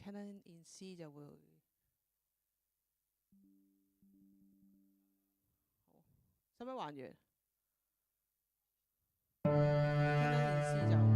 Canon in C 就會好，使唔使還完？Canon in C 就。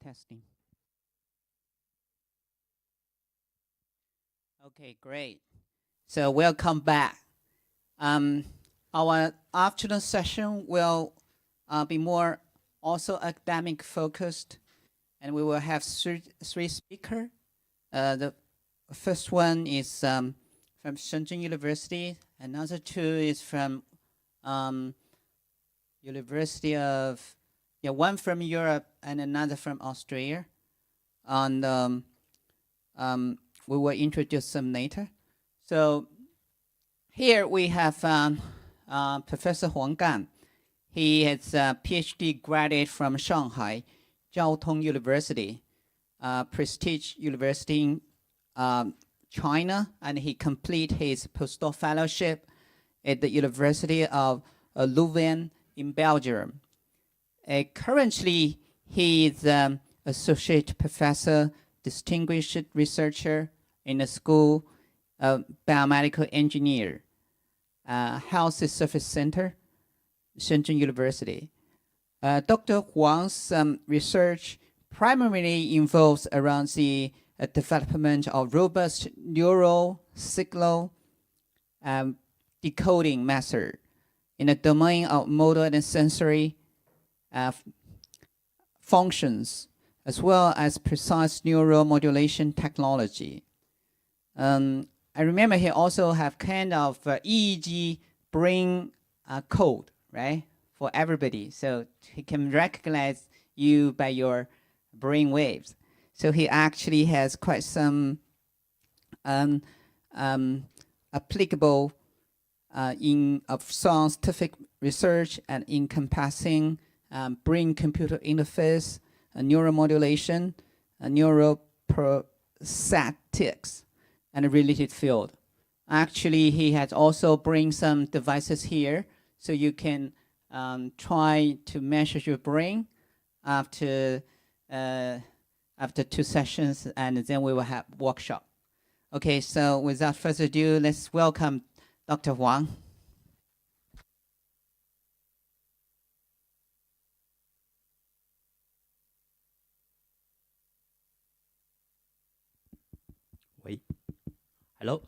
Testing. Okay, great. So welcome back. Our afternoon session will be more also academic focused, and we will have three speakers. The first one is from Shenzhen University. Another two is from University of, one from Europe and another from Australia. And we will introduce them later. So here we have Professor Wang. He is a PhD graduate from Shanghai Jiao Tong University, prestige university in China, and he completed his postdoc fellowship at the University of Leuven in Belgium. Currently, he is associate professor, distinguished researcher in the School of Biomedical Engineer, Health Service Center, Shenzhen University. Dr. Huang's research primarily involves around the development of robust neural signal decoding method in the domain of motor and sensory functions, as well as precise neuromodulation technology. I remember he also have kind of EEG brain code, right, for everybody. So he can recognize you by your brain waves. So he actually has quite some applicable in of scientific research and encompassing brain-computer interface, neuromodulation, neuroprosthetics, and a related field. Actually, he has also bring some devices here, so you can try to measure your brain after 2 sessions, and then we will have workshop. Okay, so without further ado, let's welcome Dr. Wang. Wait. Hello.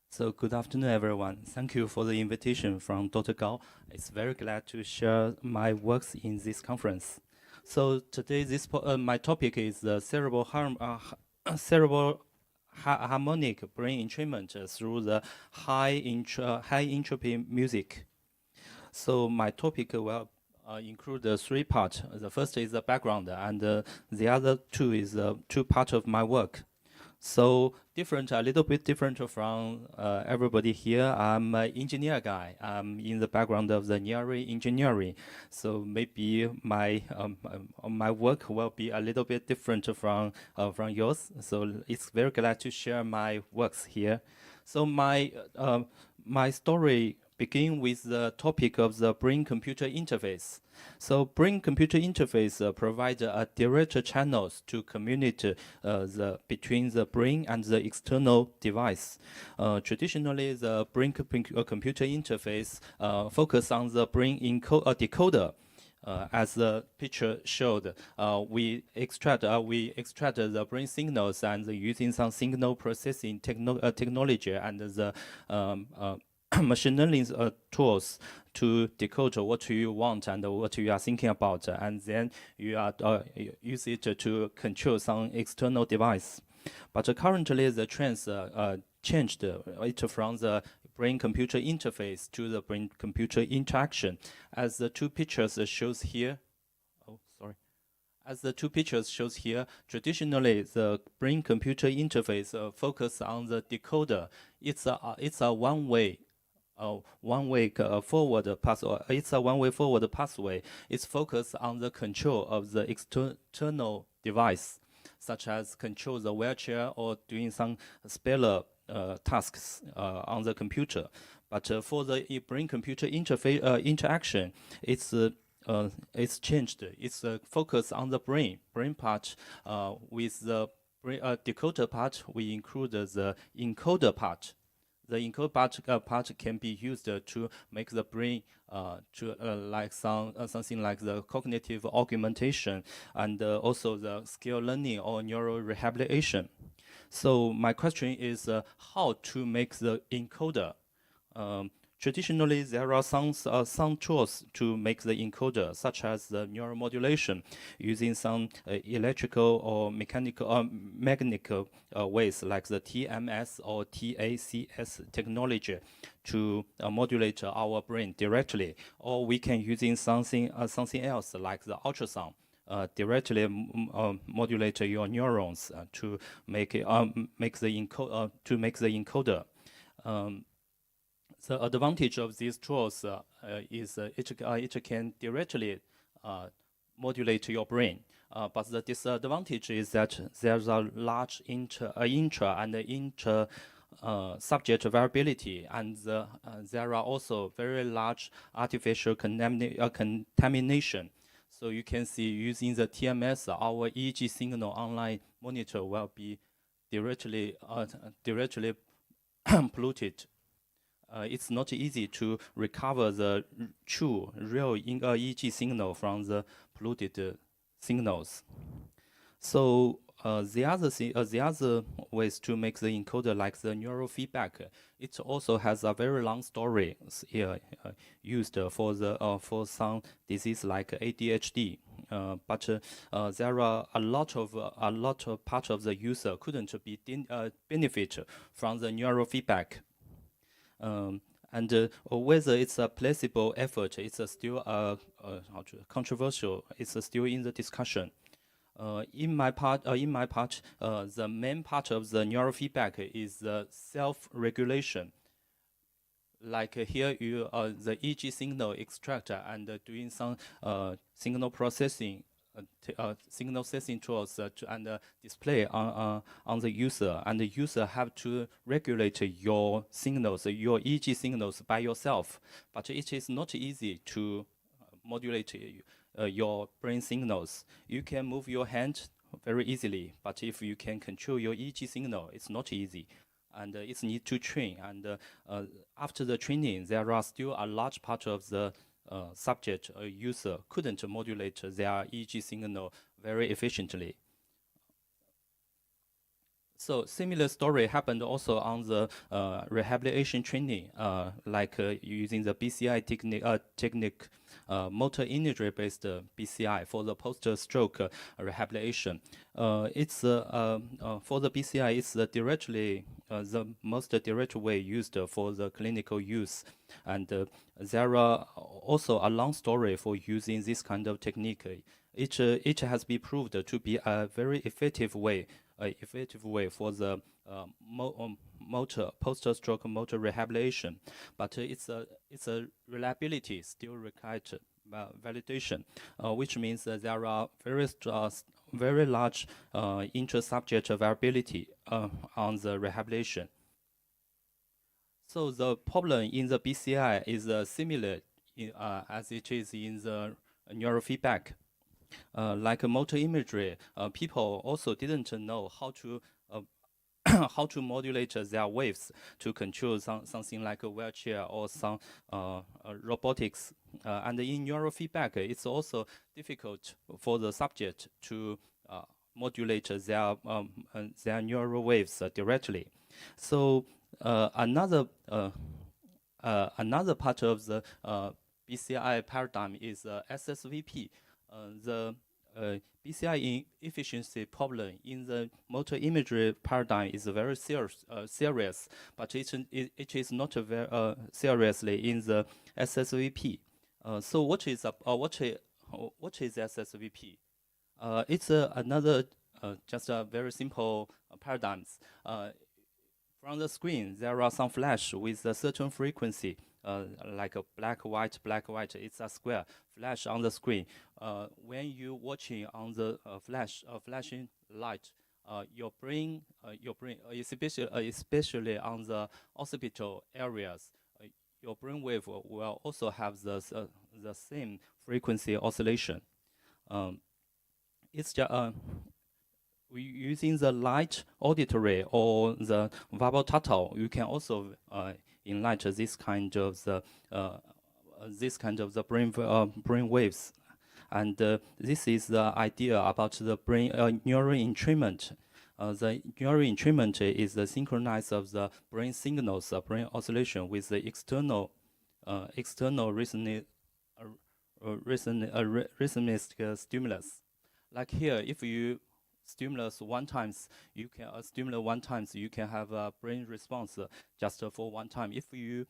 So good afternoon, everyone. Thank you for the invitation from Dr. Gao. It's very glad to share my works in this conference. So today, my topic is the cerebral harmonic brain entrainment through the high entropy music. So my topic will include the 3 parts. The first is the background, and the other 2 is 2 parts of my work. So a little bit different from everybody here. I'm an engineer guy. I'm in the background of the engineering. So maybe my work will be a little bit different from yours. So it's very glad to share my works here. So my story begin with the topic of the brain-computer interface. So brain-computer interface provides direct channels to communicate between the brain and the external device. Traditionally, the brain-computer interface focus on the brain decoder. As the picture showed, we extract the brain signals and using some signal processing technology and the machine learning tools to decode what you want and what you are thinking about, and then you are use it to control some external device. But currently, the trends changed it from the brain-computer interface to the brain-computer interaction, as the 2 pictures shows here. As the 2 pictures shows here, traditionally the brain-computer interface focus on the decoder. It's a one-way forward pathway. It's a one-way forward pathway. It's focused on the control of the external device, such as control the wheelchair or doing some speller tasks on the computer. But for the brain-computer interface interaction, it's changed. It's focused on the brain part. With the decoder part, we include the encoder part. the encode part can be used to make the brain to like something like the cognitive augmentation and also the skill learning or neural rehabilitation. So my question is how to make the encoder. Traditionally, there are some tools to make the encoder, such as the neuromodulation, using some electrical or mechanical ways, like the TMS or TACS technology, to modulate our brain directly. Or we can using something else, like the ultrasound. Directly modulate your neurons to make the encoder. The advantage of these tools is it can directly modulate your brain. But the disadvantage is that there's a large intra and inter subject variability, and there are also very large artificial contamination. So you can see using the TMS, our EEG signal online monitor will be directly polluted. It's not easy to recover the true, real EEG signal from the polluted signals. So the other ways to make the encoder, like the neurofeedback, it also has a very long story used for some disease like ADHD. But there are a lot of part of the user couldn't be benefit from the neurofeedback. And whether it's a placebo effort, it's still controversial. It's still in the discussion. In my part, the main part of the neurofeedback is the self-regulation. Like here, you the EEG signal extract and doing some signal processing. Signal sensing tools and display on the user, and the user have to regulate your signals, your EEG signals by yourself. But it is not easy to modulate your brain signals. You can move your hand very easily, but if you can control your EEG signal, it's not easy. And it's need to train. And after the training, there are still a large part of the subject user couldn't modulate their EEG signal very efficiently. So similar story happened also on the rehabilitation training, like using the BCI technique, motor imagery-based BCI for the post-stroke rehabilitation. It's for the BCI, it's directly the most direct way used for the clinical use, and there are also a long story for using this kind of technique. It has been proved to be a very effective way for the motor post-stroke motor rehabilitation, but its reliability still required validation, which means that there are very large inter-subject variability on the rehabilitation. So the problem in the BCI is similar as it is in the neurofeedback. Like motor imagery, people also didn't know how to how to modulate their waves to control something like a wheelchair or some robotics. And in neurofeedback, it's also difficult for the subject to modulate their neural waves directly. So another part of the BCI paradigm is SSVP. The BCI efficiency problem in the motor imagery paradigm is very serious, but it is not very seriously in the SSVP. So what is SSVP? It's another just a very simple paradigms. From the screen, there are some flash with a certain frequency, like a black, white, it's a square flash on the screen. When you watching on the flashing light, your brain, especially on the occipital areas, your brain wave will also have the same frequency oscillation. It's just we using the light auditory or the verbal tactile, you can also enlight this kind of the brain waves. And this is the idea about the brain neural entrainment. The neural entrainment is the synchronize of the brain signals, brain oscillation with the external rhythmic stimulus. Like here, if you stimulate one times, you can have a brain response just for one time. If you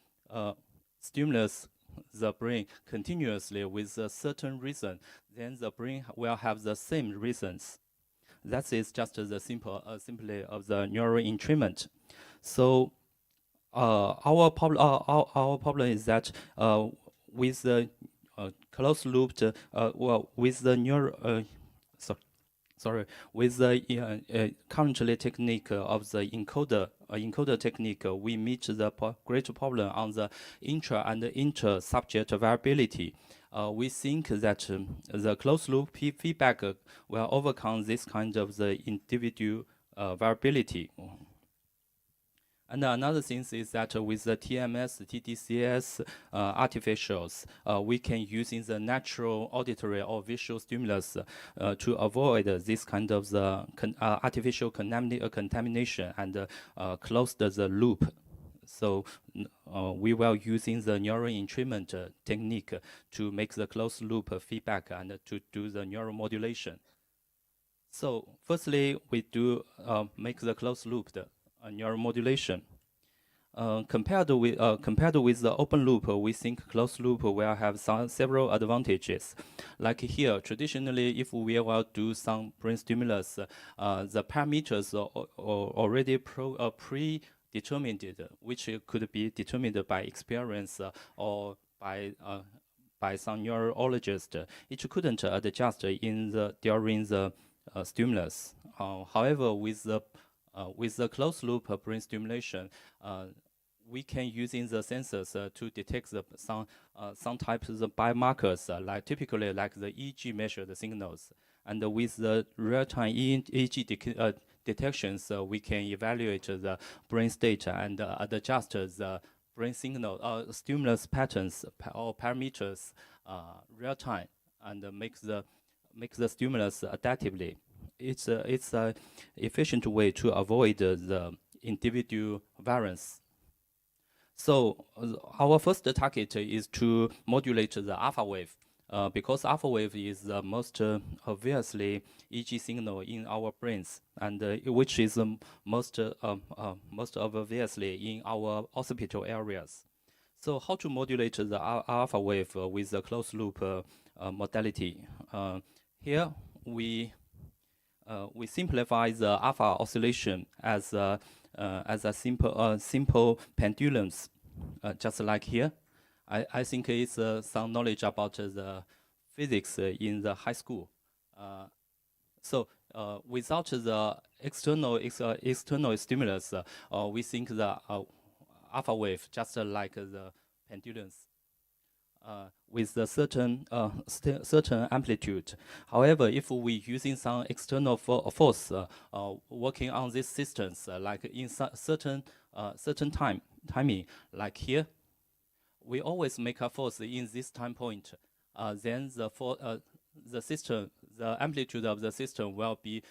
stimulate the brain continuously with a certain reason, then the brain will have the same reasons. That is just the simply of the neural entrainment. So our problem is that with the closed looped with the with the currently technique of the encoder technique, we meet the great problem on the intra and inter subject variability. We think that the closed loop feedback will overcome this kind of the individual variability. And another thing is that with the TMS, TDCS artificials, we can use in the natural auditory or visual stimulus to avoid this kind of the artificial contamination and close the loop. So we will using the neural entrainment technique to make the closed loop feedback and to do the neuromodulation. So firstly, we do make the closed loop neuromodulation. Compared with the open loop, we think closed loop will have several advantages. Like here, traditionally, if we will do some brain stimulus, the parameters are already predetermined, which could be determined by experience or by some neurologist. It couldn't adjust during the stimulus. However, with the closed loop brain stimulation, we can using the sensors to detect some types of biomarkers, like typically like the EEG measured signals. And with the real-time EEG detections, we can evaluate the brain state and adjust the brain signal stimulus patterns or parameters real time and make the stimulus adaptively. It's a efficient way to avoid the individual variance. So our first target is to modulate the alpha wave, because alpha wave is the most obviously EEG signal in our brains, and which is most obviously in our occipital areas. So how to modulate the alpha wave with the closed loop modality? Here we simplify the alpha oscillation as a simple pendulums, just like here. I think it's some knowledge about the physics in the high school. So without the external stimulus, we think the alpha wave just like the pendulums. With a certain amplitude. However, if we using some external force working on these systems, like in certain timing, like here, we always make a force in this time point. Then the amplitude of the system will be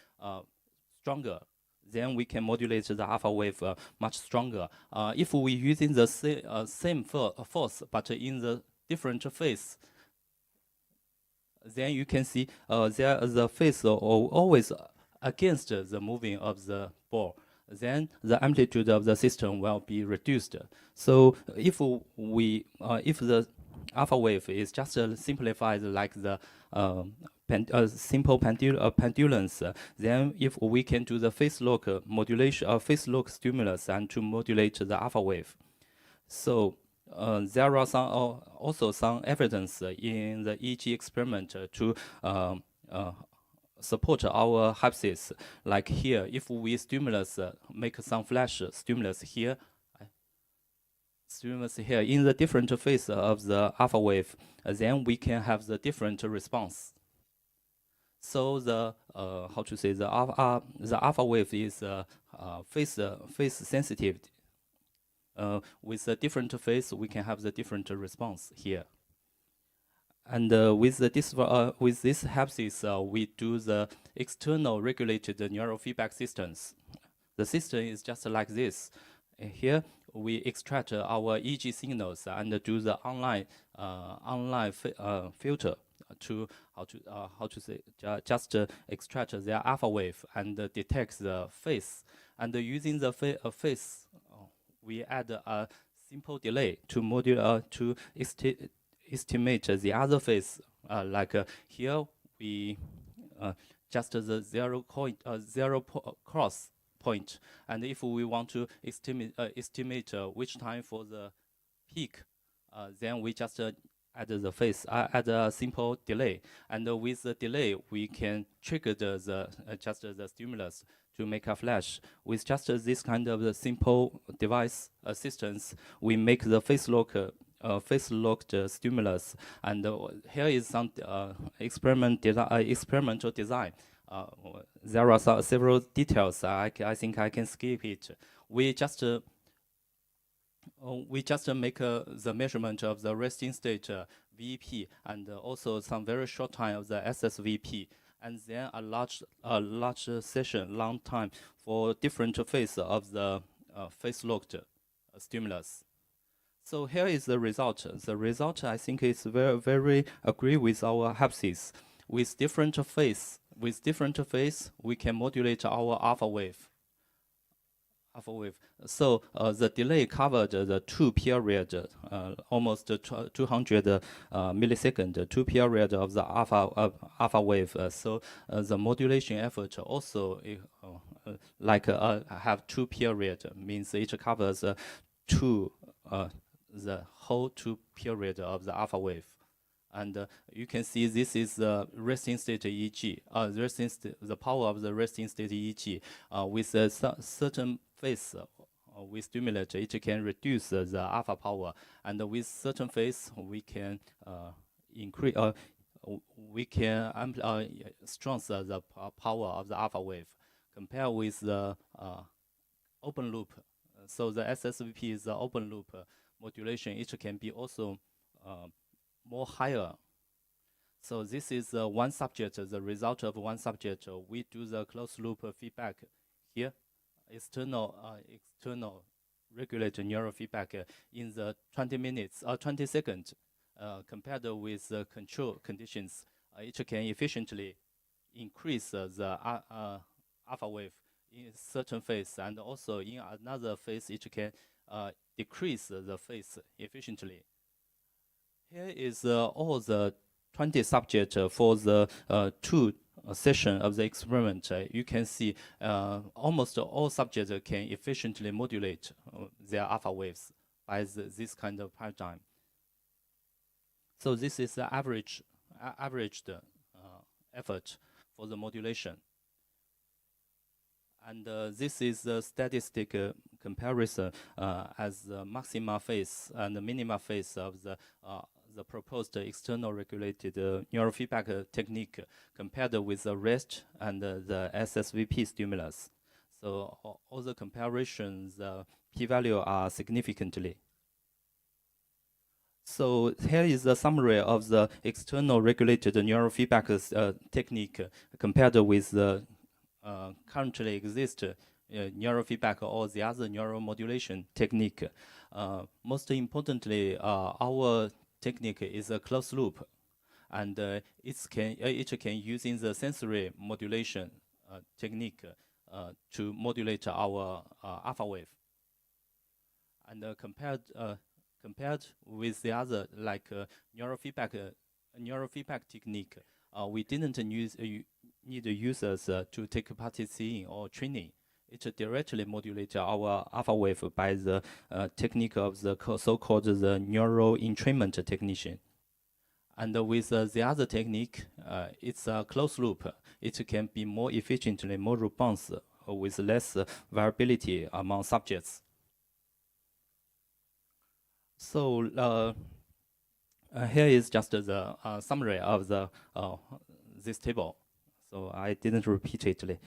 stronger. Then we can modulate the alpha wave much stronger. If we using the same force, but in the different phase, then you can see the phase always against the moving of the ball. Then the amplitude of the system will be reduced. So if the alpha wave is just simplified like the simple pendulums, then if we can do the phase lock modulation, phase lock stimulus, and to modulate the alpha wave. So there are also some evidence in the EEG experiment to support our hypothesis. Like here, if we make some flash stimulus here in the different phase of the alpha wave, then we can have the different response. So the how to say the alpha wave is phase sensitive. With a different phase, we can have the different response here. And with this hypsis, we do the external regulated neurofeedback systems. The system is just like this. Here we extract our EEG signals and do the online filter to just extract their alpha wave and detect the phase. And using the phase, we add a simple delay to estimate the other phase. Here we just the zero cross point, and if we want to estimate which time for the peak, then we just add the phase, add a simple delay, and with the delay we can trigger the stimulus to make a flash. With just this kind of the simple device assistance, we make the face locked stimulus. And here is some experimental design. There are several details. I think I can skip it. We just make the measurement of the resting state VP and also some very short time of the SSVP, and then a large session, long time for different phase of the face locked stimulus. So here is the result. The result, I think, is very agree with our hypsis. With different phase, we can modulate our alpha wave. So the delay covered the 2 period, almost 200 millisecond, 2 period of the alpha wave. So the modulation effort also have 2 period, means it covers the whole 2 period of the alpha wave. And you can see this is the resting state EEG, the power of the resting state EEG. With a certain phase we stimulate, it can reduce the alpha power. And with certain phase, we can increase, we can strengthen the power of the alpha wave. Compared with the open loop, so the SSVP is the open loop modulation. It can be also more higher. So this is one subject, the result of one subject. We do the closed loop feedback here, external regulated neurofeedback in the 20 seconds. Compared with the control conditions, it can efficiently increase the alpha wave in certain phase, and also in another phase it can decrease the phase efficiently. Here is all the 20 subjects for the 2 session of the experiment. You can see almost all subjects can efficiently modulate their alpha waves by this kind of paradigm. So this is the averaged effort for the modulation. And this is the statistic comparison as the maxima phase and the minima phase of the proposed external regulated neurofeedback technique compared with the REST and the SSVP stimulus. So all the comparisons, p-value are significantly. So here is the summary of the external regulated neurofeedback technique compared with the currently exist neurofeedback or the other neuromodulation technique. Most importantly, our technique is a closed loop, and it can using the sensory modulation technique to modulate our alpha wave. And compared with the other like neurofeedback technique, we didn't need users to take participating or training. It directly modulates our alpha wave by the technique of the so-called the neural entrainment technician. And with the other technique, it's a closed loop. It can be more efficiently, more robust, with less variability among subjects. So here is just the summary of the this table. so I didn't repeatedly.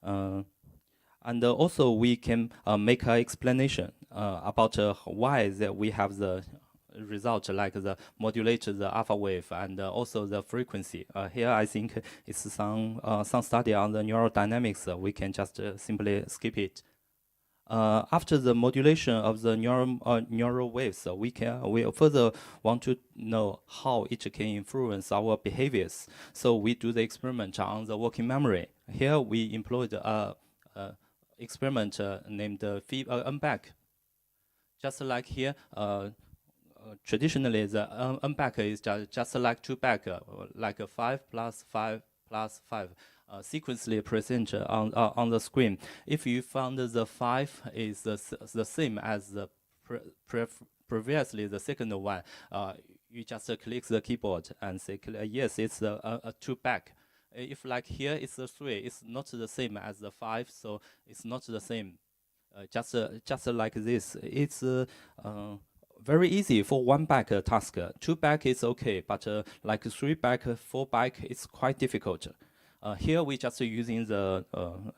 And also we can make an explanation about why that we have the result like the modulate the alpha wave and also the frequency. Here I think it's some study on the neurodynamics. We can just simply skip it. After the modulation of the neural waves, we further want to know how it can influence our behaviors. So we do the experiment on the working memory. Here we employed a experiment named unback. Just like here, traditionally the unback is just like two back, like a 5 plus 5 plus 5. Sequentially present on the screen. If you found the 5 is the same as the previously the second one, you just click the keyboard and say yes, it's a 2 back. If like here it's a 3, it's not the same as the 5, so it's not the same. Just like this, it's very easy for one back task. 2 back is okay, but like 3 back, 4 back, it's quite difficult. Here we just using the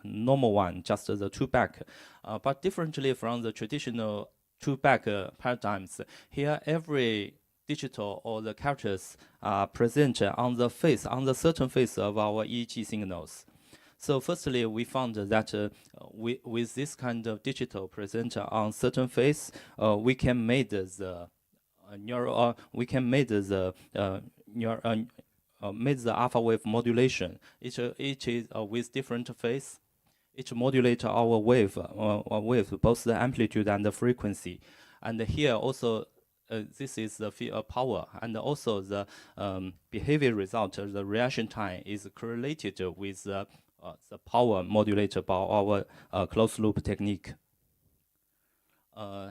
normal one, just the 2 back, but differently from the traditional 2 back paradigms. Here every digital or the characters are present on the certain face of our EEG signals. So firstly, we found that with this kind of digital present on certain face, we can make the made the alpha wave modulation. Each is with different phase. It modulates our wave, both the amplitude and the frequency. And here also, this is the power, and also the behavior result. The reaction time is correlated with the power modulated by our closed loop technique.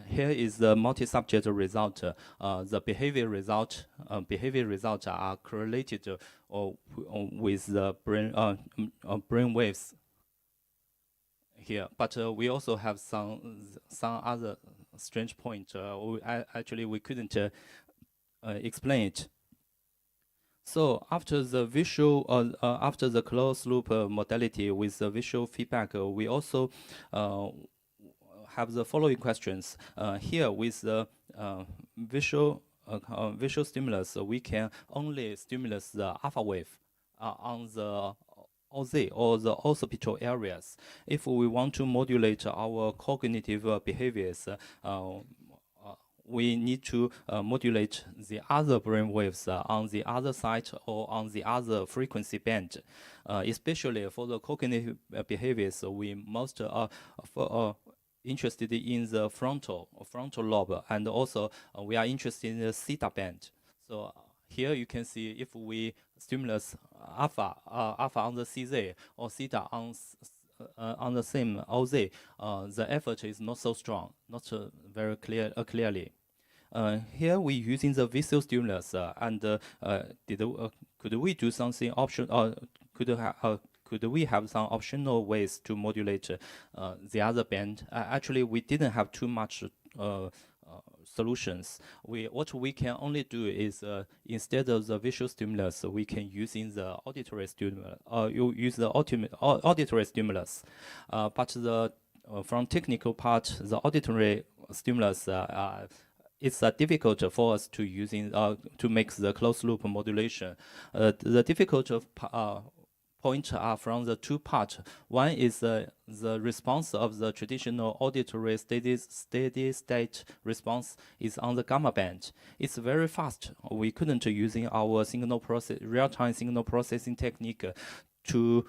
Here is the multi-subject result. The behavior results are correlated with the brain waves here. But we also have some other strange point. Actually, we couldn't explain it. So after the visual, after the closed loop modality with the visual feedback, we also have the following questions. Here with the visual stimulus, we can only stimulate the alpha wave on the OZ or the occipital areas. If we want to modulate our cognitive behaviors, we need to modulate the other brain waves on the other side or on the other frequency band. Especially for the cognitive behaviors, we most interested in the frontal lobe, and also we are interested in the theta band. So here you can see if we stimulate alpha on the CZ or theta on the same OZ, the effort is not so strong, not very clearly. Here we using the visual stimulus, and could we do something optional? Could we have some optional ways to modulate the other band? Actually, we didn't have too much solutions. What we can only do is instead of the visual stimulus, we can use in the auditory stimulus. You use the auditory stimulus, but the from technical part, the auditory stimulus. It's difficult for us to using to make the closed loop modulation. The difficult point are from the two parts. One is the response of the traditional auditory steady state response is on the gamma band. It's very fast. We couldn't using our real-time signal processing technique to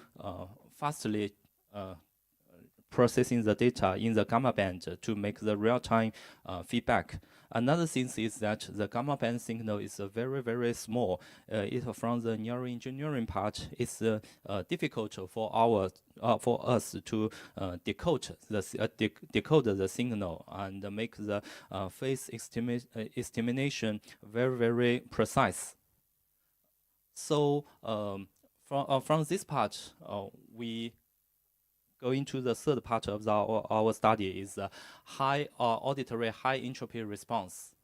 fastly processing the data in the gamma band to make the real-time feedback. Another thing is that the gamma band signal is very, very small. From the neuroengineering part, it's difficult for us to decode the signal and make the phase estimation very, very precise. So from this part, we go into the third part of our study is high auditory high entropy response.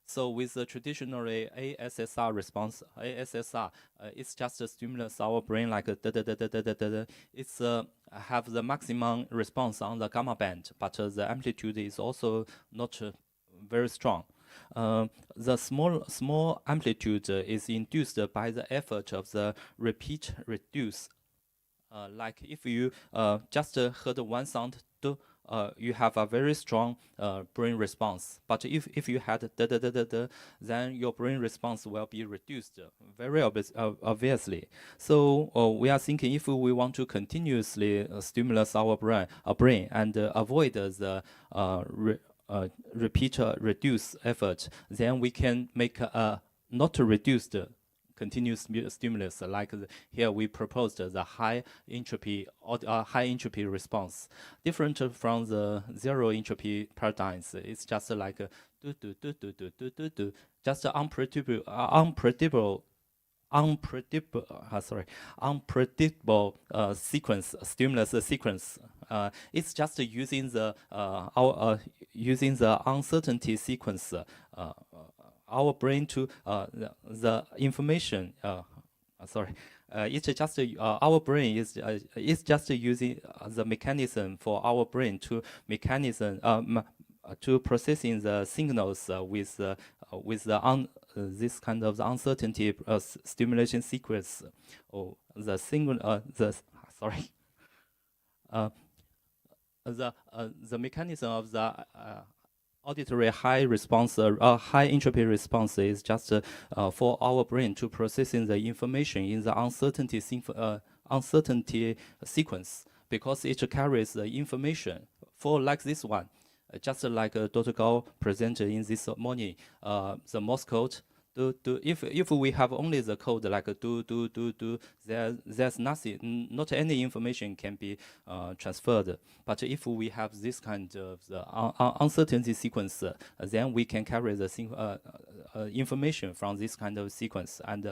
So with the traditionally ASSR response, ASSR, it's just a stimulus our brain like a da da da da da da da. Da. It's have the maximum response on the gamma band, but the amplitude is also not very strong. The small amplitude is induced by the effort of the repeat reduce. Like if you just heard one sound, you have a very strong brain response. But if you had da da da da da, then your brain response will be reduced very obviously. So we are thinking if we want to continuously stimulate our brain and avoid the repeat reduce effort, then we can make a not reduced continuous stimulus. Like here we proposed the high entropy response, different from the zero entropy paradigms. It's just like do do do do do do do do, just unpredictable sequence, stimulus sequence. It's just using the uncertainty sequence. Our brain to the information. It's just our brain is just using the mechanism for our brain to to processing the signals with the this kind of the uncertainty stimulation sequence, or the single the mechanism of the auditory high response, high entropy response is just for our brain to processing the information in the uncertainty sequence, because it carries the information for like this one, just like Dr. Gao presented in this morning, the Morse code. If we have only the code like do, there's nothing, not any information can be transferred. But if we have this kind of the uncertainty sequence, then we can carry the information from this kind of sequence, and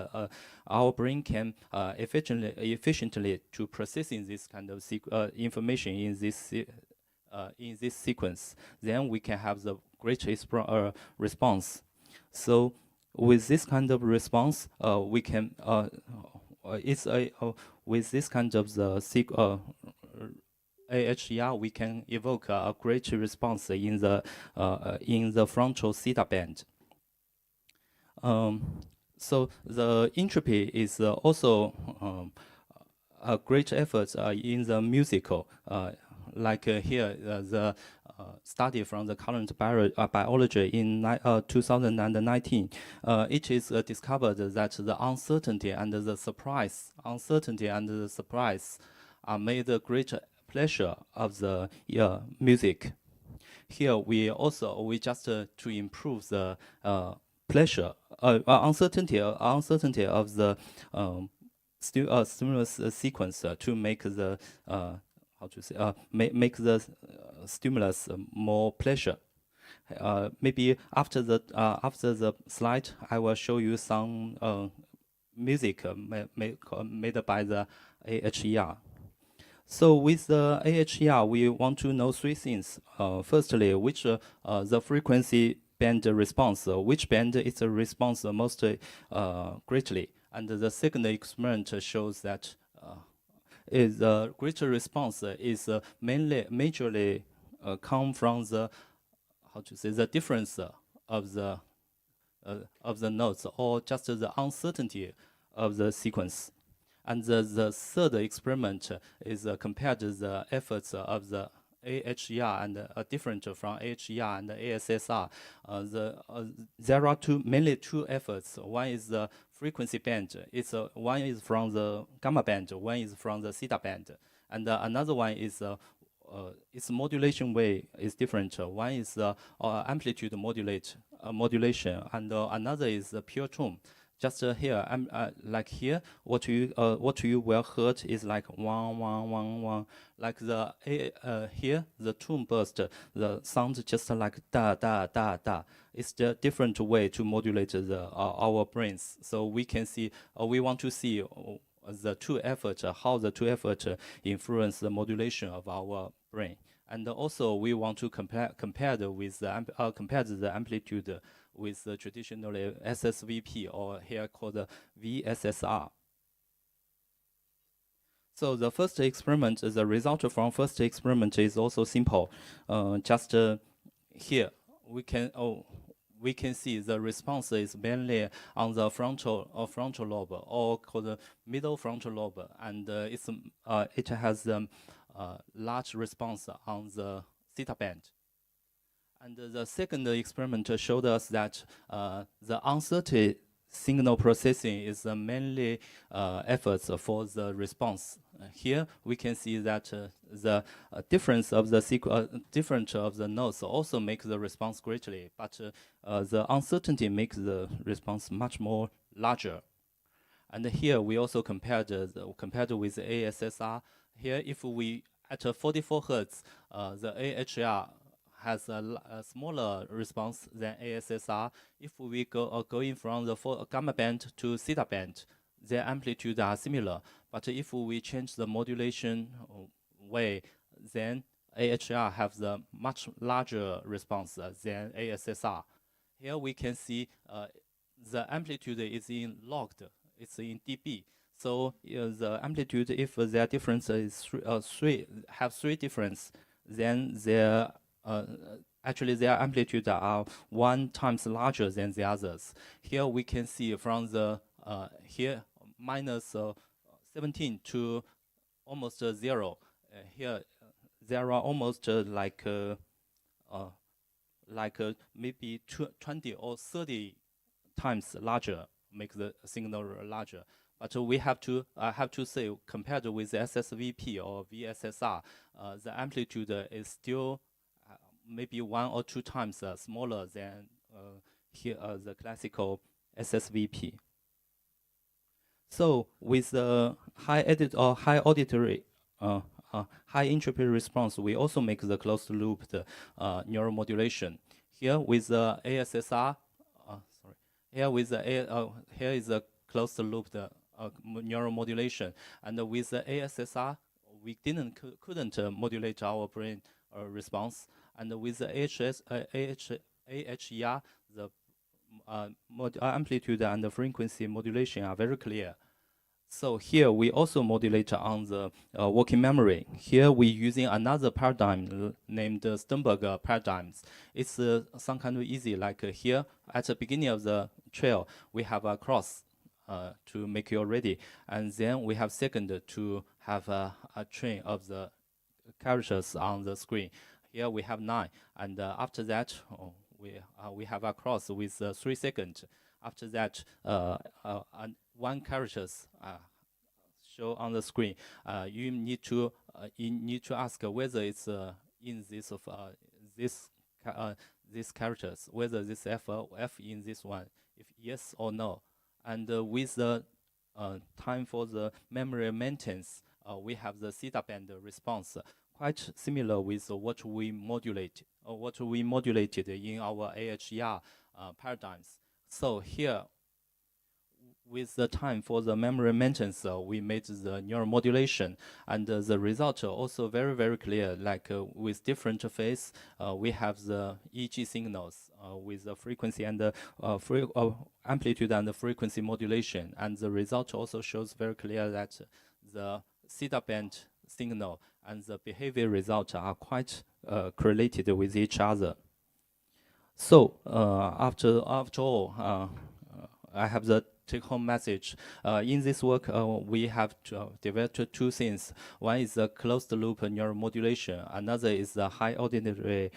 our brain can efficiently to processing this kind of information in this sequence. Then we can have the great response. So with this kind of response, we can with this kind of the AHER, we can evoke a great response in the frontal theta band. So the entropy is also a great effort in the musical. Like here, the study from the current biology in 2019, it is discovered that the uncertainty and the surprise are made a great pleasure of the music. Here we just to improve the pleasure, uncertainty of the stimulus sequence to make the make the stimulus more pleasure. Maybe after the slide, I will show you some music made by the AHER. So with the AHER, we want to know three things. Firstly, which the frequency band response, which band is the response most greatly, and the second experiment shows that is the greater response is majorly come from the the difference of the notes, or just the uncertainty of the sequence. And the third experiment is compared the efforts of the AHER and different from AHER and ASSR. There are mainly two efforts. One is the frequency band. One is from the gamma band. One is from the theta band. And another one is its modulation way is different. One is amplitude modulation, and another is pure tone. Just here, like here, what you will heard is like wang wang wang wang. Like here, the tone burst, the sound just like da da da da. It's the different way to modulate our brains. So we can see, we want to see the two efforts, how the two efforts influence the modulation of our brain. And also we want to compare with the amplitude with the traditionally SSVP, or here called VSSR. So the first experiment, the result from first experiment is also simple. Just here we can see the response is mainly on the frontal lobe, or called middle frontal lobe, and it has large response on the theta band. And the second experiment showed us that the uncertain signal processing is mainly efforts for the response. Here we can see that the difference of the nodes also make the response greatly, but the uncertainty makes the response much more larger. And here we also compared with ASSR. Here, if we at 44 Hertz, the AHR has a smaller response than ASSR. If we going from the gamma band to theta band, their amplitude are similar. But if we change the modulation way, then AHR have the much larger response than ASSR. Here we can see the amplitude is in logged. It's in dB. So the amplitude, if their difference is three difference, then their actually their amplitude are 1 times larger than the others. Here we can see from the here minus 17 to almost 0. Here there are almost maybe 20 or 30 times larger, make the signal larger. But we have to say, compared with SSVP or VSSR, the amplitude is still maybe 1 or 2 times smaller than here the classical SSVP. So with the high auditory high entropy response, we also make the closed loop neuromodulation. Here with the ASSR, here is a closed loop neuromodulation, and with the ASSR, we couldn't modulate our brain response, and with the AHR, the amplitude and the frequency modulation are very clear. So here we also modulate on the working memory. Here we using another paradigm named Sternberg paradigms. It's some kind of easy, like here at the beginning of the trail, we have a cross to make you ready. And then we have second to have a train of the characters on the screen. Here we have 9. And after that, we have a cross with 3 seconds. After that, 1 characters show on the screen. You need to ask whether it's in these characters, whether this F in this one, if yes or no. And with the time for the memory maintenance, we have the theta band response, quite similar with what we modulated in our AHR paradigms. So here, with the time for the memory maintenance, we made the neuromodulation, and the result also very, very clear. Like with different phase, we have the EEG signals with the frequency and the amplitude and the frequency modulation, and the result also shows very clear that the theta band signal and the behavior result are quite correlated with each other. So after all, I have the take-home message. In this work, we have developed 2 things. One is the closed-loop neuromodulation. Another is the auditory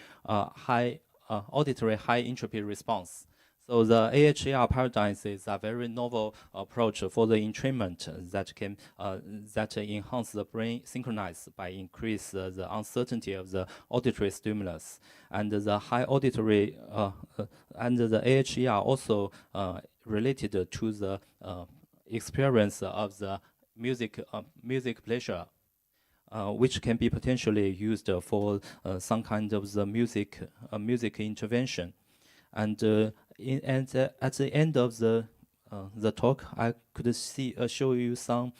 high entropy response. So the AHR paradigms is a very novel approach for the entrainment that can enhance the brain synchronize by increase the uncertainty of the auditory stimulus. And the high auditory and the AHR also related to the experience of the music pleasure, which can be potentially used for some kind of the music intervention. And at the end of the talk, I could show you some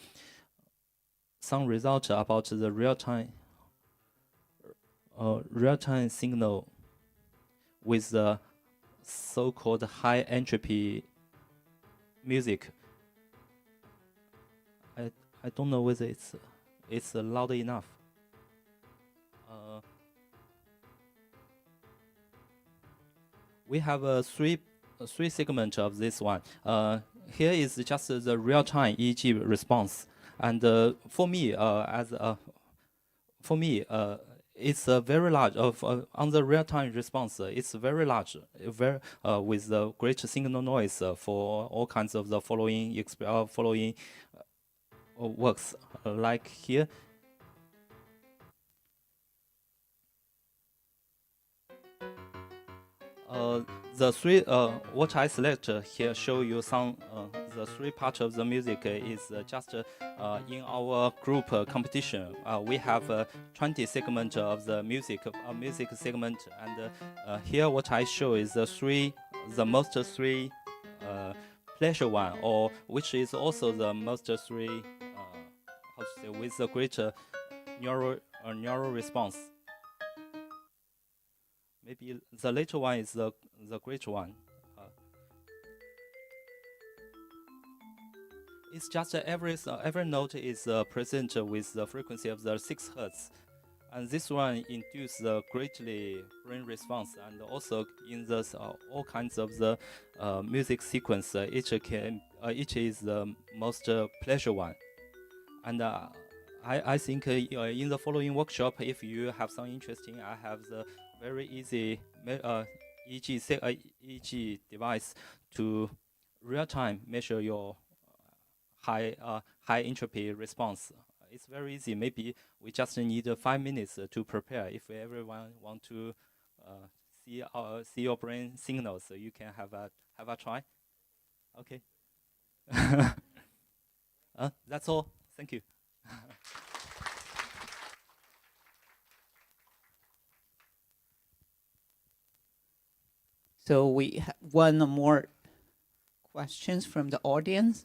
results about the real time real-time signal with the so-called high entropy music. I don't know whether it's loud enough. We have three segments of this one. Here is just the real-time EEG response, and for me, it's very large. On the real-time response, it's very large, very with the great signal noise for all kinds of the following works, like here. The three what I select here show you some the three parts of the music is just in our group competition. We have 20 segments of the music segment, and here what I show is the most three pleasure one, or which is also the most three how to say, with a greater neural response. Maybe the later one is the great one. It's just every note is present with the frequency of the 6 Hz, and this one induces the greatly brain response, and also in the all kinds of the music sequence, each is the most pleasure one. And I think in the following workshop, if you have some interesting, I have the very easy EEG device to real-time measure your high entropy response. It's very easy. Maybe we just need 5 minutes to prepare. If everyone want to see your brain signals, so you can have a try. Okay. That's all. Thank you. So we have one more questions from the audience.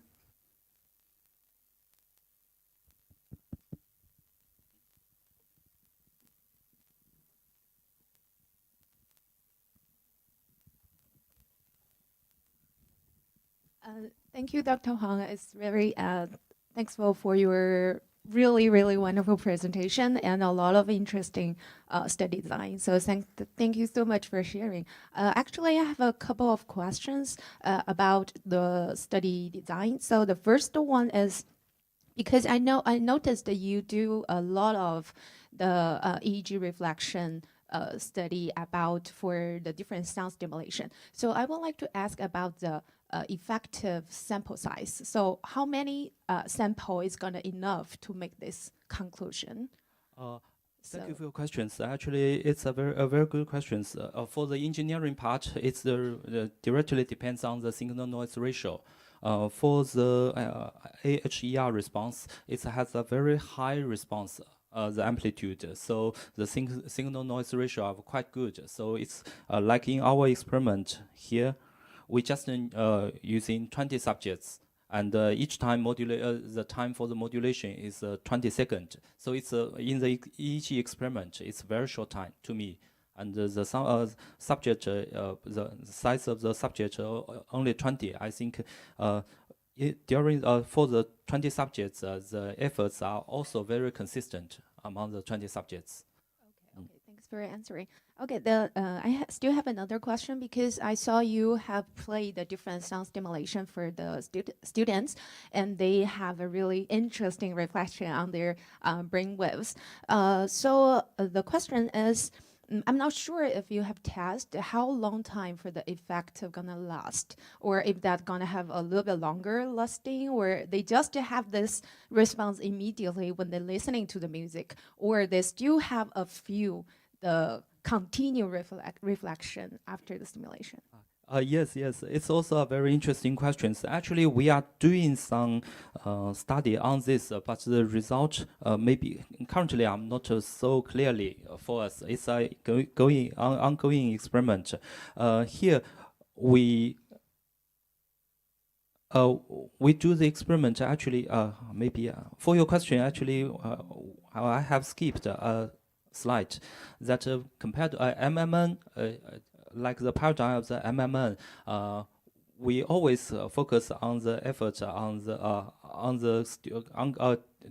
Thank you, Dr. Huang. It's very thankful for your really, really wonderful presentation and a lot of interesting study design. So thank you so much for sharing. Actually, I have a couple of questions about the study design. So the first one is, because I noticed that you do a lot of the EEG reflection study about for the different sound stimulation. So I would like to ask about the effective sample size. So how many sample is gonna enough to make this conclusion? Thank you for your questions. Actually, it's a very good question. For the engineering part, it's directly depends on the signal noise ratio. For the AHER response, it has a very high response, the amplitude. So the signal noise ratio are quite good. So it's like in our experiment here, we just using 20 subjects, and each time the time for the modulation is 20 seconds. So it's in the EEG experiment, it's very short time to me. And the subject, the size of the subject only 20. I think during for the 20 subjects, the efforts are also very consistent among the 20 subjects. Okay, thanks for answering. Okay, I still have another question, because I saw you have played the different sound stimulation for the students, and they have a really interesting reflection on their brain waves. So the question is, I'm not sure if you have tested how long time for the effect gonna last, or if that's gonna have a little bit longer lasting, or they just have this response immediately when they're listening to the music, or they still have a few the continued reflection after the stimulation. Yes, it's also a very interesting question. Actually, we are doing some study on this, but the result maybe currently I'm not so clearly for us. It's a ongoing experiment. Here we do the experiment. Actually, maybe for your question, actually, I have skipped slide, that compared to MMN, like the paradigm of the MMN, we always focus on the effort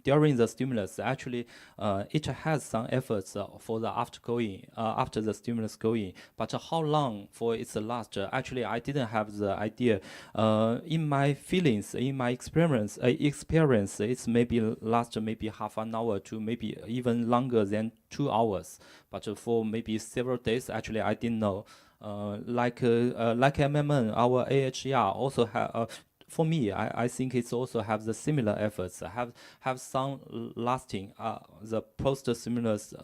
during the stimulus. Actually, it has some efforts for the after the stimulus going, but how long for its last? Actually, I didn't have the idea. In my feelings, in my experience, it's maybe last maybe half an hour to maybe even longer than 2 hours. But for maybe several days, actually, I didn't know. Like MMN, our AHR also have. For me, I think it's also have the similar efforts, have some lasting the post-stimulus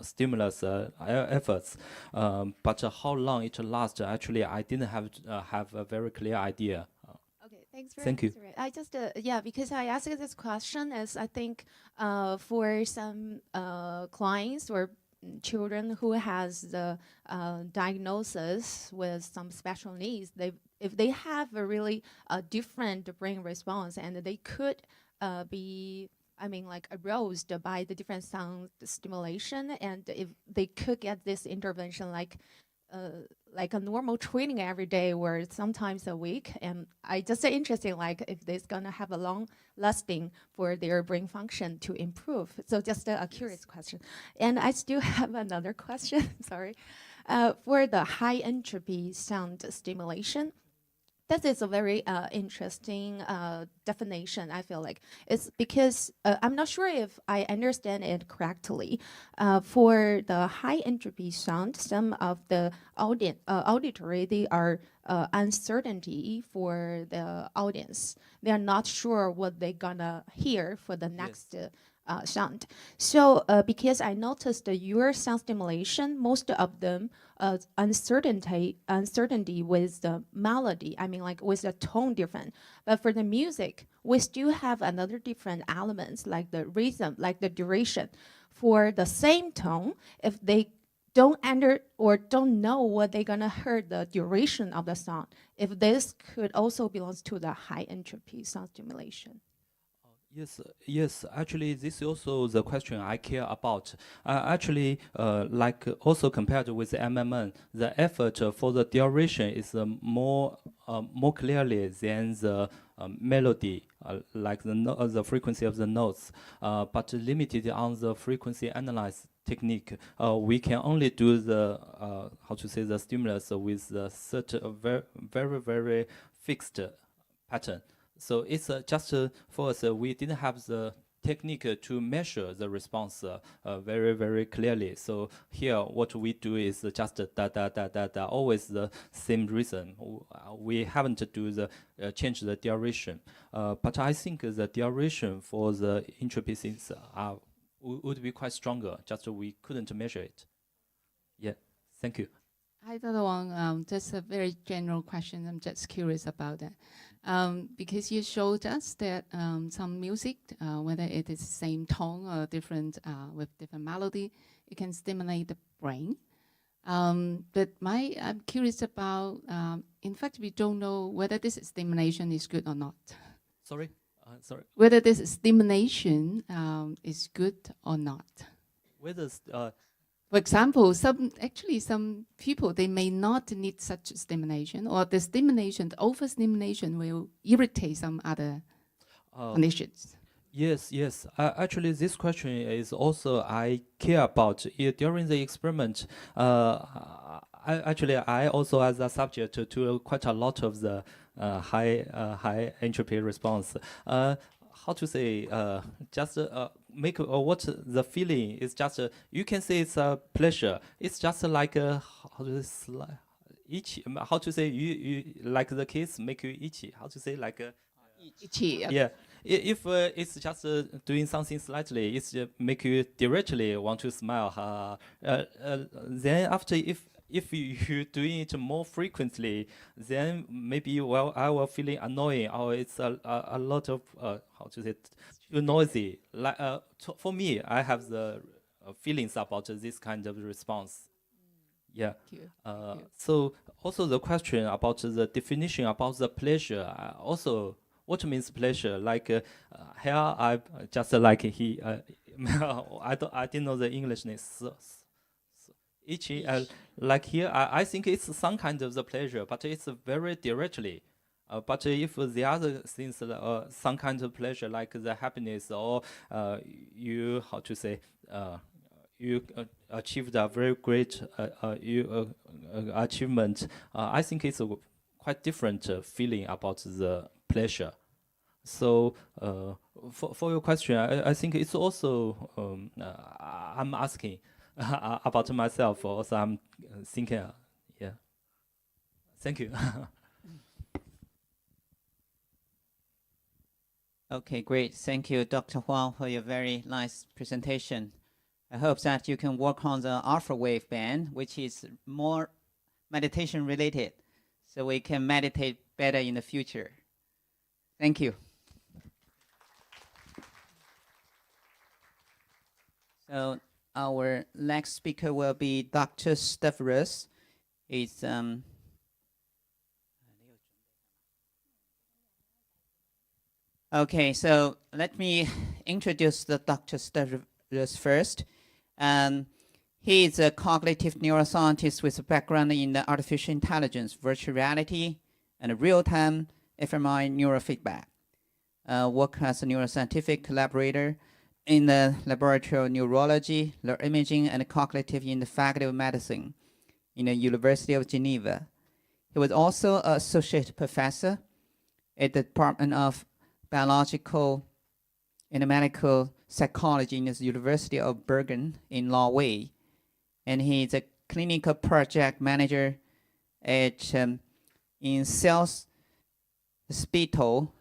efforts, but how long it lasts, actually, I didn't have a very clear idea. Okay, thanks for Thank you. answering. I just yeah, because I asked this question as I think for some clients or children who has the diagnosis with some special needs, if they have a really different brain response, and they could be, I mean, like aroused by the different sound stimulation, and if they could get this intervention like a normal training every day or sometimes a week, and I just interested like if this gonna have a long lasting for their brain function to improve. So just a curious question. And I still have another question, sorry. For the high entropy sound stimulation, that is a very interesting definition, I feel like. It's because I'm not sure if I understand it correctly. For the high entropy sound, some of the auditory, they are uncertainty for the audience. They are not sure what they're gonna hear for the next sound. So because I noticed your sound stimulation, most of them uncertainty with the melody, I mean like with the tone different. But for the music, we still have another different elements like the rhythm, like the duration. For the same tone, if they don't don't know what they're gonna hear the duration of the song, if this could also belongs to the high entropy sound stimulation. Yes. Actually, this is also the question I care about. Actually, like also compared with MMN, the effort for the duration is more clearly than the melody, like the frequency of the notes, but limited on the frequency analysis technique. We can only do the the stimulus with certain very fixed pattern. So it's just for us, we didn't have the technique to measure the response very clearly. So here, what we do is just da, always the same rhythm. We haven't do the change the duration. But I think the duration for the entropy things would be quite stronger. Just we couldn't measure it. Yeah. Thank you. Hi, Dr. Wang. Just a very general question. I'm just curious about that. Because you showed us that some music, whether it is same tone or different with different melody, it can stimulate the brain. But I'm curious about, in fact, we don't know whether this stimulation is good or not. Sorry? Whether this stimulation is good or not. Whether For example, some people, they may not need such stimulation, or the stimulation, the overstimulation will irritate some other conditions. Yes. Actually, this question is also I care about. During the experiment, I also as a subject to quite a lot of the high entropy response. How to say? Just make what the feeling is. Just you can say it's a pleasure. It's just like how to say itchy. How to say you like the kids make you itchy. How to say like Itchy. yeah. If it's just doing something slightly, it's make you directly want to smile. Then after if you're doing it more frequently, then maybe I will feeling annoying, or it's a lot of how to say too noisy. Like for me, I have the feelings about this kind of response. Yeah. Thank you. So also the question about the definition about the pleasure. Also, what means pleasure? Like here, I just like he. I didn't know the English name. Ichi, like here, I think it's some kind of the pleasure, but it's very directly. But if the other things, some kind of pleasure, like the happiness, or you, how to say, you achieved a very great achievement, I think it's a quite different feeling about the pleasure. So for your question, I think it's also I'm asking about myself. Also, I'm thinking, yeah. Thank you. Okay, great. Thank you, Dr. Huang, for your very nice presentation. I hope that you can work on the alpha wave band, which is more meditation related, so we can meditate better in the future. Thank you. So our next speaker will be Dr. Skouras. He's okay, so let me introduce the Dr. Skouras first. He is a cognitive neuroscientist with a background in the artificial intelligence, virtual reality, and real-time fMRI neurofeedback. Work as a neuroscientific collaborator in the laboratory of neurology, neuroimaging, and cognitive in the Faculty of Medicine in the University of Geneva. He was also an associate professor at the Department of Biological and Medical Psychology in the University of Bergen in Norway. And he is a clinical project manager at in South Hospital,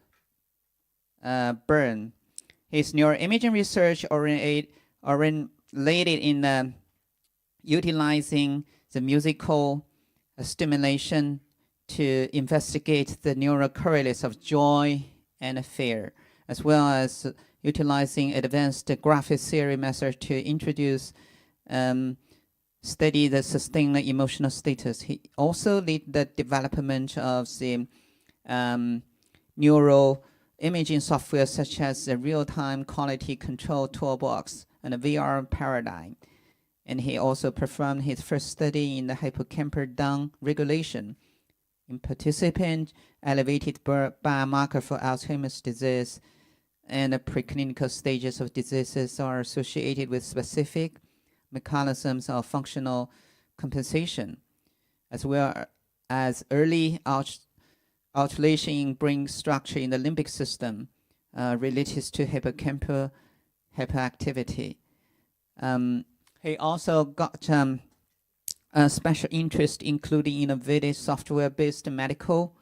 Bern. His neuroimaging research related in utilizing the musical stimulation to investigate the neural correlates of joy and fear, as well as utilizing advanced graphic theory methods to introduce study the sustained emotional status. He also led the development of the neural imaging software such as the real-time quality control toolbox and the VR paradigm. And he also performed his first study in the hippocampal down regulation in participant elevated biomarker for Alzheimer's disease, and the preclinical stages of diseases are associated with specific mechanisms of functional compensation, as well as early alteration in brain structure in the limbic system related to hippocampal hyperactivity. He also got a special interest including innovative software-based medical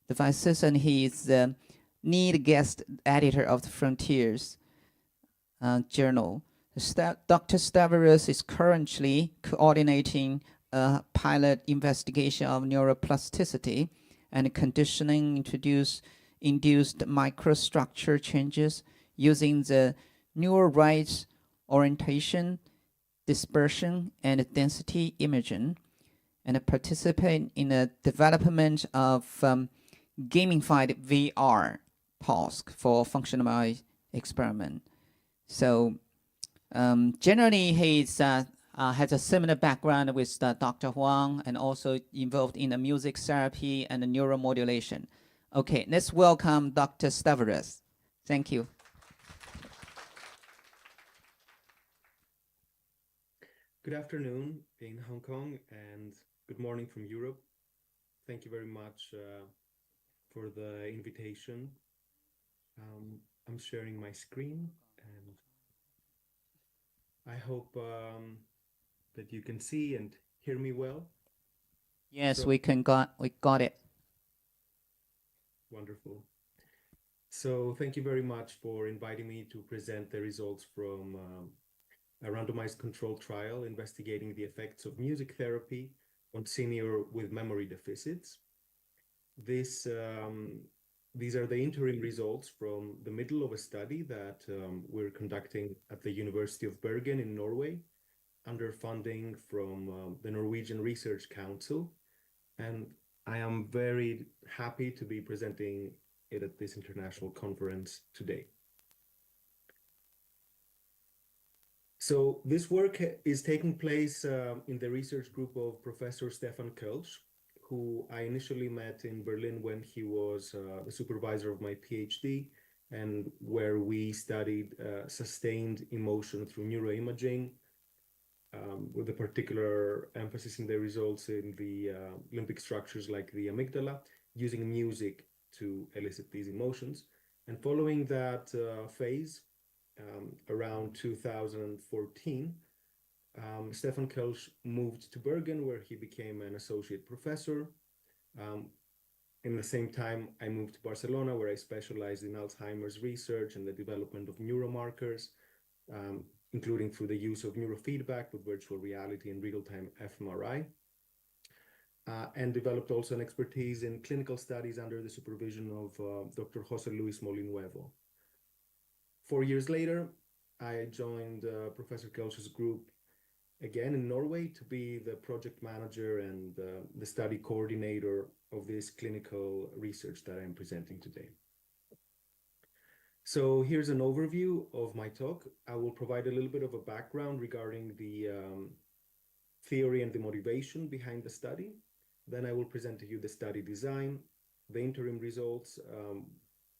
devices, and he is the lead guest editor of the Frontiers journal. Dr. Skouras is currently coordinating a pilot investigation of neuroplasticity and conditioning induced microstructure changes using the neural rights orientation, dispersion, and density imaging, and participate in the development of gamified VR task for functional experiment. So generally, he has a similar background with Dr. Huang, and also involved in the music therapy and the neuromodulation. Okay, let's welcome Dr. Skouras. Thank you. Good afternoon in Hong Kong and good morning from Europe. Thank you very much for the invitation. I'm sharing my screen and I hope that you can see and hear me well. Yes, we got it. Wonderful. So thank you very much for inviting me to present the results from a randomized controlled trial investigating the effects of music therapy on seniors with memory deficits. These are the interim results from the middle of a study that we're conducting at the University of Bergen in Norway under funding from the Norwegian Research Council. And I am very happy to be presenting it at this international conference today. So this work is taking place in the research group of Professor Stefan Kölsch, who I initially met in Berlin when he was the supervisor of my PhD, and where we studied sustained emotion through neuroimaging, with a particular emphasis in the results in the limbic structures like the amygdala, using music to elicit these emotions. And following that phase, around 2014, Stefan Kölsch moved to Bergen, where he became an associate professor. In the same time, I moved to Barcelona, where I specialized in Alzheimer's research and the development of neuromarkers, including through the use of neurofeedback with virtual reality and real-time fMRI, and developed also an expertise in clinical studies under the supervision of Dr. Jose Luis Molinuevo. 4 years later, I joined Professor Kölsch's group again in Norway to be the project manager and the study coordinator of this clinical research that I'm presenting today. So here's an overview of my talk. I will provide a little bit of a background regarding the theory and the motivation behind the study. Then I will present to you the study design, the interim results,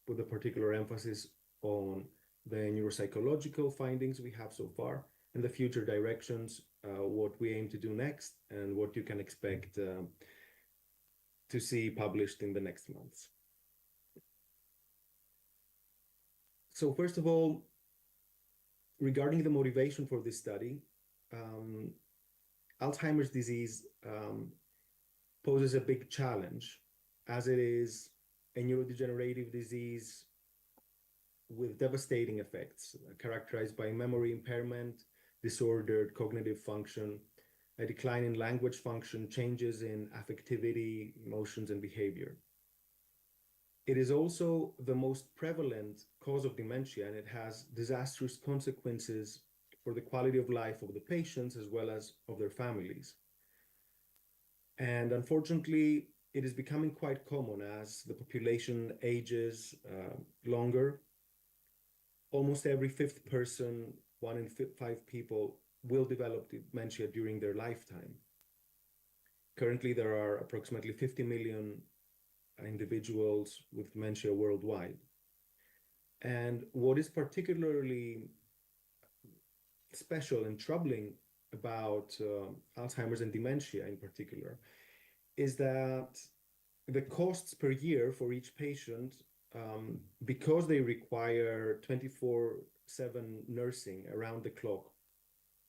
with a particular emphasis on the neuropsychological findings we have so far, and the future directions, what we aim to do next, and what you can expect to see published in the next months. So first of all, regarding the motivation for this study, Alzheimer's disease poses a big challenge, as it is a neurodegenerative disease with devastating effects, characterized by memory impairment, disordered cognitive function, a decline in language function, changes in affectivity, emotions, and behavior. It is also the most prevalent cause of dementia, and it has disastrous consequences for the quality of life of the patients as well as of their families. And unfortunately, it is becoming quite common as the population ages longer. Almost every fifth person, 1 in 5 people, will develop dementia during their lifetime. Currently, there are approximately 50 million individuals with dementia worldwide. And what is particularly special and troubling about Alzheimer's and dementia in particular is that the costs per year for each patient, because they require 24/7 nursing around the clock,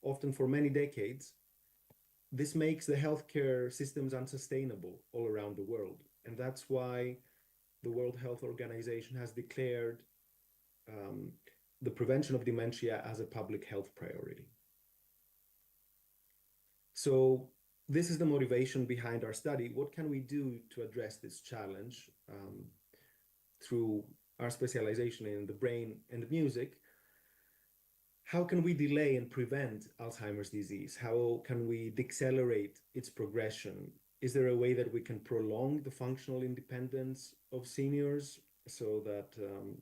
often for many decades, this makes the healthcare systems unsustainable all around the world. And that's why the World Health Organization has declared the prevention of dementia as a public health priority. So this is the motivation behind our study. What can we do to address this challenge through our specialization in the brain and music? How can we delay and prevent Alzheimer's disease? How can we decelerate its progression? Is there a way that we can prolong the functional independence of seniors so that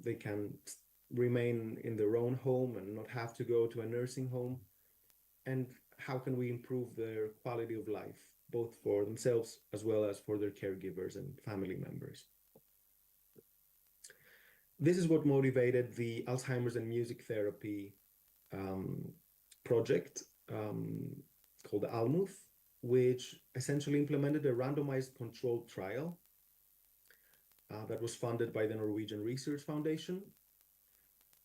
they can remain in their own home and not have to go to a nursing home? And how can we improve their quality of life, both for themselves as well as for their caregivers and family members? This is what motivated the Alzheimer's and Music Therapy project called ALMUTH, which essentially implemented a randomized controlled trial that was funded by the Norwegian Research Foundation,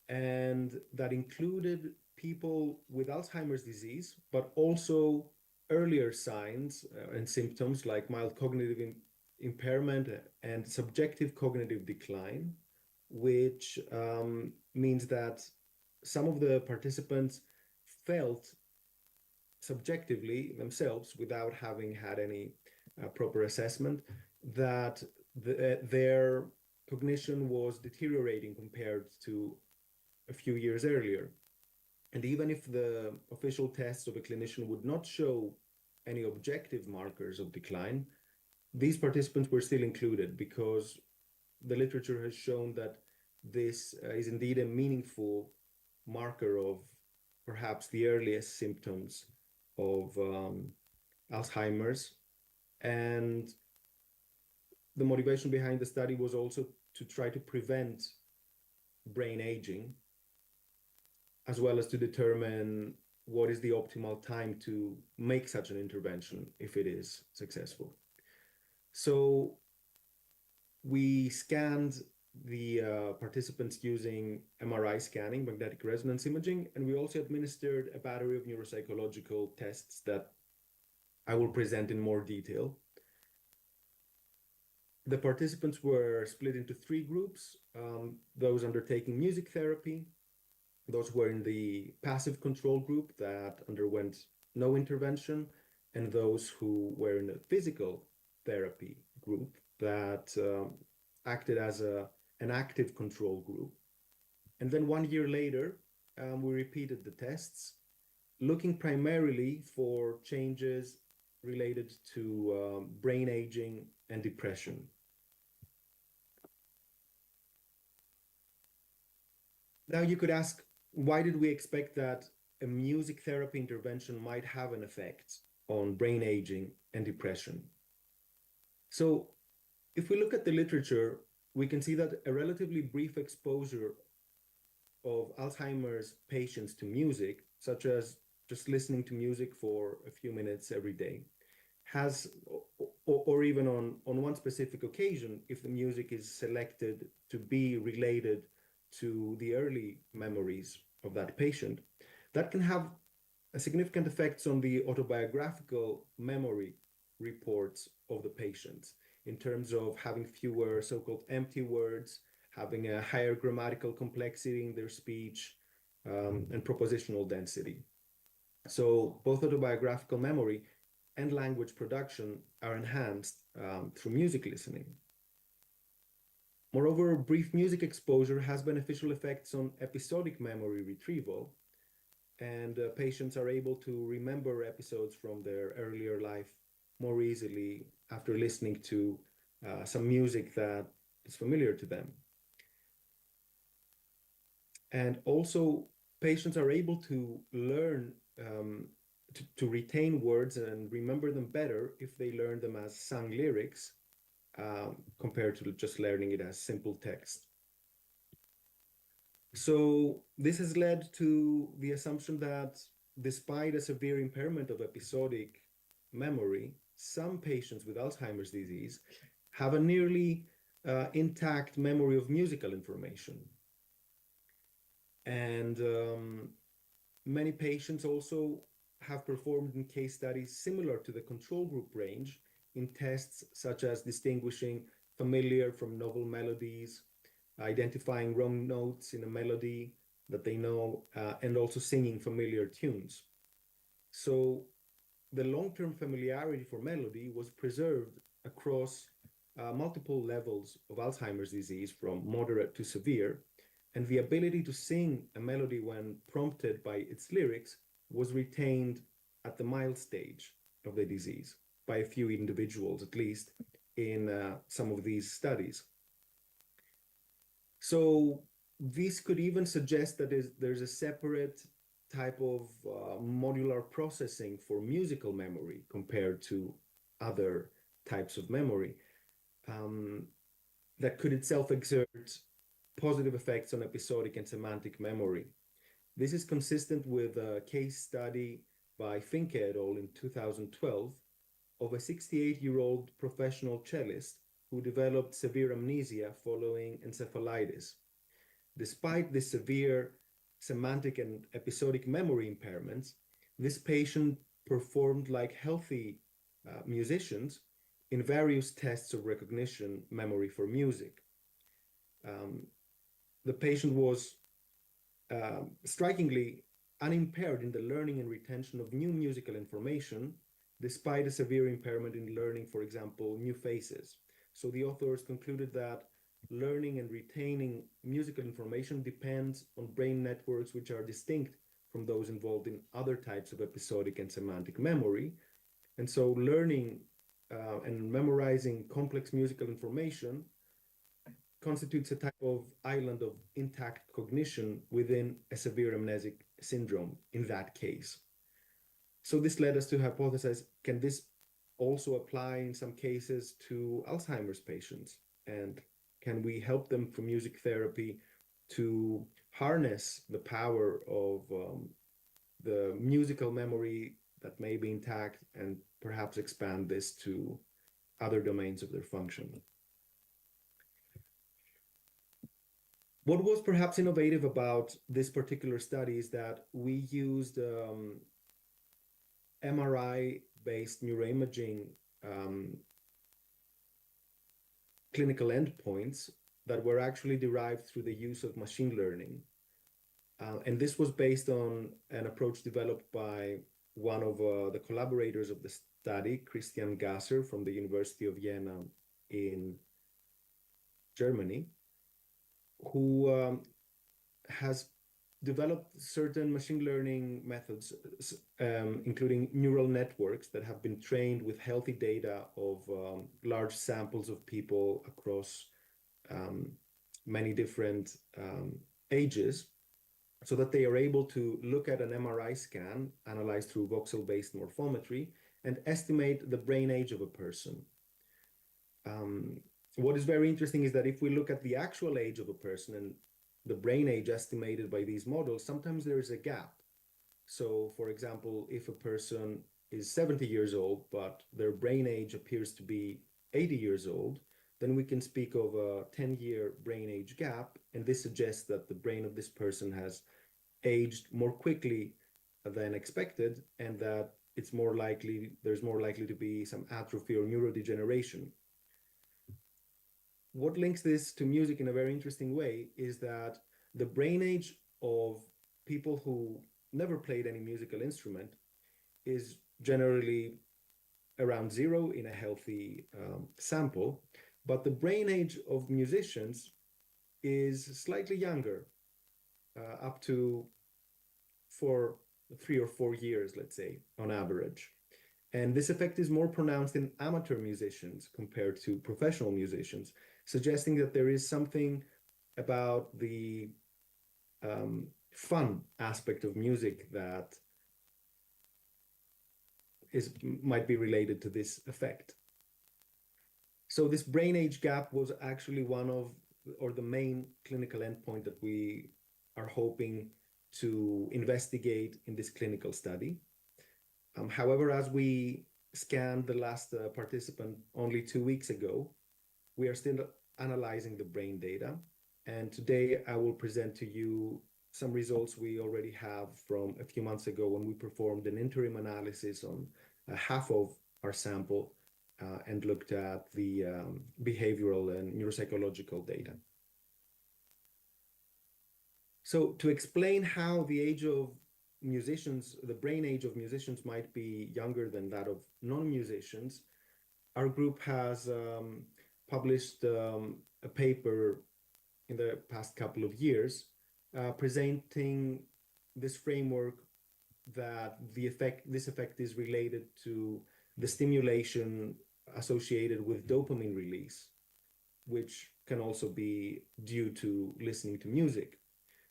and that included people with Alzheimer's disease, but also earlier signs and symptoms like mild cognitive impairment and subjective cognitive decline, which means that some of the participants felt subjectively themselves, without having had any proper assessment, that their cognition was deteriorating compared to a few years earlier. And even if the official tests of a clinician would not show any objective markers of decline, these participants were still included because the literature has shown that this is indeed a meaningful marker of perhaps the earliest symptoms of Alzheimer's. And the motivation behind the study was also to try to prevent brain aging, as well as to determine what is the optimal time to make such an intervention if it is successful. So we scanned the participants using MRI scanning, magnetic resonance imaging, and we also administered a battery of neuropsychological tests that I will present in more detail. The participants were split into three groups, those undertaking music therapy, those who were in the passive control group that underwent no intervention, and those who were in the physical therapy group that acted as an active control group. And then 1 year later, we repeated the tests, looking primarily for changes related to brain aging and depression. Now you could ask, why did we expect that a music therapy intervention might have an effect on brain aging and depression? So if we look at the literature, we can see that a relatively brief exposure of Alzheimer's patients to music, such as just listening to music for a few minutes every day, has, or even on one specific occasion, if the music is selected to be related to the early memories of that patient, that can have a significant effects on the autobiographical memory reports of the patients in terms of having fewer so-called empty words, having a higher grammatical complexity in their speech, and propositional density. So both autobiographical memory and language production are enhanced through music listening. Moreover, brief music exposure has beneficial effects on episodic memory retrieval, and patients are able to remember episodes from their earlier life more easily after listening to some music that is familiar to them. And also, patients are able to learn to retain words and remember them better if they learn them as sung lyrics compared to just learning it as simple text. So this has led to the assumption that despite a severe impairment of episodic memory, some patients with Alzheimer's disease have a nearly intact memory of musical information. And many patients also have performed in case studies similar to the control group range in tests such as distinguishing familiar from novel melodies, identifying wrong notes in a melody that they know, and also singing familiar tunes. So the long-term familiarity for melody was preserved across multiple levels of Alzheimer's disease, from moderate to severe, and the ability to sing a melody when prompted by its lyrics was retained at the mild stage of the disease by a few individuals, at least, in some of these studies. So this could even suggest that there's a separate type of modular processing for musical memory compared to other types of memory that could itself exert positive effects on episodic and semantic memory. This is consistent with a case study by Finke et al. In 2012 of a 68-year-old professional cellist who developed severe amnesia following encephalitis. Despite the severe semantic and episodic memory impairments, this patient performed like healthy musicians in various tests of recognition memory for music. The patient was strikingly unimpaired in the learning and retention of new musical information, despite a severe impairment in learning, for example, new faces. So the authors concluded that learning and retaining musical information depends on brain networks which are distinct from those involved in other types of episodic and semantic memory. And so learning and memorizing complex musical information constitutes a type of island of intact cognition within a severe amnesic syndrome in that case. So this led us to hypothesize, can this also apply in some cases to Alzheimer's patients? And can we help them through music therapy to harness the power of the musical memory that may be intact and perhaps expand this to other domains of their function? What was perhaps innovative about this particular study is that we used MRI-based neuroimaging clinical endpoints that were actually derived through the use of machine learning. And this was based on an approach developed by one of the collaborators of the study, Christian Gasser from the University of Vienna in Germany, who has developed certain machine learning methods, including neural networks that have been trained with healthy data of large samples of people across many different ages, so that they are able to look at an MRI scan analyzed through voxel-based morphometry and estimate the brain age of a person. What is very interesting is that if we look at the actual age of a person and the brain age estimated by these models, sometimes there is a gap. So, for example, if a person is 70 years old, but their brain age appears to be 80 years old, then we can speak of a 10-year brain age gap, and this suggests that the brain of this person has aged more quickly than expected, and that there's more likely to be some atrophy or neurodegeneration. What links this to music in a very interesting way is that the brain age of people who never played any musical instrument is generally around 0 in a healthy sample, but the brain age of musicians is slightly younger, up to 3 or 4 years, let's say, on average. And this effect is more pronounced in amateur musicians compared to professional musicians, suggesting that there is something about the fun aspect of music that might be related to this effect. So this brain age gap was actually the main clinical endpoint that we are hoping to investigate in this clinical study. However, as we scanned the last participant only 2 weeks ago, we are still analyzing the brain data. And today I will present to you some results we already have from a few months ago when we performed an interim analysis on half of our sample and looked at the behavioral and neuropsychological data. So to explain how the brain age of musicians might be younger than that of non-musicians, our group has published a paper in the past couple of years presenting this framework that this effect is related to the stimulation associated with dopamine release, which can also be due to listening to music.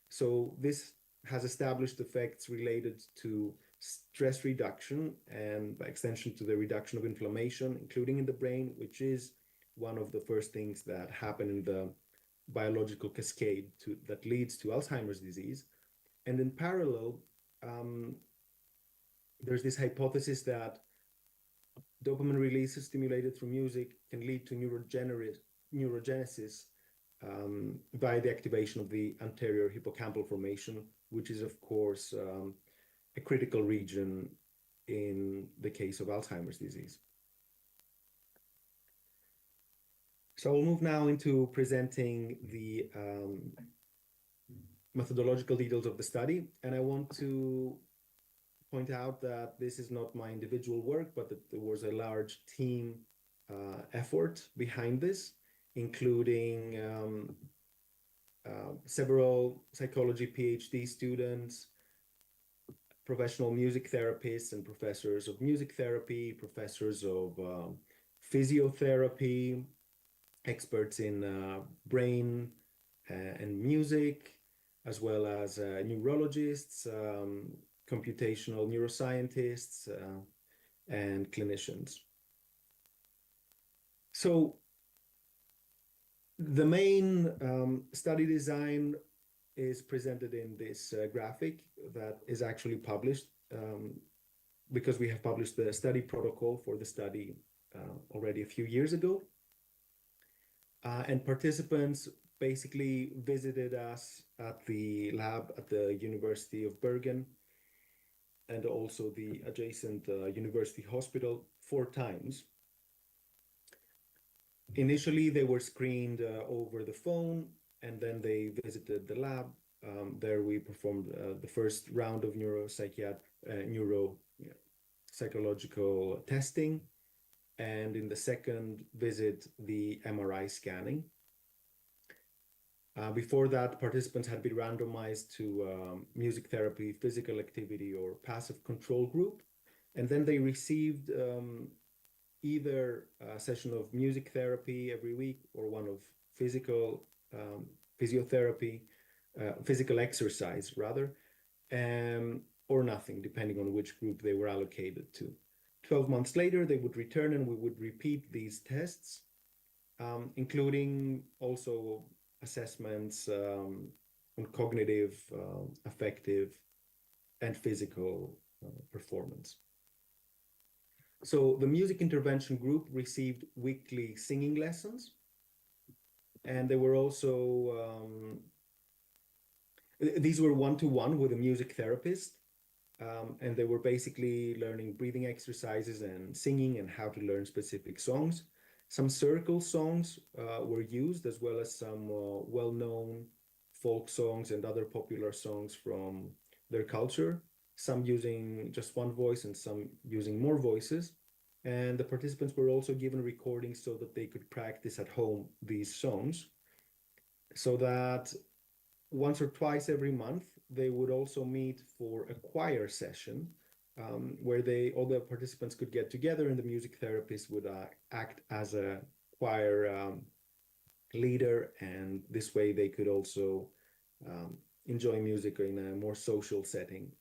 So this has established effects related to stress reduction and by extension to the reduction of inflammation, including in the brain, which is one of the first things that happen in the biological cascade that leads to Alzheimer's disease. And in parallel, there's this hypothesis that dopamine release stimulated through music can lead to neurogenesis by the activation of the anterior hippocampal formation, which is, of course, a critical region in the case of Alzheimer's disease. So I'll move now into presenting the methodological details of the study. And I want to point out that this is not my individual work, but that there was a large team effort behind this, including several psychology PhD students, professional music therapists and professors of music therapy, professors of physiotherapy, experts in brain and music, as well as neurologists, computational neuroscientists, and clinicians. So the main study design is presented in this graphic that is actually published because we have published the study protocol for the study already a few years ago. And participants basically visited us at the lab at the University of Bergen and also the adjacent university hospital 4 times. Initially, they were screened over the phone, and then they visited the lab. There we performed the first round of neuropsychological testing, and in the second visit, the MRI scanning. Before that, participants had been randomized to music therapy, physical activity, or passive control group, and then they received either a session of music therapy every week or one of physical physiotherapy, physical exercise rather, or nothing, depending on which group they were allocated to. 12 months later, they would return and we would repeat these tests, including also assessments on cognitive, affective, and physical performance. So the music intervention group received weekly singing lessons, and they were also, these were one-to-one with a music therapist, and they were basically learning breathing exercises and singing and how to learn specific songs. Some circle songs were used, as well as some well-known folk songs and other popular songs from their culture, some using just one voice and some using more voices. And the participants were also given recordings so that they could practice at home these songs, so that once or twice every month, they would also meet for a choir session where all the participants could get together and the music therapist would act as a choir leader, and this way they could also enjoy music in a more social setting.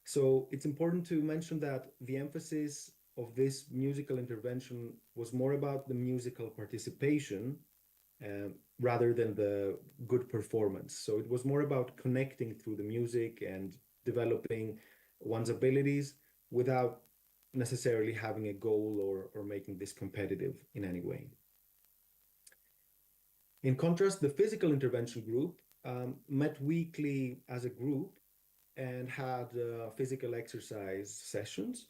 So it's important to mention that the emphasis of this musical intervention was more about the musical participation rather than the good performance. So it was more about connecting through the music and developing one's abilities without necessarily having a goal or making this competitive in any way. In contrast, the physical intervention group met weekly as a group and had physical exercise sessions.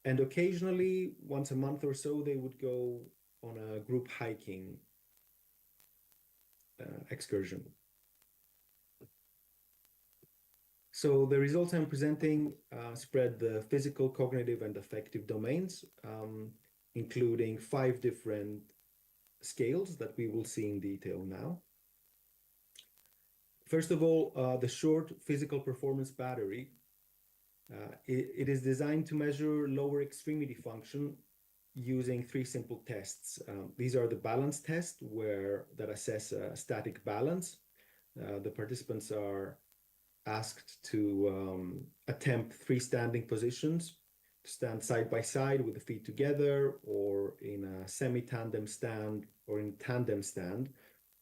And occasionally, once a month or so, they would go on a group hiking excursion. So the results I'm presenting spread the physical, cognitive, and affective domains, including 5 different scales that we will see in detail now. First of all, the short physical performance battery. It is designed to measure lower extremity function using 3 simple tests. These are the balance test that assess static balance. The participants are asked to attempt 3 standing positions, to stand side by side with the feet together, or in a semi-tandem stand or in tandem stand,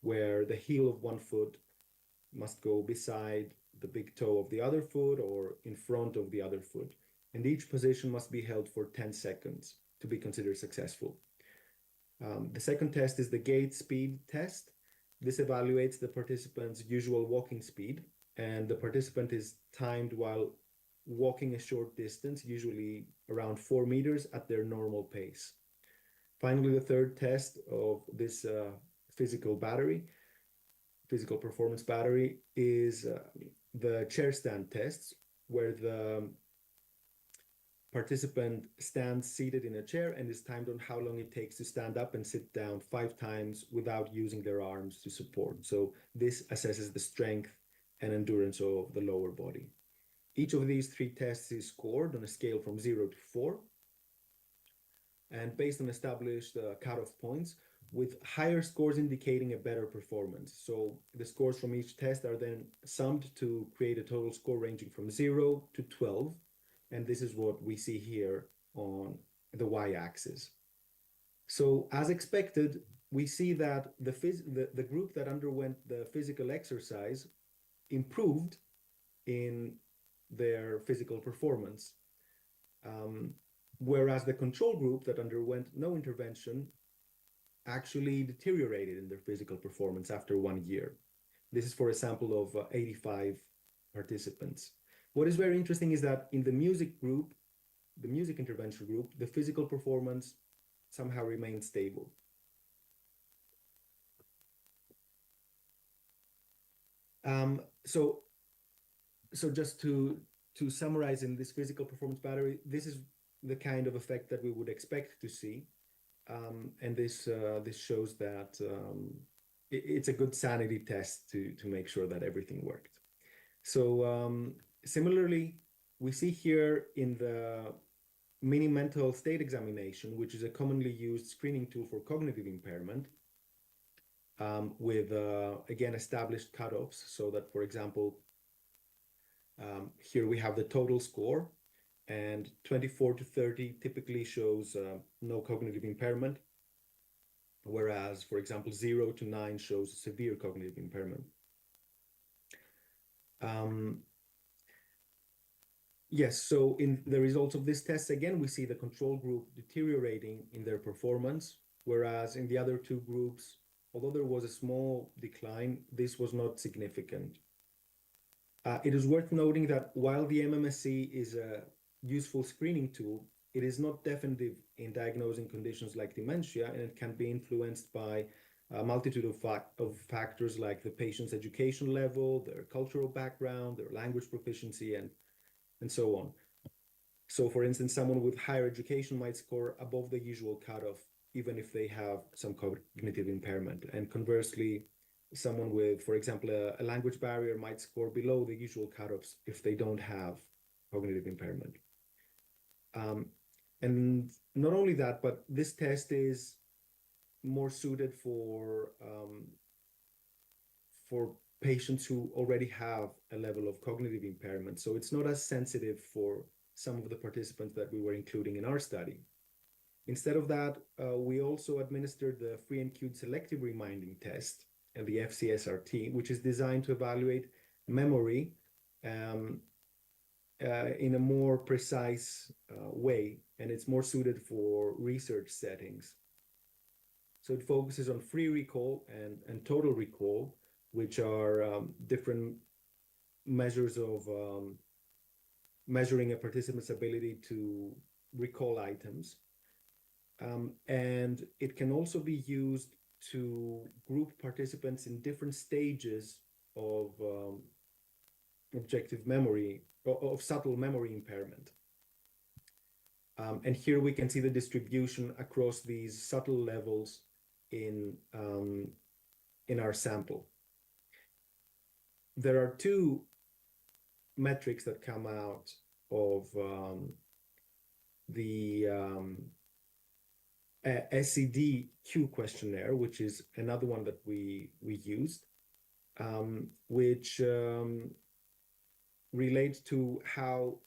where the heel of one foot must go beside the big toe of the other foot or in front of the other foot. And each position must be held for 10 seconds to be considered successful. The second test is the gait speed test. This evaluates the participant's usual walking speed, and the participant is timed while walking a short distance, usually around 4 meters at their normal pace. Finally, the third test of this physical performance battery is the chair stand tests, where the participant stands seated in a chair and is timed on how long it takes to stand up and sit down 5 times without using their arms to support. So this assesses the strength and endurance of the lower body. Each of these 3 tests is scored on a scale from 0 to 4. and based on established cutoff points, with higher scores indicating a better performance. So the scores from each test are then summed to create a total score ranging from 0 to 12. And this is what we see here on the y-axis. So as expected, we see that the group that underwent the physical exercise improved in their physical performance, whereas the control group that underwent no intervention actually deteriorated in their physical performance after 1 year. This is for a sample of 85 participants. What is very interesting is that in the music group, the music intervention group, the physical performance somehow remained stable. So just to summarize, in this physical performance battery, this is the kind of effect that we would expect to see. And this shows that it's a good sanity test to make sure that everything worked. So similarly, we see here in the mini mental state examination, which is a commonly used screening tool for cognitive impairment, with again established cutoffs, so that, for example, here we have the total score, and 24 to 30 typically shows no cognitive impairment, whereas, for example, 0 to 9 shows severe cognitive impairment. Yes, so in the results of this test, again, we see the control group deteriorating in their performance, whereas in the other two groups, although there was a small decline, this was not significant. It is worth noting that while the MMSE is a useful screening tool, it is not definitive in diagnosing conditions like dementia, and it can be influenced by a multitude of factors like the patient's education level, their cultural background, their language proficiency, and so on. So, for instance, someone with higher education might score above the usual cutoff, even if they have some cognitive impairment. And conversely, someone with, for example, a language barrier might score below the usual cutoffs if they don't have cognitive impairment. And not only that, but this test is more suited for patients who already have a level of cognitive impairment. So it's not as sensitive for some of the participants that we were including in our study. Instead of that, we also administered the free and cued selective reminding test, and the FCSRT, which is designed to evaluate memory in a more precise way, and it's more suited for research settings. So it focuses on free recall and total recall, which are different measures of measuring a participant's ability to recall items. And it can also be used to group participants in different stages of objective memory, of subtle memory impairment. And here we can see the distribution across these subtle levels in our sample. There are two metrics that come out of the SED-Q questionnaire, which is another one that we used, which relates to how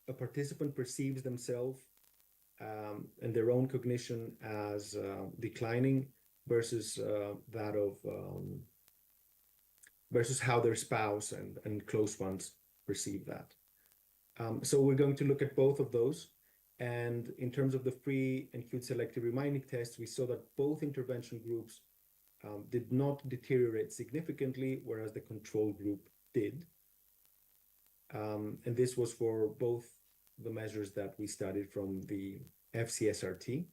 a participant perceives themselves and their own cognition as declining versus that of versus how their spouse and close ones perceive that. So we're going to look at both of those. And in terms of the free and cued selective reminding tests, we saw that both intervention groups did not deteriorate significantly, whereas the control group did. And this was for both the measures that we studied from the FCSRT.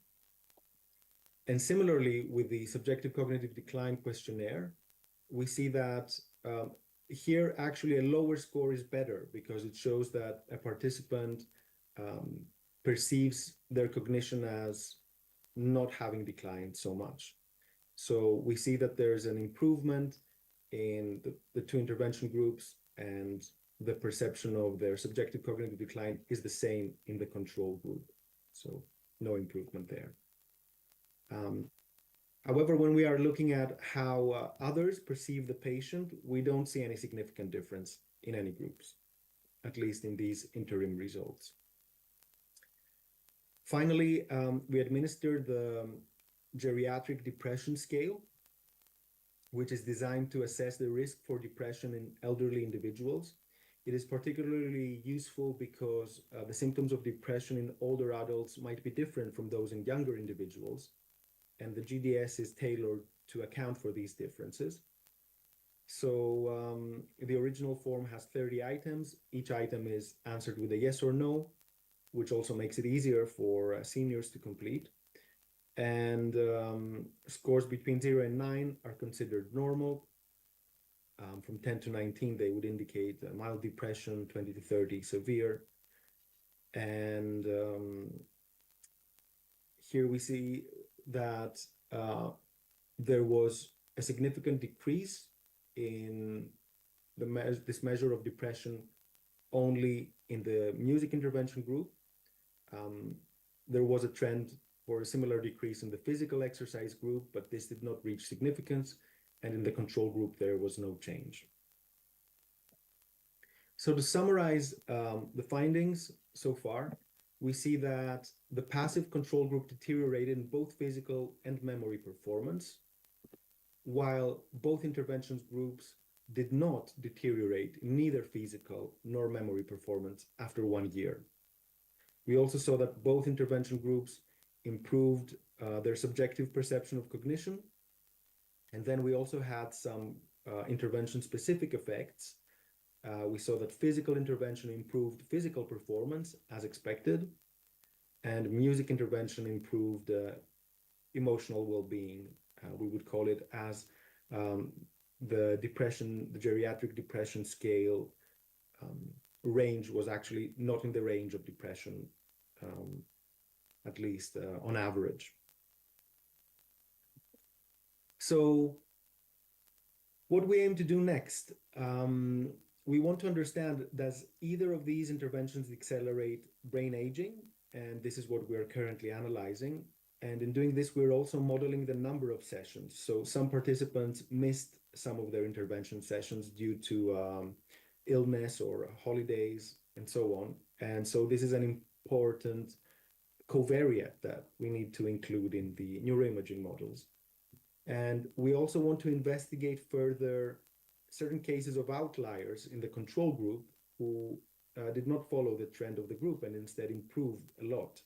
And similarly, with the subjective cognitive decline questionnaire, we see that here actually a lower score is better, because it shows that a participant perceives their cognition as not having declined so much. So we see that there's an improvement in the two intervention groups, and the perception of their subjective cognitive decline is the same in the control group. So no improvement there. However, when we are looking at how others perceive the patient, we don't see any significant difference in any groups, at least in these interim results. Finally, we administered the geriatric depression scale, which is designed to assess the risk for depression in elderly individuals. It is particularly useful because the symptoms of depression in older adults might be different from those in younger individuals, and the GDS is tailored to account for these differences. So the original form has 30 items. Each item is answered with a yes or no, which also makes it easier for seniors to complete. And scores between 0 and 9 are considered normal. From 10 to 19, they would indicate mild depression, 20 to 30, severe. And here we see that there was a significant decrease in this measure of depression only in the music intervention group. There was a trend for a similar decrease in the physical exercise group, but this did not reach significance. And in the control group, there was no change. So to summarize the findings so far, we see that the passive control group deteriorated in both physical and memory performance, while both interventions groups did not deteriorate in neither physical nor memory performance after 1 year. We also saw that both intervention groups improved their subjective perception of cognition. And then we also had some intervention-specific effects. We saw that physical intervention improved physical performance as expected, and music intervention improved emotional well-being. We would call it as the geriatric depression scale range was actually not in the range of depression, at least on average. So what we aim to do next, we want to understand, does either of these interventions accelerate brain aging? And this is what we're currently analyzing. And in doing this, we're also modeling the number of sessions. So some participants missed some of their intervention sessions due to illness or holidays and so on. And so this is an important covariate that we need to include in the neuroimaging models. And we also want to investigate further certain cases of outliers in the control group who did not follow the trend of the group and instead improved a lot.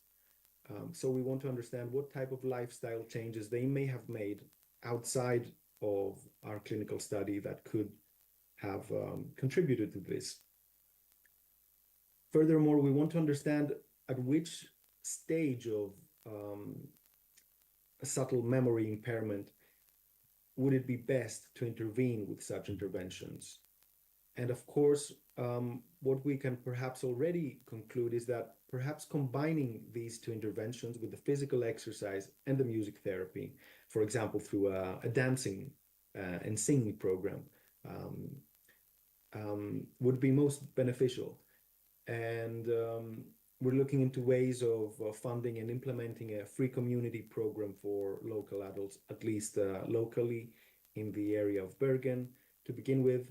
So we want to understand what type of lifestyle changes they may have made outside of our clinical study that could have contributed to this. Furthermore, we want to understand at which stage of a subtle memory impairment would it be best to intervene with such interventions? And of course, what we can perhaps already conclude is that perhaps combining these two interventions with the physical exercise and the music therapy, for example, through a dancing and singing program, would be most beneficial. And we're looking into ways of funding and implementing a free community program for local adults, at least locally in the area of Bergen, to begin with,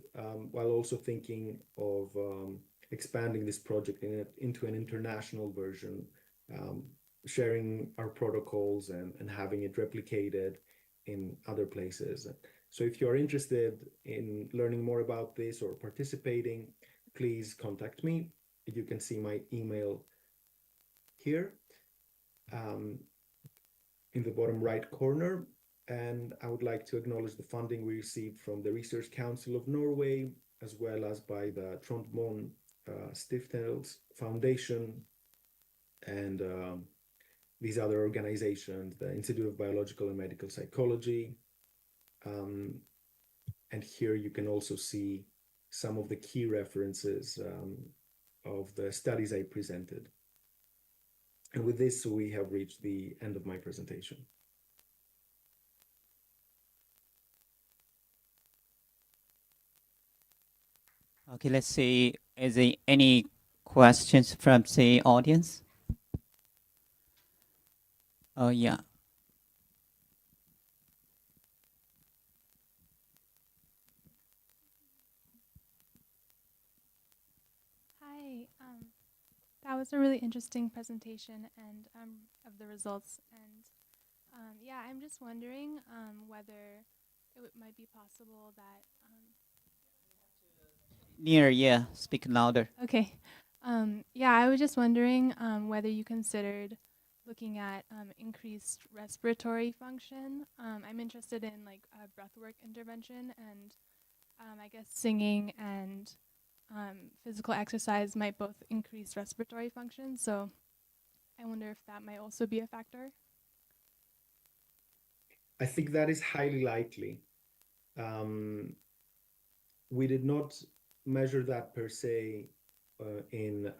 while also thinking of expanding this project into an international version, sharing our protocols and having it replicated in other places. So if you're interested in learning more about this or participating, please contact me. You can see my email here in the bottom right corner. And I would like to acknowledge the funding we received from the Research Council of Norway, as well as by the Trondheim Stiftelse Foundation and these other organizations, the Institute of Biological and Medical Psychology. And here you can also see some of the key references of the studies I presented. And with this, we have reached the end of my presentation. Okay, let's see, is there any questions from the audience? Oh, yeah. Hi, that was a really interesting presentation and of the results. And yeah, I'm just wondering whether might be possible that. Near, yeah. Speak louder. Okay. Yeah, I was just wondering whether you considered looking at increased respiratory function. I'm interested in like breathwork intervention, and I guess singing and physical exercise might both increase respiratory function. So I wonder if that might also be a factor. I think that is highly likely. We did not measure that per se in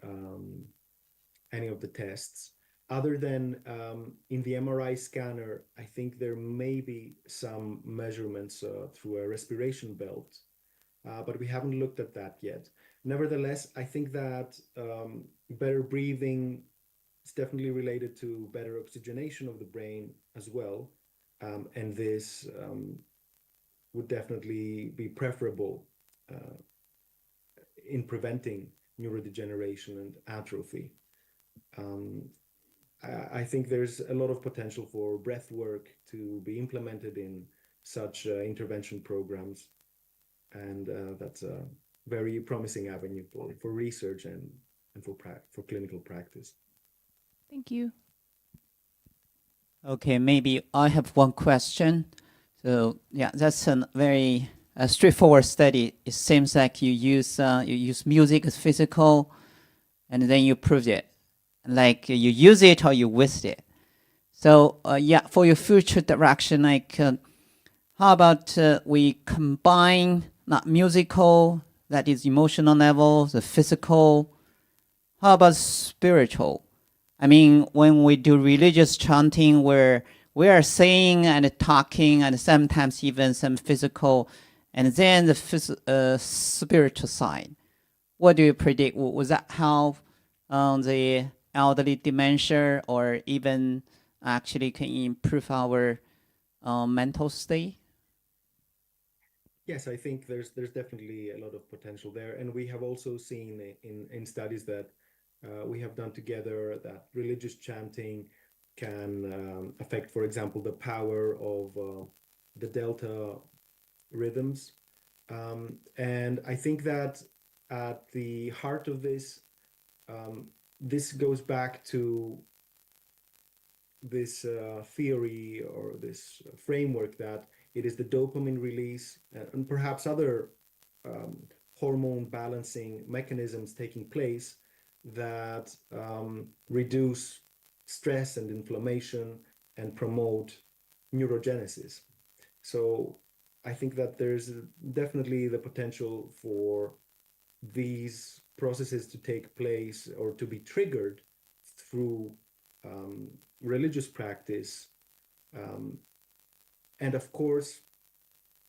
any of the tests. Other than in the MRI scanner, I think there may be some measurements through a respiration belt, but we haven't looked at that yet. Nevertheless, I think that better breathing is definitely related to better oxygenation of the brain as well. And this would definitely be preferable in preventing neurodegeneration and atrophy. I think there's a lot of potential for breath work to be implemented in such intervention programs. And that's a very promising avenue for research and for clinical practice. Thank you. Okay, maybe I have one question. So yeah, that's a very straightforward study. It seems like you use music as physical, and then you proved it. Like you use it or you waste it. So yeah, for your future direction, like how about we combine not musical, that is emotional level, the physical. How about spiritual? I mean, when we do religious chanting, where we are saying and talking, and sometimes even some physical, and then the spiritual side. What do you predict? Was that help the elderly dementia, or even actually can improve our mental state? Yes, I think there's definitely a lot of potential there, and we have also seen in studies that we have done together that religious chanting can affect, for example, the power of the delta rhythms. And I think that at the heart of this, this goes back to this theory or this framework that it is the dopamine release and perhaps other hormone balancing mechanisms taking place that reduce stress and inflammation and promote neurogenesis. So I think that there's definitely the potential for these processes to take place or to be triggered through religious practice. And of course,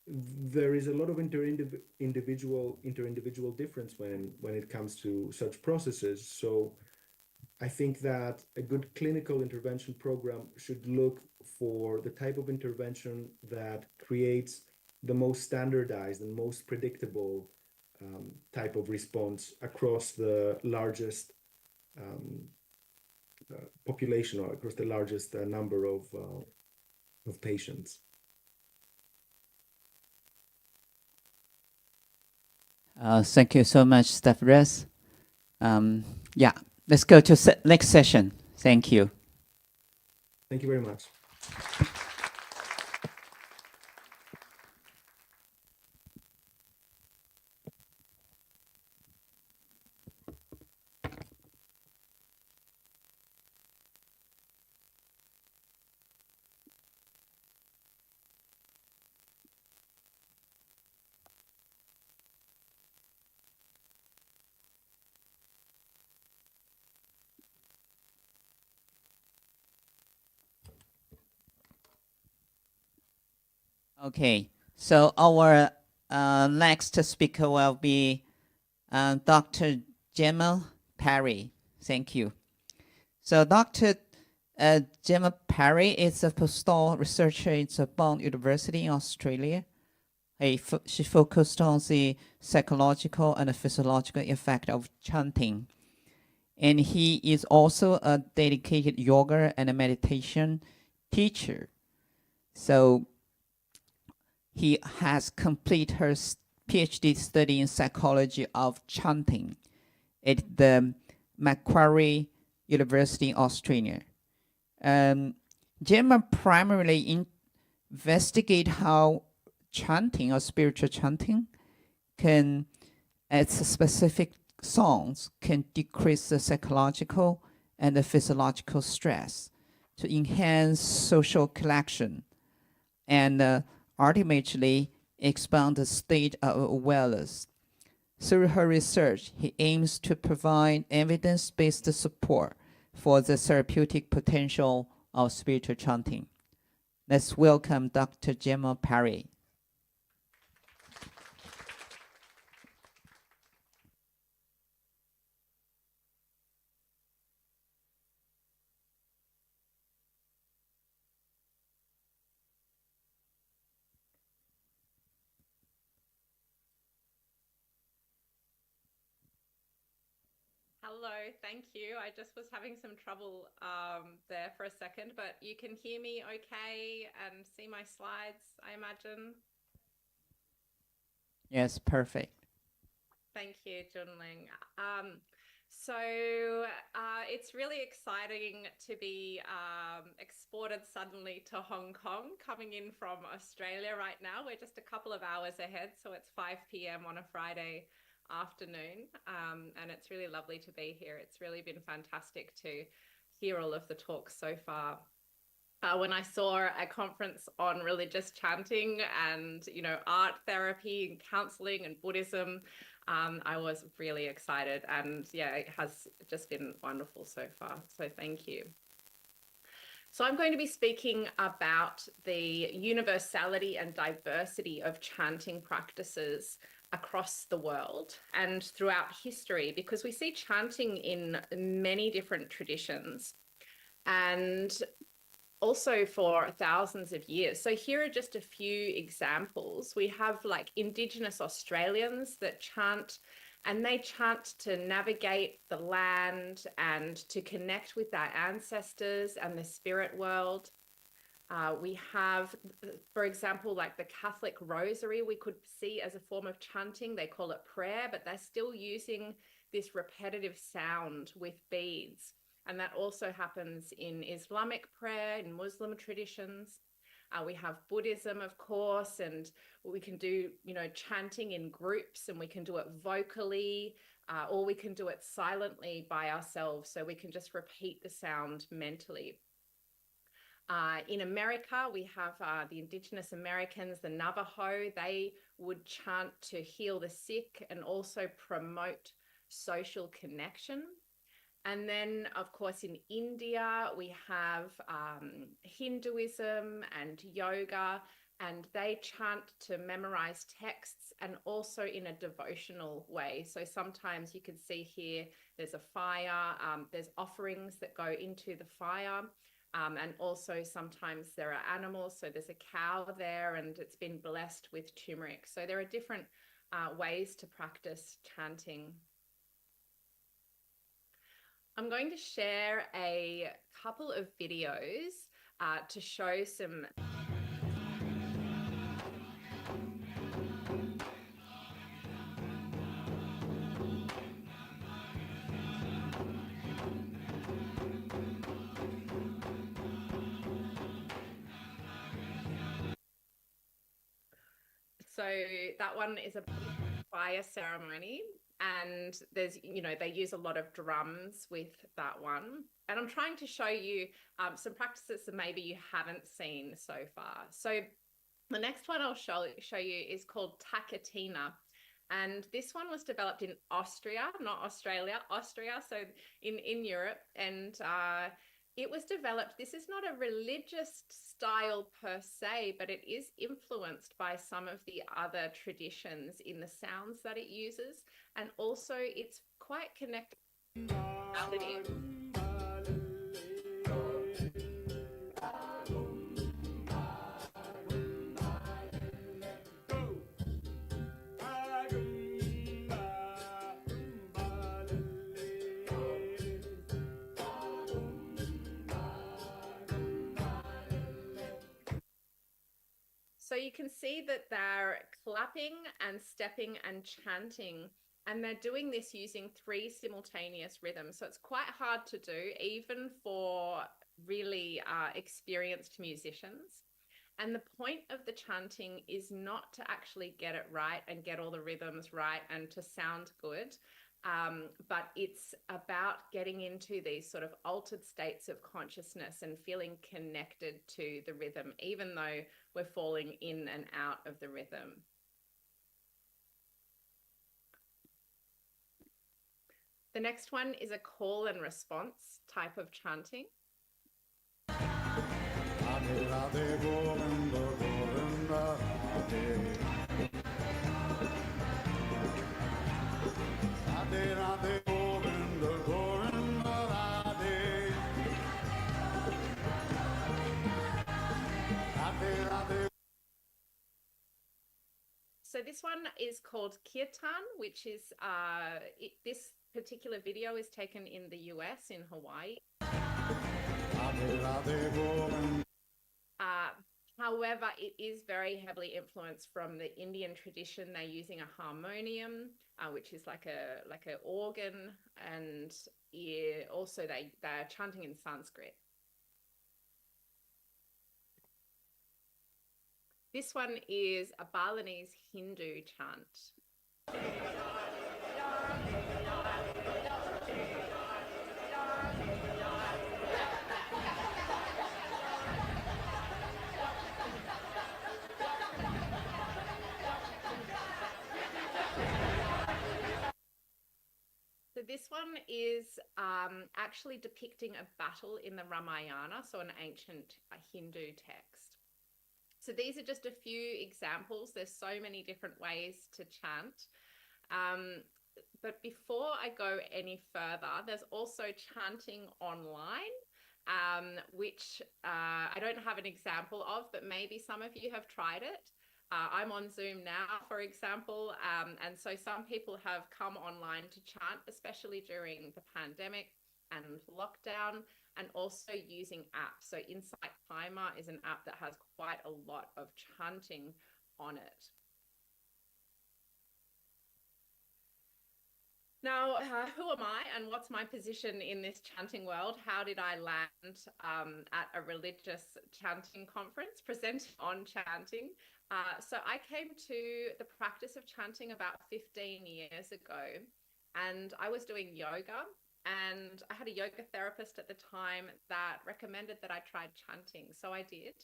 there is a lot of interindividual difference when it comes to such processes. So I think that a good clinical intervention program should look for the type of intervention that creates the most standardized and most predictable type of response across the largest population or across the largest number of patients. Thank you so much, Skouras. Yeah, let's go to next session. Thank you. Thank you very much. Okay, so our next speaker will be Dr. Jamal Perry. Thank you. So Dr. Gemma Parry is a postdoc researcher in the Bond University in Australia. She focused on the psychological and physiological effect of chanting. And he is also a dedicated yoga and meditation teacher. So he has completed her PhD study in psychology of chanting at the Macquarie University in Australia. Gemma primarily investigate how chanting or spiritual chanting can, at specific songs, can decrease the psychological and the physiological stress to enhance social connection and ultimately expand the state of awareness. Through her research, he aims to provide evidence-based support for the therapeutic potential of spiritual chanting. Let's welcome Dr. Gemma Parry. Hello, thank you. I just was having some trouble there for a second, but you can hear me okay and see my slides, I imagine. Yes, perfect. Thank you, Junling. So it's really exciting to be exported suddenly to Hong Kong, coming in from Australia right now. We're just a couple of hours ahead, so it's 5 p.m. on a Friday afternoon, and it's really lovely to be here. It's really been fantastic to hear all of the talks so far. When I saw a conference on religious chanting and, you know, art therapy and counseling and Buddhism, I was really excited, and yeah, it has just been wonderful so far. So thank you. So I'm going to be speaking about the universality and diversity of chanting practices across the world and throughout history, because we see chanting in many different traditions and also for thousands of years. So here are just a few examples. We have like Indigenous Australians that chant, and they chant to navigate the land and to connect with their ancestors and the spirit world. We have, for example, like the Catholic Rosary, we could see as a form of chanting. They call it prayer, but they're still using this repetitive sound with beads. And that also happens in Islamic prayer, in Muslim traditions. We have Buddhism, of course, and we can do, you know, chanting in groups, and we can do it vocally, or we can do it silently by ourselves. So we can just repeat the sound mentally. In America, we have the Indigenous Americans, the Navajo. They would chant to heal the sick and also promote social connection. And then, of course, in India, we have Hinduism and yoga, and they chant to memorize texts and also in a devotional way. So sometimes you can see here, there's a fire, there's offerings that go into the fire. And also sometimes there are animals. So there's a cow there and it's been blessed with turmeric. So there are different ways to practice chanting. I'm going to share a couple of videos to show some. So that one is a fire ceremony, and there's, you know, they use a lot of drums with that one. And I'm trying to show you some practices that maybe you haven't seen so far. So the next one I'll show you is called Takatina. And this one was developed in Austria, not Australia, Austria, so in Europe. And it was developed, this is not a religious style per se, but it is influenced by some of the other traditions in the sounds that it uses. And also it's quite connected to reality. So you can see that they're clapping and stepping and chanting, and they're doing this using 3 simultaneous rhythms. So it's quite hard to do, even for really experienced musicians. And the point of the chanting is not to actually get it right and get all the rhythms right and to sound good, but it's about getting into these sort of altered states of consciousness and feeling connected to the rhythm, even though we're falling in and out of the rhythm. The next one is a call and response type of chanting. So this one is called Kirtan, which is this particular video is taken in the US, in Hawaii. However, it is very heavily influenced from the Indian tradition. They're using a harmonium, which is like a organ, and also they're chanting in Sanskrit. This one is a Balinese Hindu chant. So this one is actually depicting a battle in the Ramayana, so an ancient Hindu text. So these are just a few examples. There's so many different ways to chant. But before I go any further, there's also chanting online, which I don't have an example of, but maybe some of you have tried it. I'm on Zoom now, for example, and so some people have come online to chant, especially during the pandemic and lockdown, and also using apps. So Insight Timer is an app that has quite a lot of chanting on it. Now, who am I and what's my position in this chanting world? How did I land at a religious chanting conference presenting on chanting? So I came to the practice of chanting about 15 years ago, and I was doing yoga, and I had a yoga therapist at the time that recommended that I tried chanting. So I did.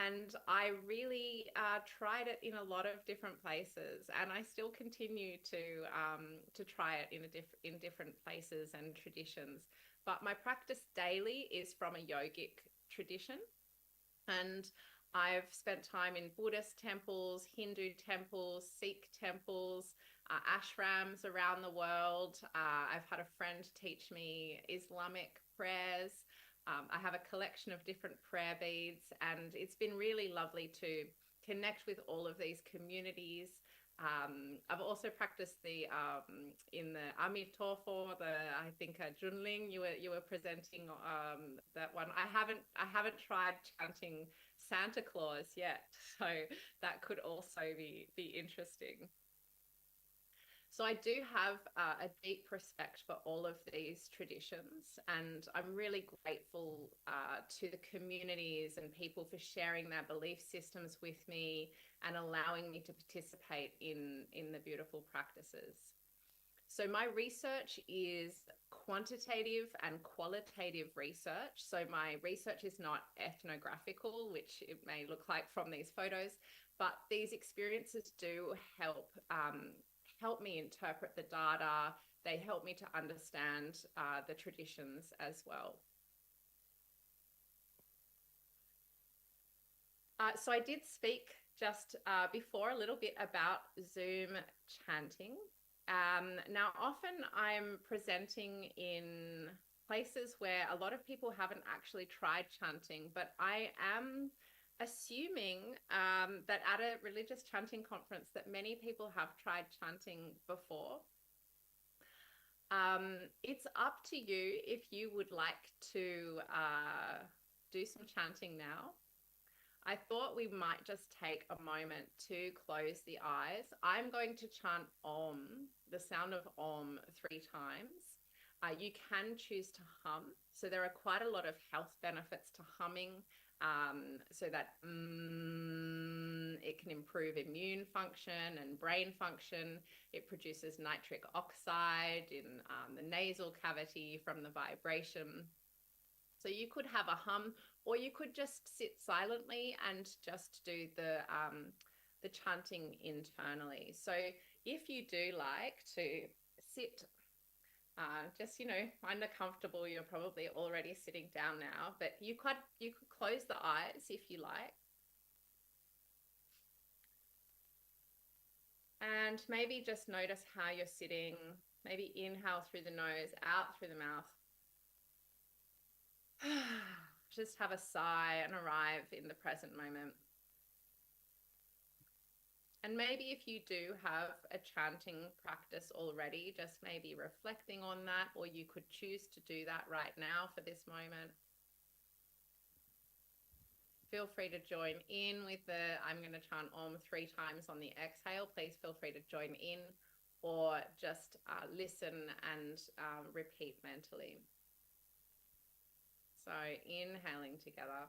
And I really tried it in a lot of different places, and I still continue to try it in different places and traditions. But my practice daily is from a yogic tradition, and I've spent time in Buddhist temples, Hindu temples, Sikh temples, ashrams around the world. I've had a friend teach me Islamic prayers. I have a collection of different prayer beads, and it's been really lovely to connect with all of these communities. I've also practiced in the Amitofo, I think Junling. You were presenting that one. I haven't tried chanting Santa Claus yet, so that could also be interesting. So I do have a deep respect for all of these traditions, and I'm really grateful to the communities and people for sharing their belief systems with me and allowing me to participate in the beautiful practices. So my research is quantitative and qualitative research. So my research is not ethnographical, which it may look like from these photos, but these experiences do help me interpret the data. They help me to understand the traditions as well. So I did speak just before a little bit about Zoom chanting. Now, often I'm presenting in places where a lot of people haven't actually tried chanting, but I am assuming that at a religious chanting conference that many people have tried chanting before. It's up to you if you would like to do some chanting now. I thought we might just take a moment to close the eyes. I'm going to chant Om, the sound of Om, 3 times. You can choose to hum. So there are quite a lot of health benefits to humming. So that it can improve immune function and brain function. It produces nitric oxide in the nasal cavity from the vibration. So you could have a hum, or you could just sit silently and just do the chanting internally. So if you do like to sit, just, you know, find it comfortable. You're probably already sitting down now, but you could close the eyes if you like. And maybe just notice how you're sitting. Maybe inhale through the nose, out through the mouth. Just have a sigh and arrive in the present moment. And maybe if you do have a chanting practice already, just maybe reflecting on that, or you could choose to do that right now for this moment. Feel free to join in with I'm going to chant Om 3 times on the exhale. Please feel free to join in, or just listen and repeat mentally. So inhaling together.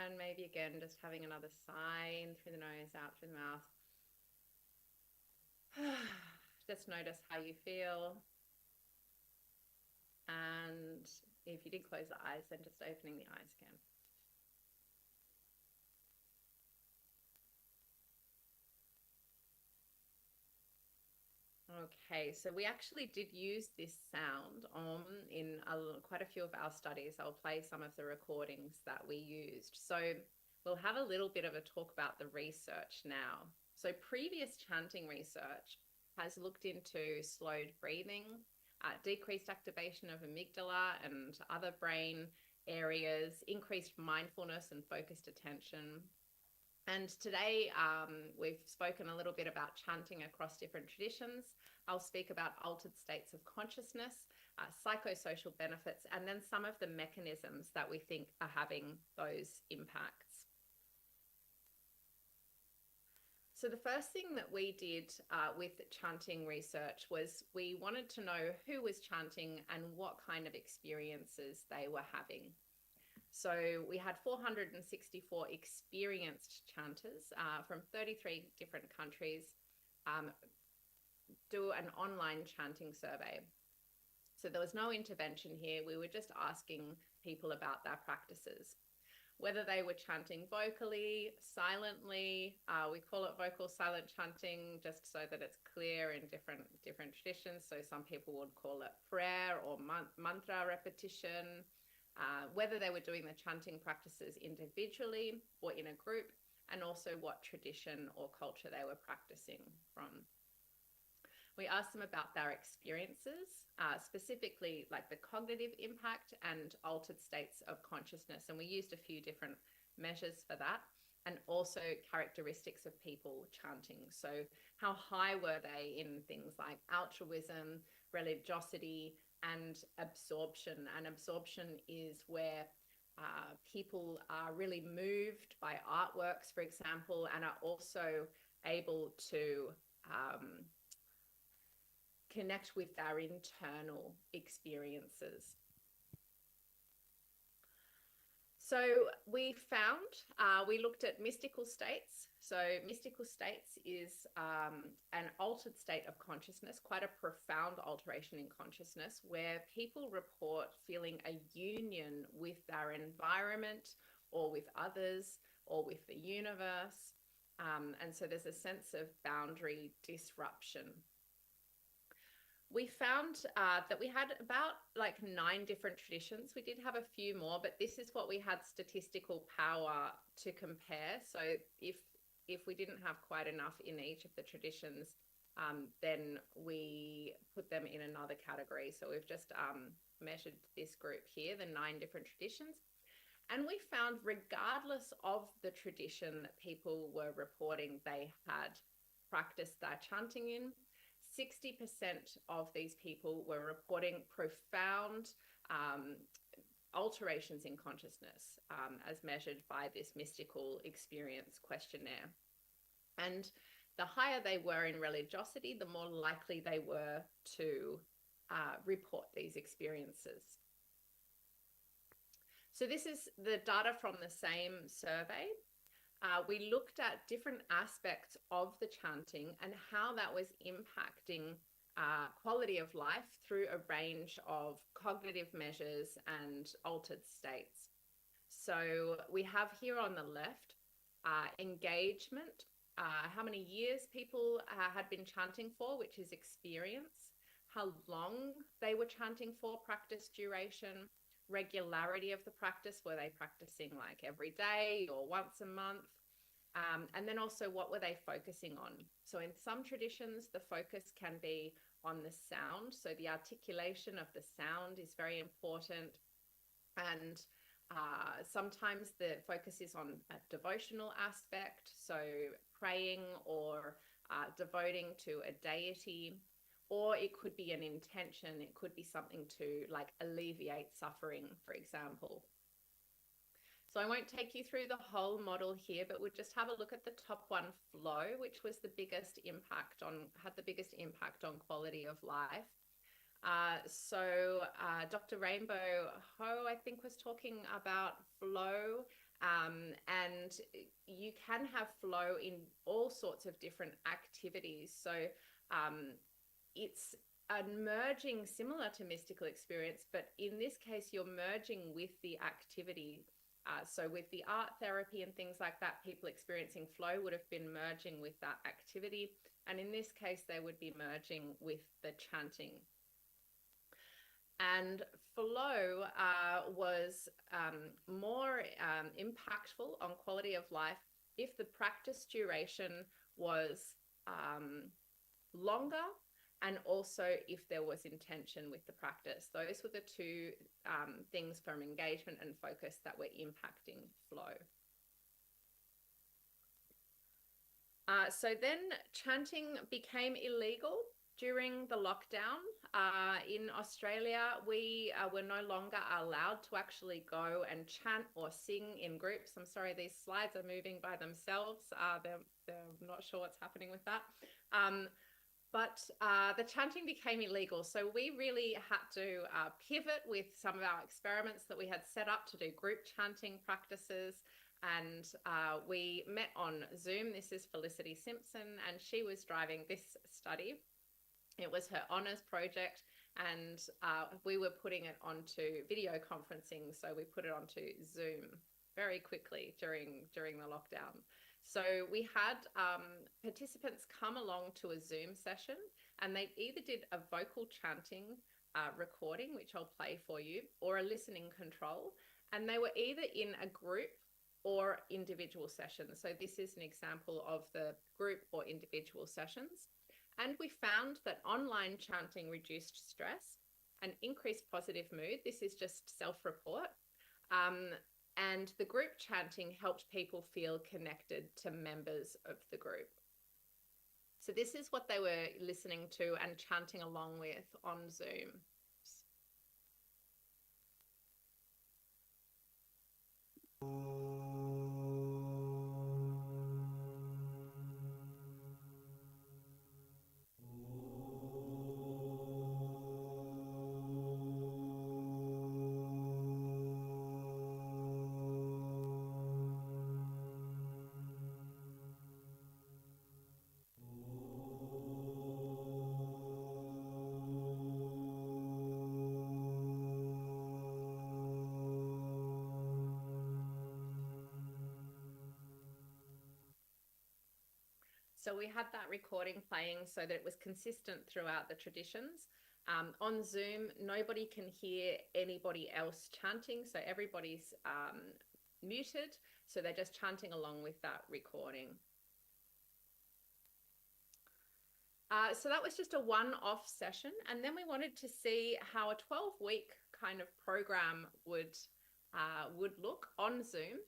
And maybe again, just having another sigh in through the nose, out through the mouth. Just notice how you feel. And if you did close the eyes, then just opening the eyes again. Okay, so we actually did use this sound in quite a few of our studies. I'll play some of the recordings that we used. So we'll have a little bit of a talk about the research now. So previous chanting research has looked into slowed breathing, decreased activation of amygdala and other brain areas, increased mindfulness and focused attention. And today we've spoken a little bit about chanting across different traditions. I'll speak about altered states of consciousness, psychosocial benefits, and then some of the mechanisms that we think are having those impacts. So the first thing that we did with chanting research was we wanted to know who was chanting and what kind of experiences they were having. So we had 464 experienced chanters from 33 different countries do an online chanting survey. So there was no intervention here. We were just asking people about their practices, whether they were chanting vocally, silently. We call it vocal silent chanting just so that it's clear in different traditions. So some people would call it prayer or mantra repetition. Whether they were doing the chanting practices individually or in a group, and also what tradition or culture they were practicing from. We asked them about their experiences, specifically like the cognitive impact and altered states of consciousness. And we used a few different measures for that, and also characteristics of people chanting. So how high were they in things like altruism, religiosity, and absorption. And absorption is where people are really moved by artworks, for example, and are also able to connect with our internal experiences. So we found, we looked at mystical states. So mystical states is an altered state of consciousness, quite a profound alteration in consciousness, where people report feeling a union with their environment or with others or with the universe. And so there's a sense of boundary disruption. We found that we had about like 9 different traditions. We did have a few more, but this is what we had statistical power to compare. So if we didn't have quite enough in each of the traditions, then we put them in another category. So we've just measured this group here, the 9 different traditions. And we found, regardless of the tradition that people were reporting they had practiced their chanting in, 60% of these people were reporting profound alterations in consciousness as measured by this mystical experience questionnaire. And the higher they were in religiosity, the more likely they were to report these experiences. So this is the data from the same survey. We looked at different aspects of the chanting and how that was impacting quality of life through a range of cognitive measures and altered states. So we have here on the left engagement, how many years people had been chanting for, which is experience, how long they were chanting for, practice duration, regularity of the practice, were they practicing like every day or once a month, and then also what were they focusing on. So in some traditions the focus can be on the sound, so the articulation of the sound is very important, and sometimes the focus is on a devotional aspect, so praying or devoting to a deity. Or it could be an intention. It could be something to like alleviate suffering, for example. So I won't take you through the whole model here, but we'll just have a look at the top one, flow, which was the biggest impact on, had the biggest impact on quality of life. Dr. Rainbow Ho, I think, was talking about flow, and you can have flow in all sorts of different activities. So it's a merging similar to mystical experience, but in this case, you're merging with the activity. So with the art therapy and things like that, people experiencing flow would have been merging with that activity. And in this case, they would be merging with the chanting. And flow was more impactful on quality of life if the practice duration was longer, and also if there was intention with the practice. Those were the 2 things from engagement and focus that were impacting flow. So then chanting became illegal during the lockdown. In Australia, we were no longer allowed to actually go and chant or sing in groups. I'm sorry, these slides are moving by themselves. They're not sure what's happening with that. But the chanting became illegal. So we really had to pivot with some of our experiments that we had set up to do group chanting practices. And we met on Zoom. This is Felicity Simpson, and she was driving this study. It was her honours project, and we were putting it onto video conferencing. So we put it onto Zoom very quickly during the lockdown. So we had participants come along to a Zoom session, and they either did a vocal chanting recording, which I'll play for you, or a listening control. And they were either in a group or individual sessions. So this is an example of the group or individual sessions. And we found that online chanting reduced stress and increased positive mood. This is just self-report. And the group chanting helped people feel connected to members of the group. So this is what they were listening to and chanting along with on Zoom. So we had that recording playing so that it was consistent throughout the traditions. On Zoom, nobody can hear anybody else chanting, so everybody's muted, so they're just chanting along with that recording. So that was just a one-off session, and then we wanted to see how a 12-week kind of program would look on Zoom.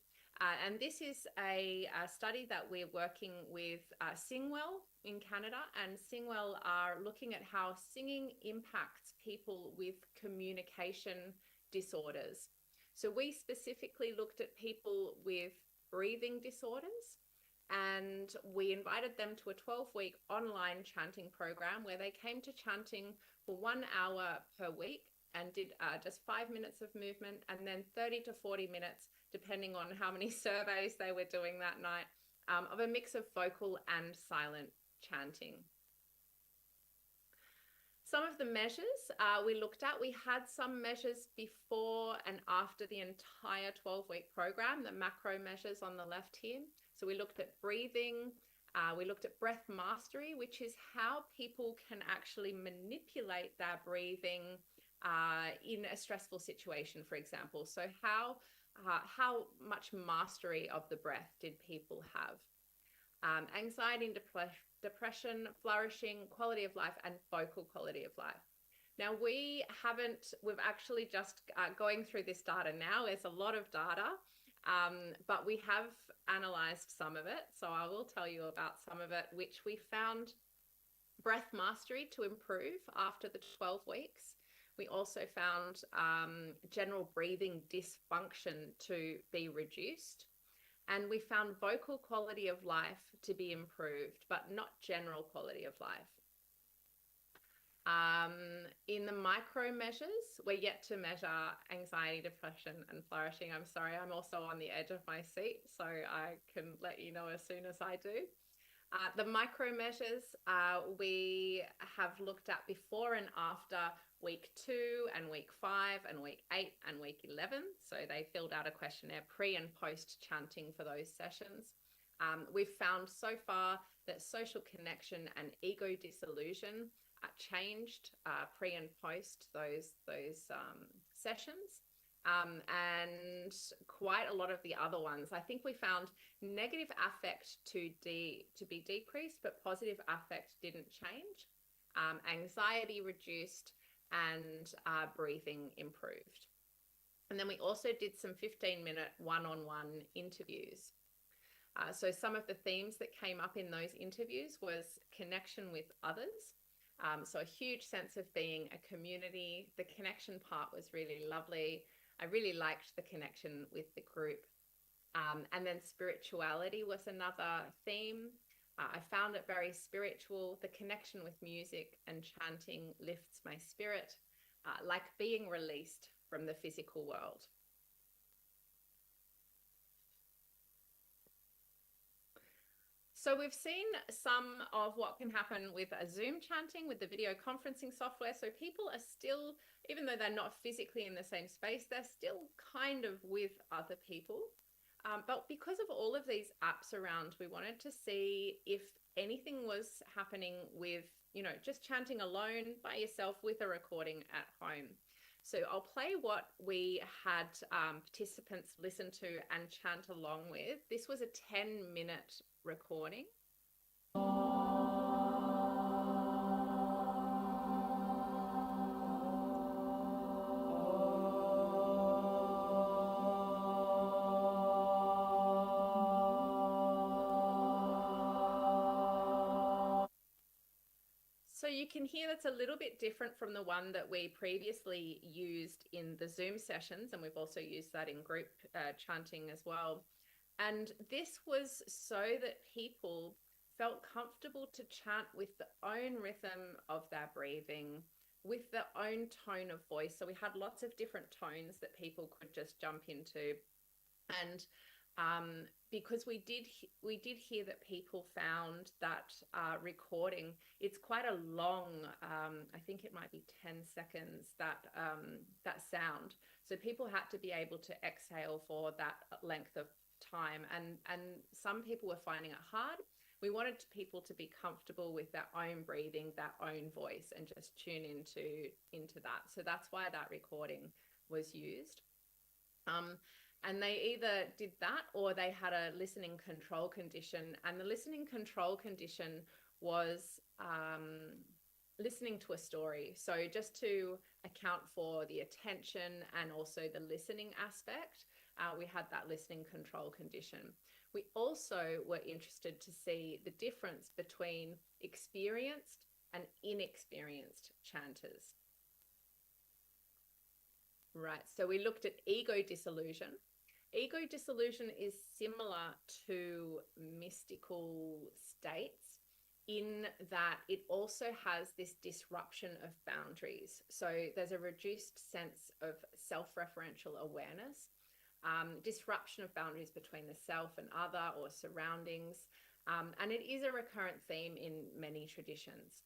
And this is a study that we're working with Singwell in Canada, and Singwell are looking at how singing impacts people with communication disorders. So we specifically looked at people with breathing disorders, and we invited them to a 12-week online chanting program where they came to chanting for 1 hour per week and did just 5 minutes of movement, and then 30 to 40 minutes, depending on how many surveys they were doing that night, of a mix of vocal and silent chanting. Some of the measures we looked at, we had some measures before and after the entire 12-week program, the macro measures on the left here. So we looked at breathing, we looked at breath mastery, which is how people can actually manipulate their breathing in a stressful situation, for example. So how much mastery of the breath did people have? Anxiety and depression, flourishing, quality of life, and vocal quality of life. Now, we've actually just going through this data now. There's a lot of data, but we have analyzed some of it. So I will tell you about some of it, which we found breath mastery to improve after the 12 weeks. We also found general breathing dysfunction to be reduced. And we found vocal quality of life to be improved, but not general quality of life. In the micro measures, we're yet to measure anxiety, depression, and flourishing. I'm sorry, I'm also on the edge of my seat, so I can let you know as soon as I do. The micro measures we have looked at before and after week 2 and week 5 and week 8 and week 11. So they filled out a questionnaire pre and post chanting for those sessions. We've found so far that social connection and ego disillusion changed pre and post those sessions. And quite a lot of the other ones. I think we found negative affect to be decreased, but positive affect didn't change. Anxiety reduced, and breathing improved. And then we also did some 15-minute one-on-one interviews. So some of the themes that came up in those interviews was connection with others. So a huge sense of being a community. The connection part was really lovely. I really liked the connection with the group. And then spirituality was another theme. I found it very spiritual. The connection with music and chanting lifts my spirit, like being released from the physical world. So we've seen some of what can happen with a Zoom chanting, with the video conferencing software. So people are still, even though they're not physically in the same space, they're still kind of with other people. But because of all of these apps around, we wanted to see if anything was happening with, just chanting alone by yourself with a recording at home. So I'll play what we had participants listen to and chant along with. This was a 10-minute recording. So you can hear that's a little bit different from the one that we previously used in the Zoom sessions, and we've also used that in group chanting as well. And this was so that people felt comfortable to chant with the own rhythm of their breathing, with their own tone of voice. So we had lots of different tones that people could just jump into. And because we did hear that people found that recording, it's quite a long, I think it might be 10 seconds, that sound. So people had to be able to exhale for that length of time. And some people were finding it hard. we wanted people to be comfortable with their own breathing, their own voice, and just tune into that. So that's why that recording was used. And they either did that or they had a listening control condition. And the listening control condition was listening to a story. So just to account for the attention and also the listening aspect, we had that listening control condition. We also were interested to see the difference between experienced and inexperienced chanters. Right, so we looked at ego dissolution. Ego dissolution is similar to mystical states in that it also has this disruption of boundaries. So there's a reduced sense of self-referential awareness, disruption of boundaries between the self and other or surroundings, and it is a recurrent theme in many traditions.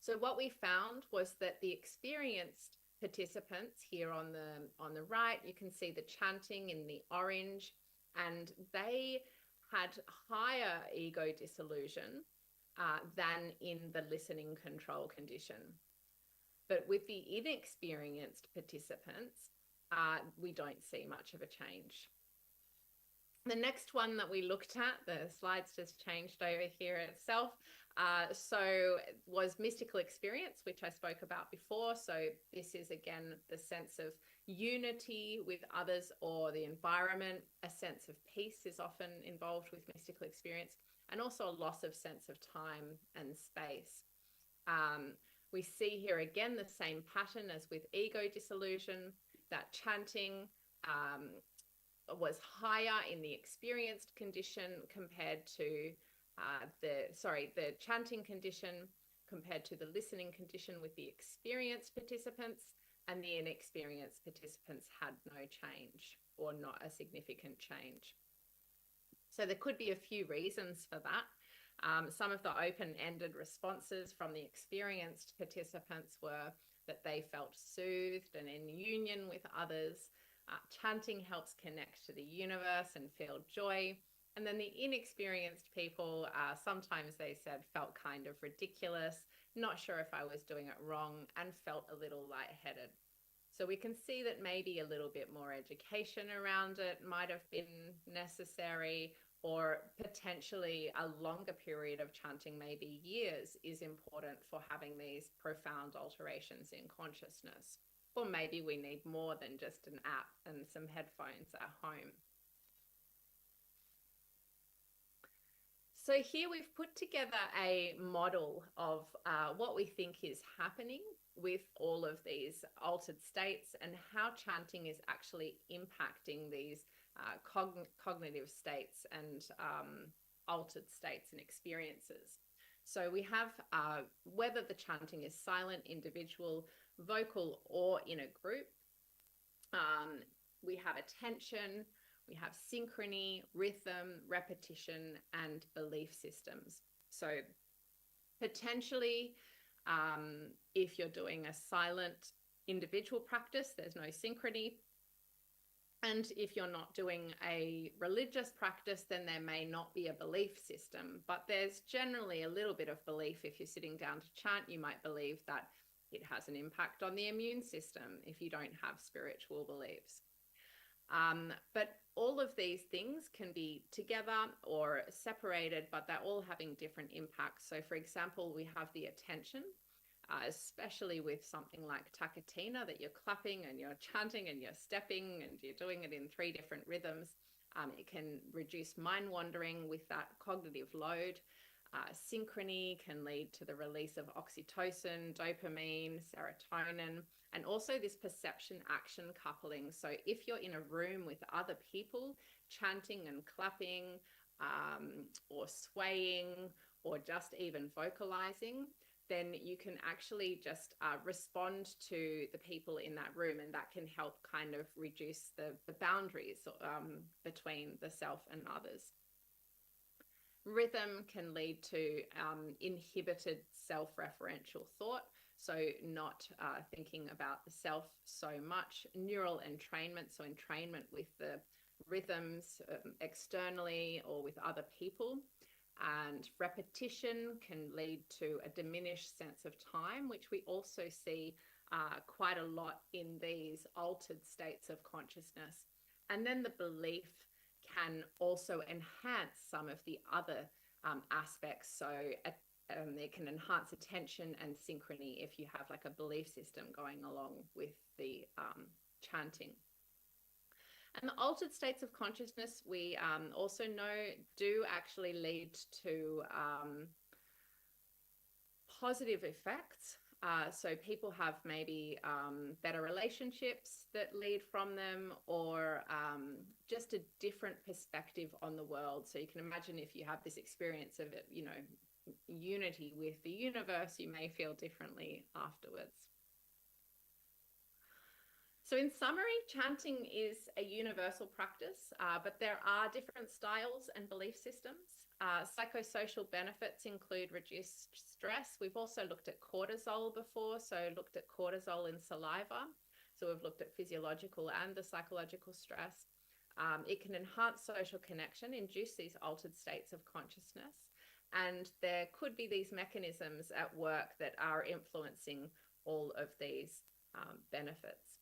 So what we found was that the experienced participants here on the right, you can see the chanting in the orange, and they had higher ego dissolution than in the listening control condition. But with the inexperienced participants, we don't see much of a change. The next one that we looked at, the slides just changed over here itself, so was mystical experience, which I spoke about before. So this is, again, the sense of unity with others or the environment. A sense of peace is often involved with mystical experience, and also a loss of sense of time and space. We see here again the same pattern as with ego dissolution, that chanting was higher in the experienced condition compared to the chanting condition compared to the listening condition with the experienced participants, and the inexperienced participants had no change or not a significant change. So there could be a few reasons for that. Some of the open-ended responses from the experienced participants were that they felt soothed and in union with others. Chanting helps connect to the universe and feel joy. And then the inexperienced people, sometimes they said felt kind of ridiculous, not sure if I was doing it wrong, and felt a little lightheaded. So we can see that maybe a little bit more education around it might have been necessary, or potentially a longer period of chanting, maybe years, is important for having these profound alterations in consciousness. Or maybe we need more than just an app and some headphones at home. So here we've put together a model of what we think is happening with all of these altered states and how chanting is actually impacting these cognitive states and altered states and experiences. So we have whether the chanting is silent, individual, vocal, or in a group. We have attention, we have synchrony, rhythm, repetition, and belief systems. So potentially, if you're doing a silent individual practice, there's no synchrony. And if you're not doing a religious practice, then there may not be a belief system. But there's generally a little bit of belief. If you're sitting down to chant, you might believe that it has an impact on the immune system if you don't have spiritual beliefs. But all of these things can be together or separated, but they're all having different impacts. So for example, we have the attention, especially with something like takatina, that you're clapping and you're chanting and you're stepping and you're doing it in 3 different rhythms. It can reduce mind wandering with that cognitive load. Synchrony can lead to the release of oxytocin, dopamine, serotonin, and also this perception action coupling. So if you're in a room with other people chanting and clapping, or swaying, or just even vocalizing, then you can actually just respond to the people in that room, and that can help kind of reduce the boundaries between the self and others. Rhythm can lead to inhibited self-referential thought, so not thinking about the self so much. Neural entrainment, so entrainment with the rhythms externally or with other people. And repetition can lead to a diminished sense of time, which we also see quite a lot in these altered states of consciousness. And then the belief can also enhance some of the other aspects. So it can enhance attention and synchrony if you have like a belief system going along with the chanting. And the altered states of consciousness, we also know, do actually lead to positive effects. So people have maybe better relationships that lead from them, or just a different perspective on the world. So you can imagine if you have this experience of, you know, unity with the universe, you may feel differently afterwards. So in summary, chanting is a universal practice, but there are different styles and belief systems. Psychosocial benefits include reduced stress. We've also looked at cortisol before, so looked at cortisol in saliva. So we've looked at physiological and the psychological stress. It can enhance social connection, induce these altered states of consciousness, and there could be these mechanisms at work that are influencing all of these benefits.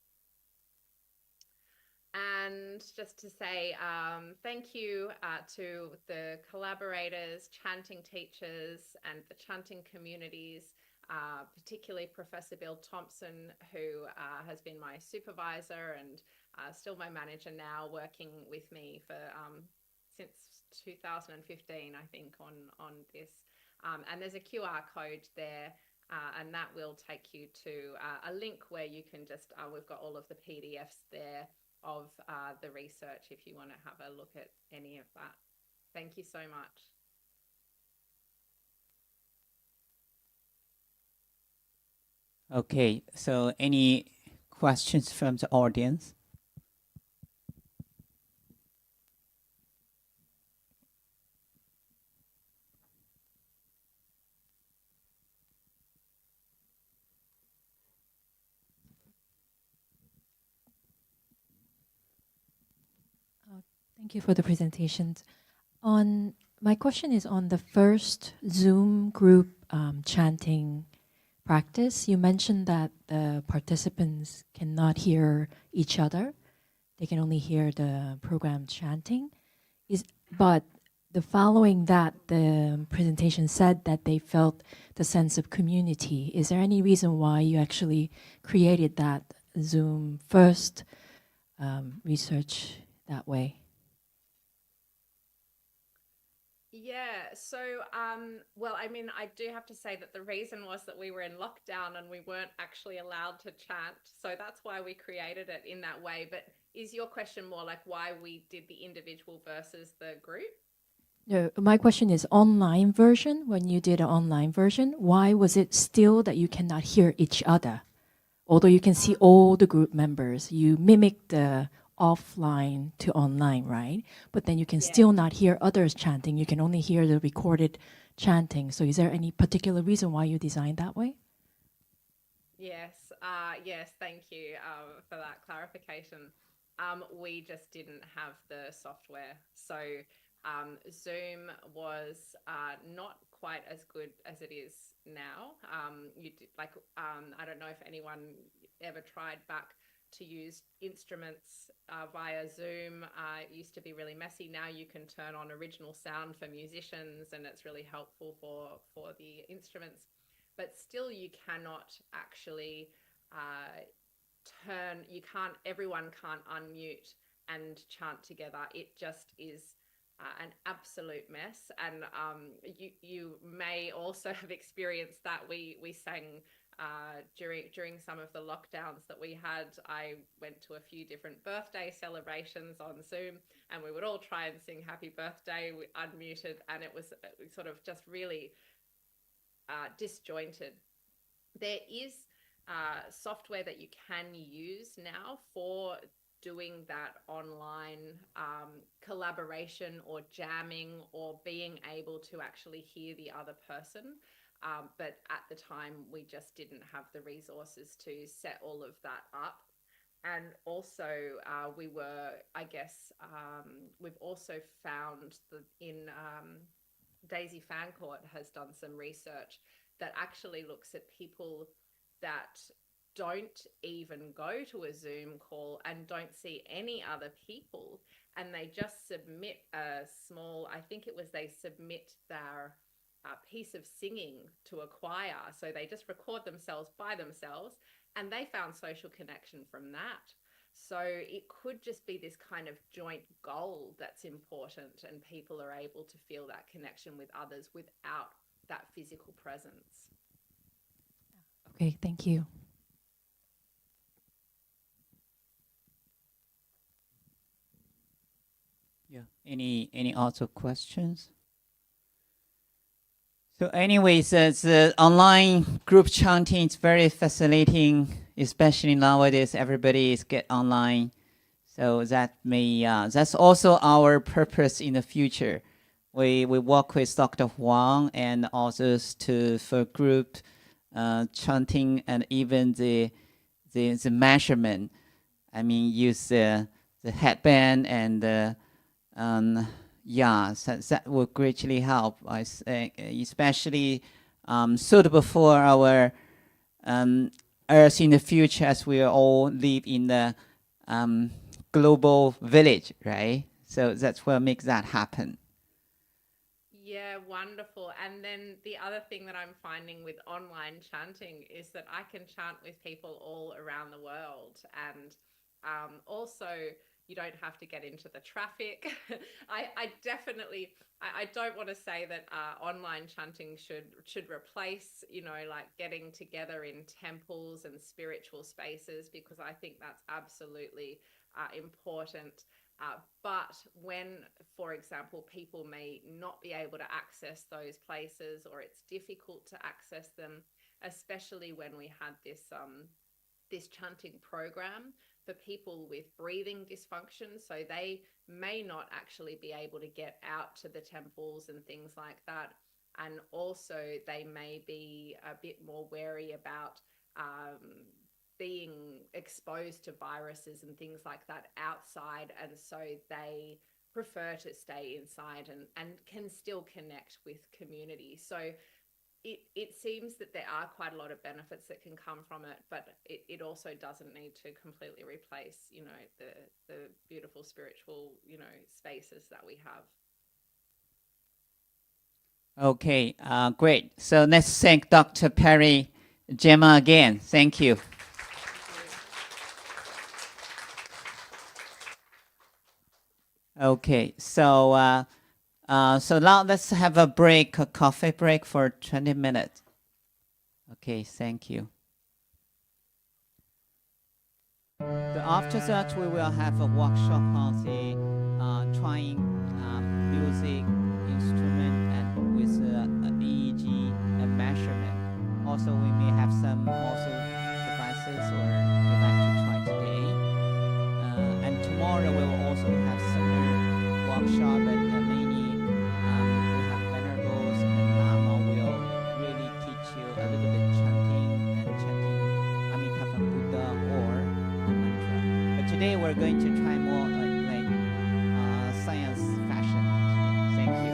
And just to say thank you to the collaborators, chanting teachers, and the chanting communities, particularly Professor Bill Thompson, who has been my supervisor and still my manager now, working with me for since 2015, I think, on this. And there's a QR code there. And that will take you to a link where you can just, we've got all of the PDFs there of the research if you want to have a look at any of that. Thank you so much. Okay, so any questions from the audience? Thank you for the presentations. My question is on the first Zoom group chanting practice. You mentioned that the participants cannot hear each other. They can only hear the program chanting. But the following that, the presentation said that they felt the sense of community. Is there any reason why you actually created that Zoom first research that way? Yeah, so, well, I mean, I do have to say that the reason was that we were in lockdown and we weren't actually allowed to chant. So that's why we created it in that way. But is your question more like why we did the individual versus the group? No, my question is online version. When you did an online version, why was it still that you cannot hear each other? Although you can see all the group members, you mimic the offline to online, right? But then you can still not hear others chanting. You can only hear the recorded chanting. So is there any particular reason why you designed that way? Yes, yes, thank you for that clarification. We just didn't have the software. So Zoom was not quite as good as it is now. I don't know if anyone ever tried back to use instruments via Zoom. It used to be really messy. Now you can turn on original sound for musicians, and it's really helpful for the instruments. But still, you cannot actually everyone can't unmute and chant together. It just is an absolute mess. And you may also have experienced that. We sang during some of the lockdowns that we had. I went to a few different birthday celebrations on Zoom, and we would all try and sing happy birthday unmuted, and it was sort of just really disjointed. There is software that you can use now for doing that online collaboration or jamming or being able to actually hear the other person. But at the time, we just didn't have the resources to set all of that up. And also, we've also found that in Daisy Fancourt has done some research that actually looks at people that don't even go to a Zoom call and don't see any other people, and they just submit a small, I think it was they submit their piece of singing to a choir. So they just record themselves by themselves, and they found social connection from that. So it could just be this kind of joint goal that's important, and people are able to feel that connection with others without that physical presence. Okay, thank you. Yeah. Any other questions? So anyways, the online group chanting is very fascinating, especially nowadays everybody is get online. So that may that's also our purpose in the future. We work with Dr. Wang and others for group chanting and even the measurement. I mean, use the headband and yeah, that will greatly help. I think, especially suitable for our Earth in the future, as we all live in the global village, right? So that's what makes that happen. Yeah, wonderful. And then the other thing that I'm finding with online chanting is that I can chant with people all around the world. And also, you don't have to get into the traffic. I definitely, I don't want to say that online chanting should replace, like getting together in temples and spiritual spaces, because I think that's absolutely important. But when, for example, people may not be able to access those places, or it's difficult to access them, especially when we had this this chanting program for people with breathing dysfunction, so they may not actually be able to get out to the temples and things like that. And also they may be a bit more wary about being exposed to viruses and things like that outside, and so they prefer to stay inside and can still connect with community. So it seems that there are quite a lot of benefits that can come from it, but it also doesn't need to completely replace, the beautiful spiritual, spaces that we have. Okay, great. So let's thank Dr. Perry Gemma again. Thank you. Okay, so now let's have a break, a coffee break for 20 minutes. Okay, thank you. So after that, we will have a workshop on the trying music instrument and with EEG and measurement. Also, we may have some also devices or we'd like to try today. And tomorrow we will also have similar workshop, and mainly we have venerables and Lama will really teach you a little bit chanting Amitabha Buddha or a mantra. But today we're going to try more like science fashion. Thank you.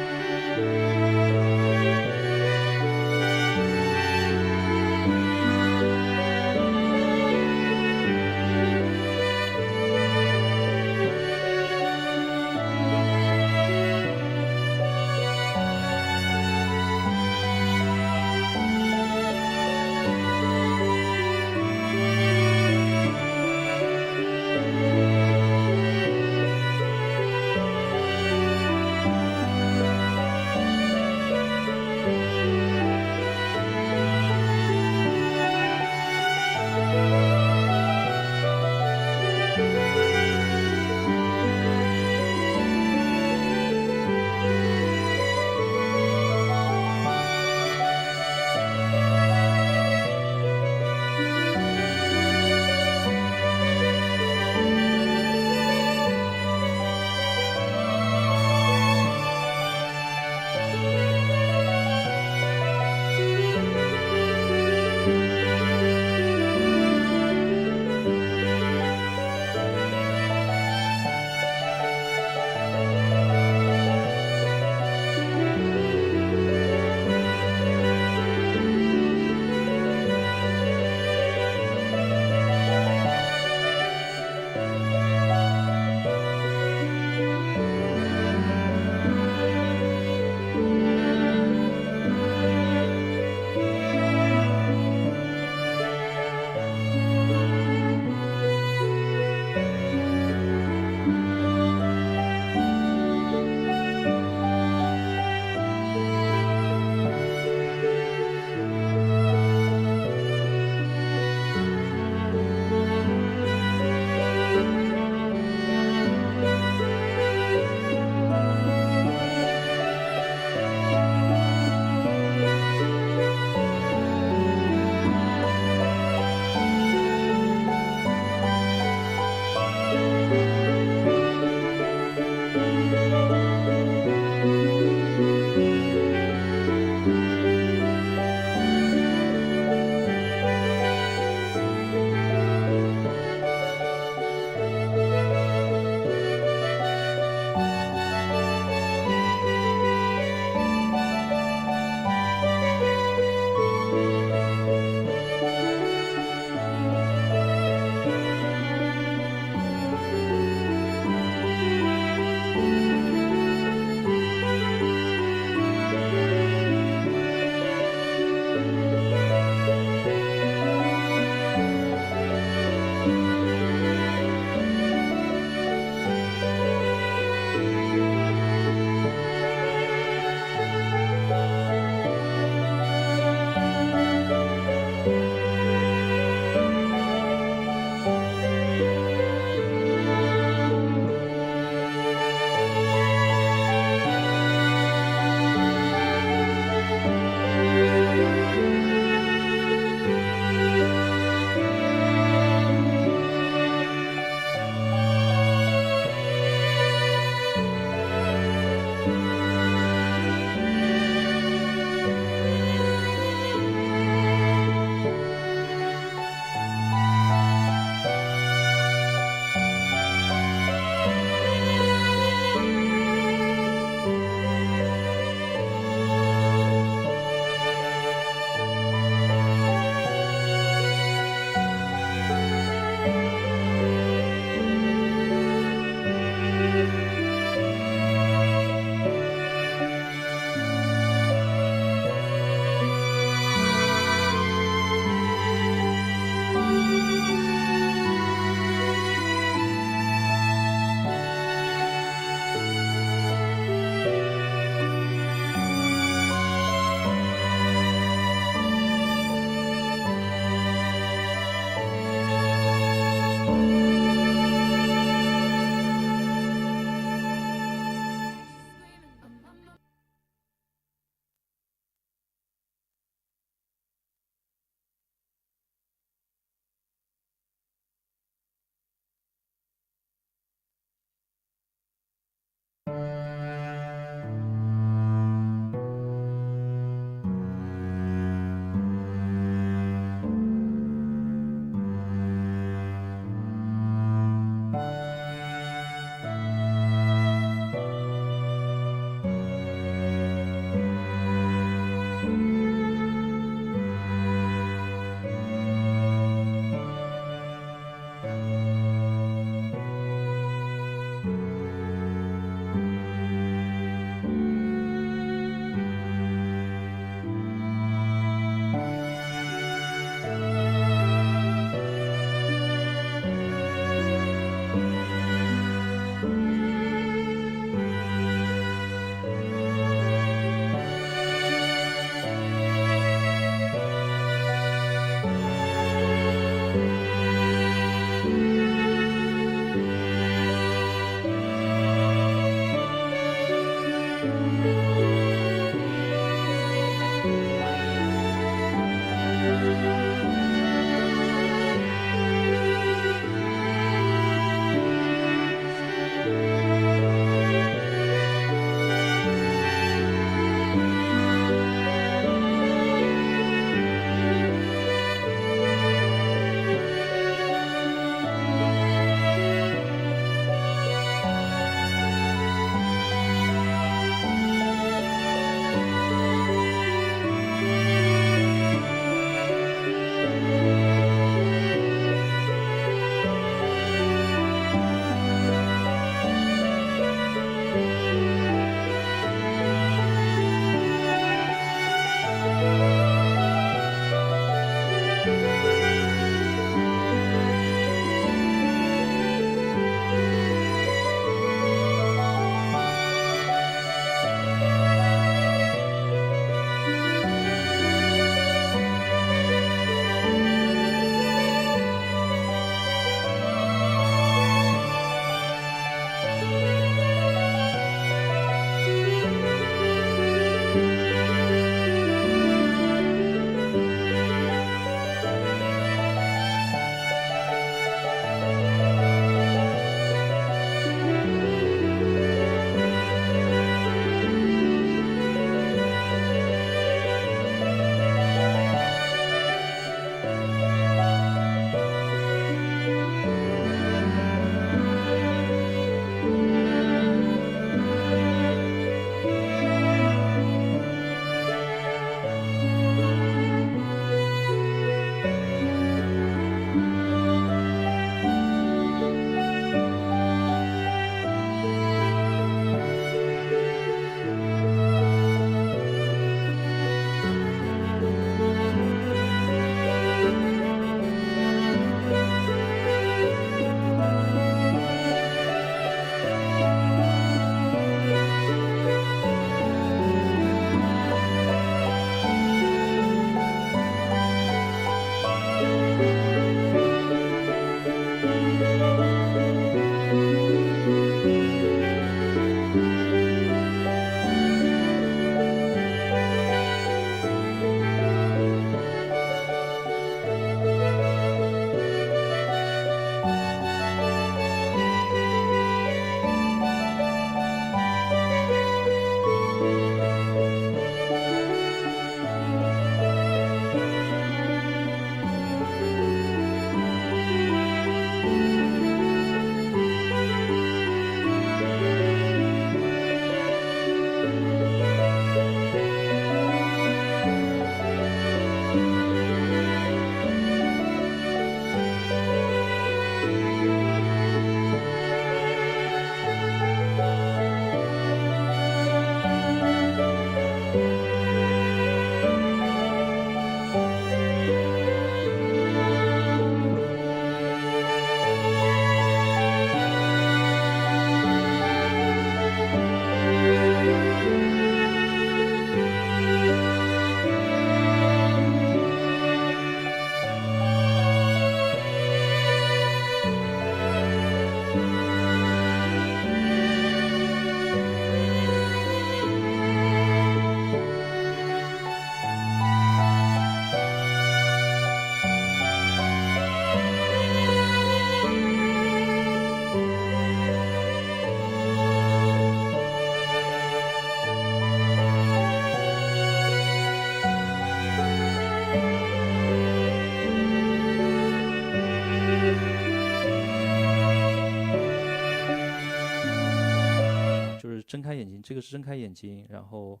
睁开眼睛，这个是睁开眼睛，然后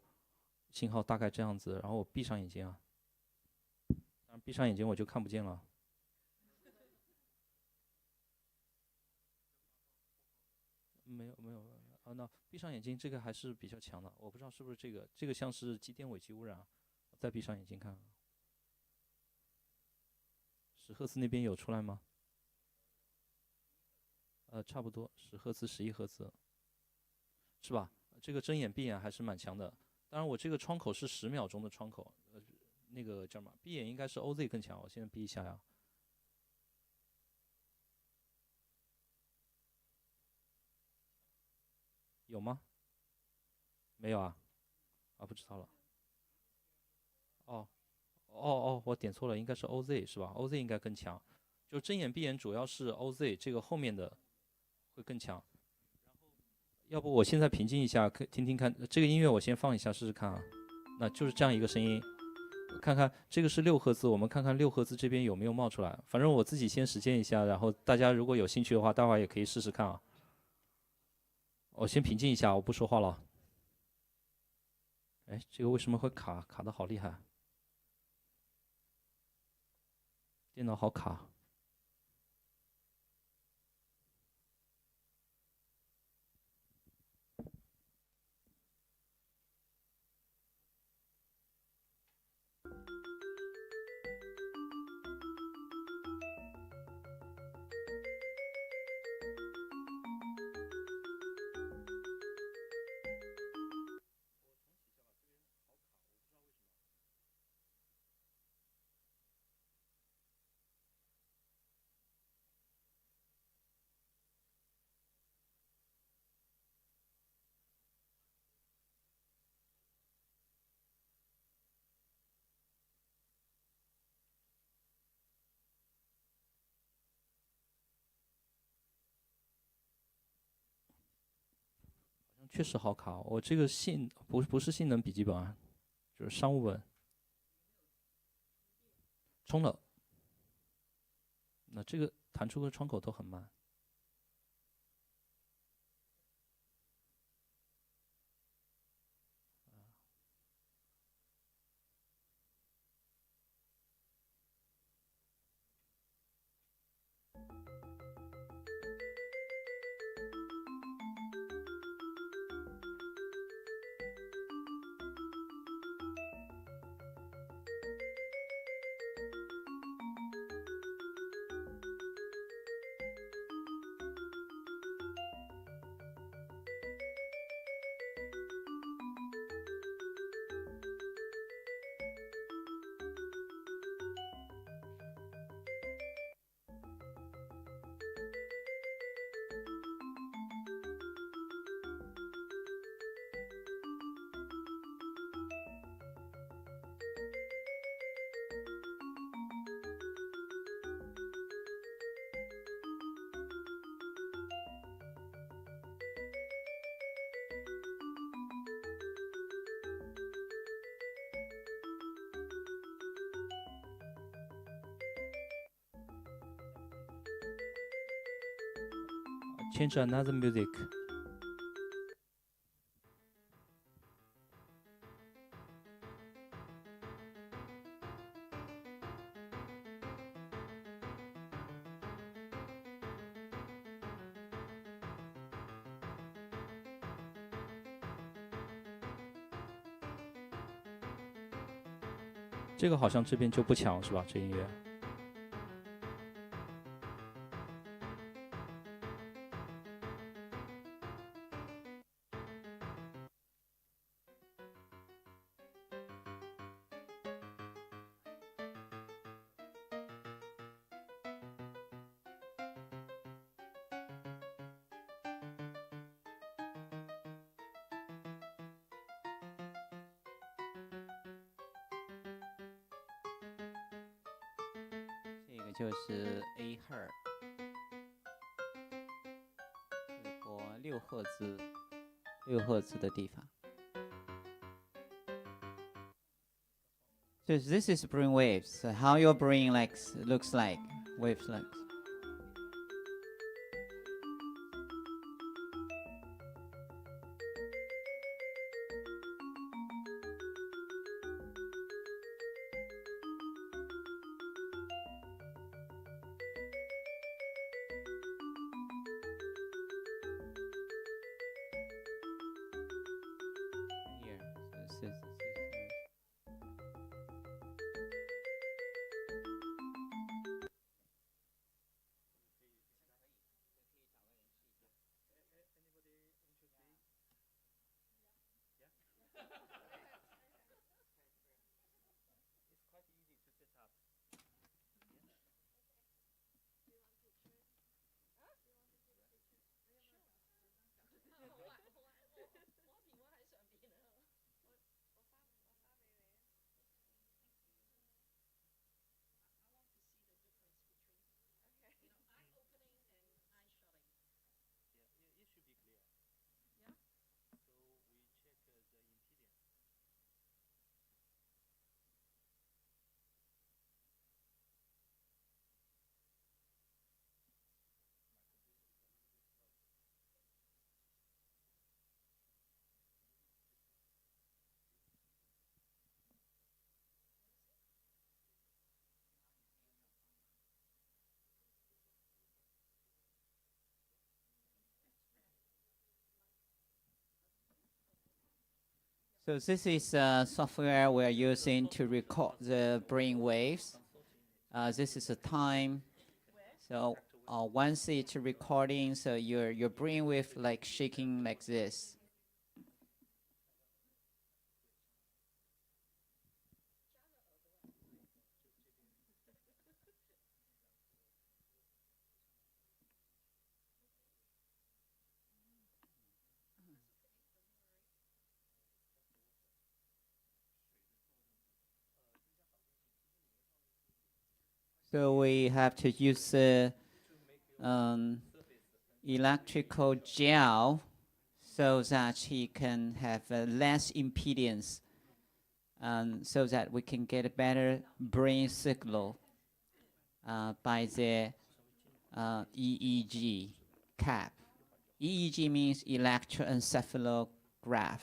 信号大概这样子，然后我闭上眼睛啊，闭上眼睛我就看不见了。没有啊，那闭上眼睛这个还是比较强的，我不知道是不是这个像是肌电尾气污染，再闭上眼睛看，10赫兹那边有出来吗？差不多10赫兹、11赫兹，是吧？这个睁眼闭眼还是蛮强的。当然，我这个窗口是10秒钟的窗口，那个叫什么？闭眼应该是 OZ 更强。我现在闭一下呀。有吗？没有啊？啊，不知道了。我点错了，应该是 OZ 是吧？OZ 应该更强。就睁眼闭眼主要是 OZ 这个后面的会更强。要不我现在平静一下，听听看这个音乐，我先放一下试试看啊。那就是这样一个声音，看看这个是6赫兹，我们看看6赫兹这边有没有冒出来。反正我自己先实践一下，然后大家如果有兴趣的话，待会儿也可以试试看啊。我先平静一下，我不说话了。哎，这个为什么会卡得好厉害？电脑好卡。确实好卡，我这个不是性能笔记本啊，就是商务本。充了，那这个弹出的窗口都很慢。Change another music. 这个好像这边就不强是吧？这音乐。这个就是 A 赫，播6赫兹的地方。So this is brain waves. So how your brain looks like waves like. So this is software we're using to record the brain waves. This is a time. So once it's recording, so your brain wave like shaking like this. So we have to use electrical gel so that he can have less impedance, so that we can get a better brain signal by the EEG cap. EEG means electroencephalograph,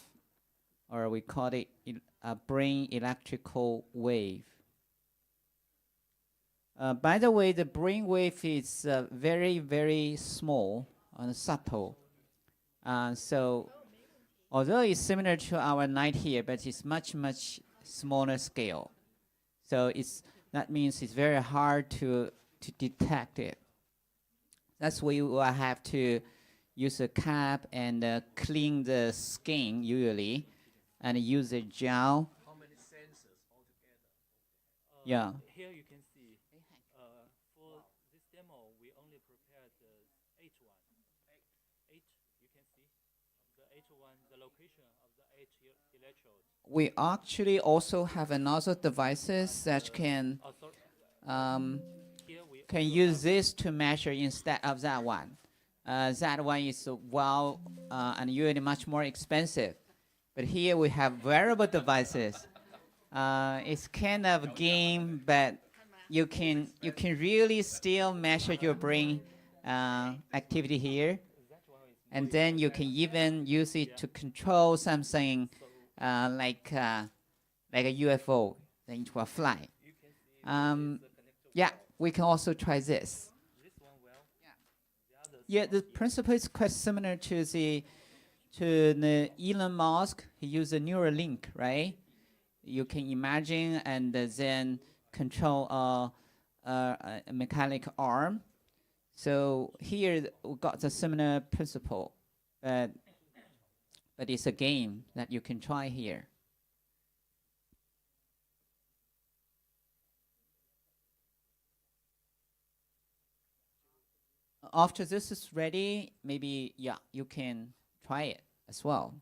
or we call it a brain electrical wave. By the way, the brain wave is very, very small and subtle. So although it's similar to our night here, but it's much, much smaller scale. So that means it's very hard to detect it. That's why we will have to use a cap and clean the skin usually, and use a gel. How many sensors altogether? Yeah. Here you can see, for this demo, we only prepared the H1. H, you can see the H1, the location of the H electrode. We actually also have another devices that can use this to measure instead of that one. That one is and usually much more expensive. But here we have wearable devices. It's kind of a game, but you can really still measure your brain activity here. And then you can even use it to control something like a UFO, into a fly. Yeah, we can also try this. Yeah, the principle is quite similar to the Elon Musk. He used a Neuralink, right? You can imagine and then control a mechanical arm. So here we got the similar principle, but it's a game that you can try here. After this is ready, maybe, yeah, you can try it as well.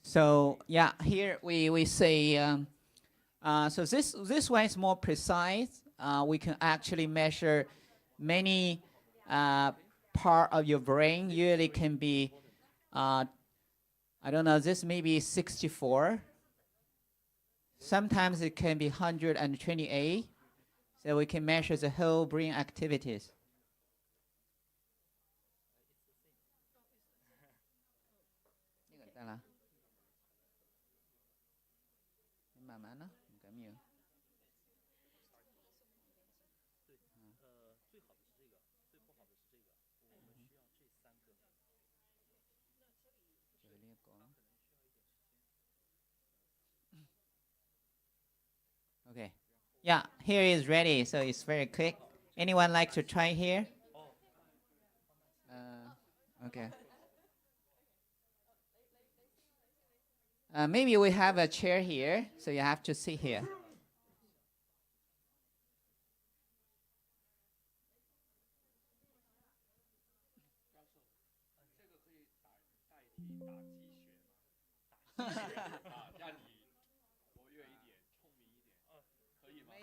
So yeah, here we say, so this one is more precise. We can actually measure many part of your brain. Usually can be, I don't know, this may be 64. Sometimes it can be 128. So we can measure the whole brain activities. Okay. Yeah, here is ready, so it's very quick. Anyone like to try here? Okay. Maybe we have a chair here, so you have to sit here.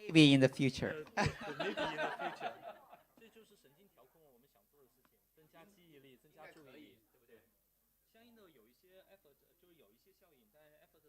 Maybe in the future. Maybe in the future. 这就是神经调控我们想做的事情，增加记忆力，增加注意力，对不对？相应的有一些 effort，就是有一些效应，但 effort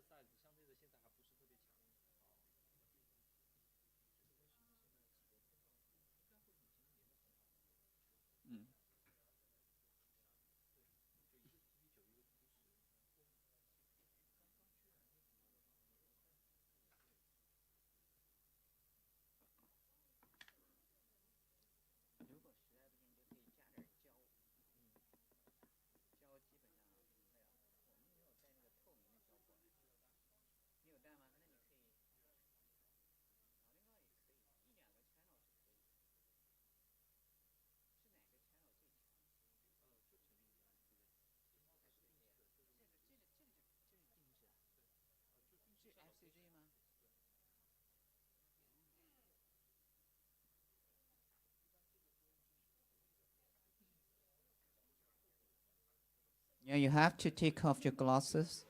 Yeah, you have to take off your glasses.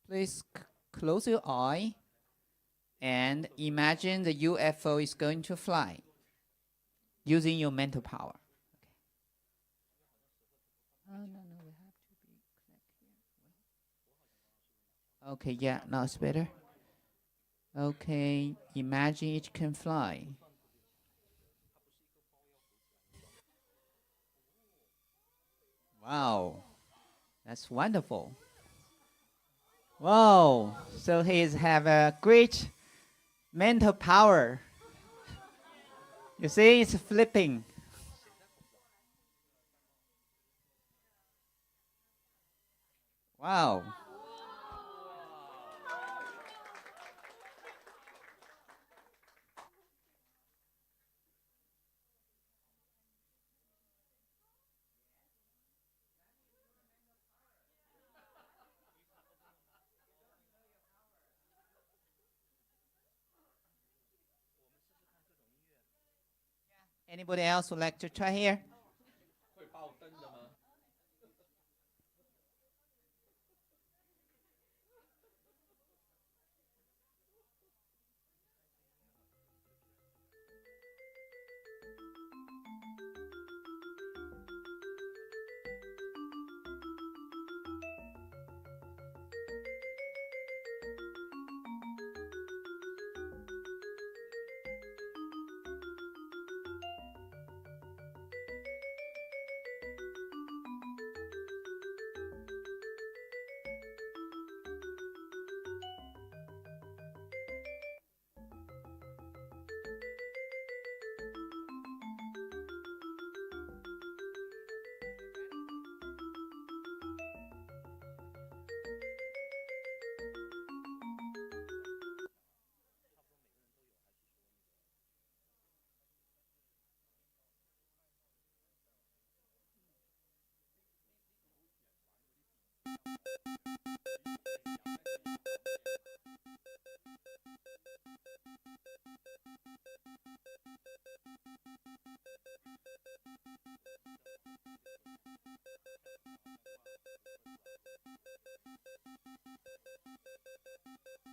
Please close your eye and imagine the UFO is going to fly using your mental power. Okay, yeah, now it's better. Okay, imagine it can fly. Wow, that's wonderful. Wow, so he's have a great mental power. You see, it's flipping. Wow. Anybody else would like to try here?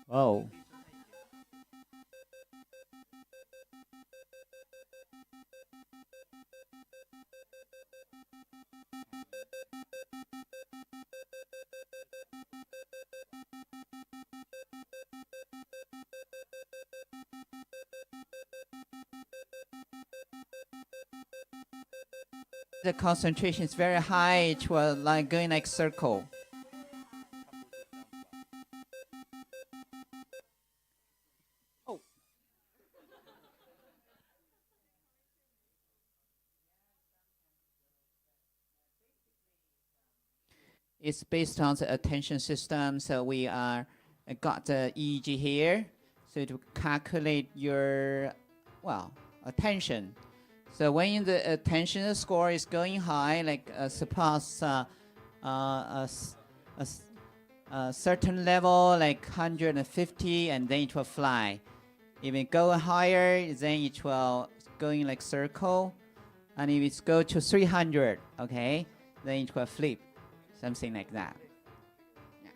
Oh. The concentration is very high. It will like going like circle. Oh. It's based on the attention system. So we are got the EEG here. So to calculate your attention. So when the attention score is going high, like suppose a certain level, like 150, and then it will fly. If it go higher, then it will going like circle. And if it's go to 300, okay, then it will flip, something like that. Yeah.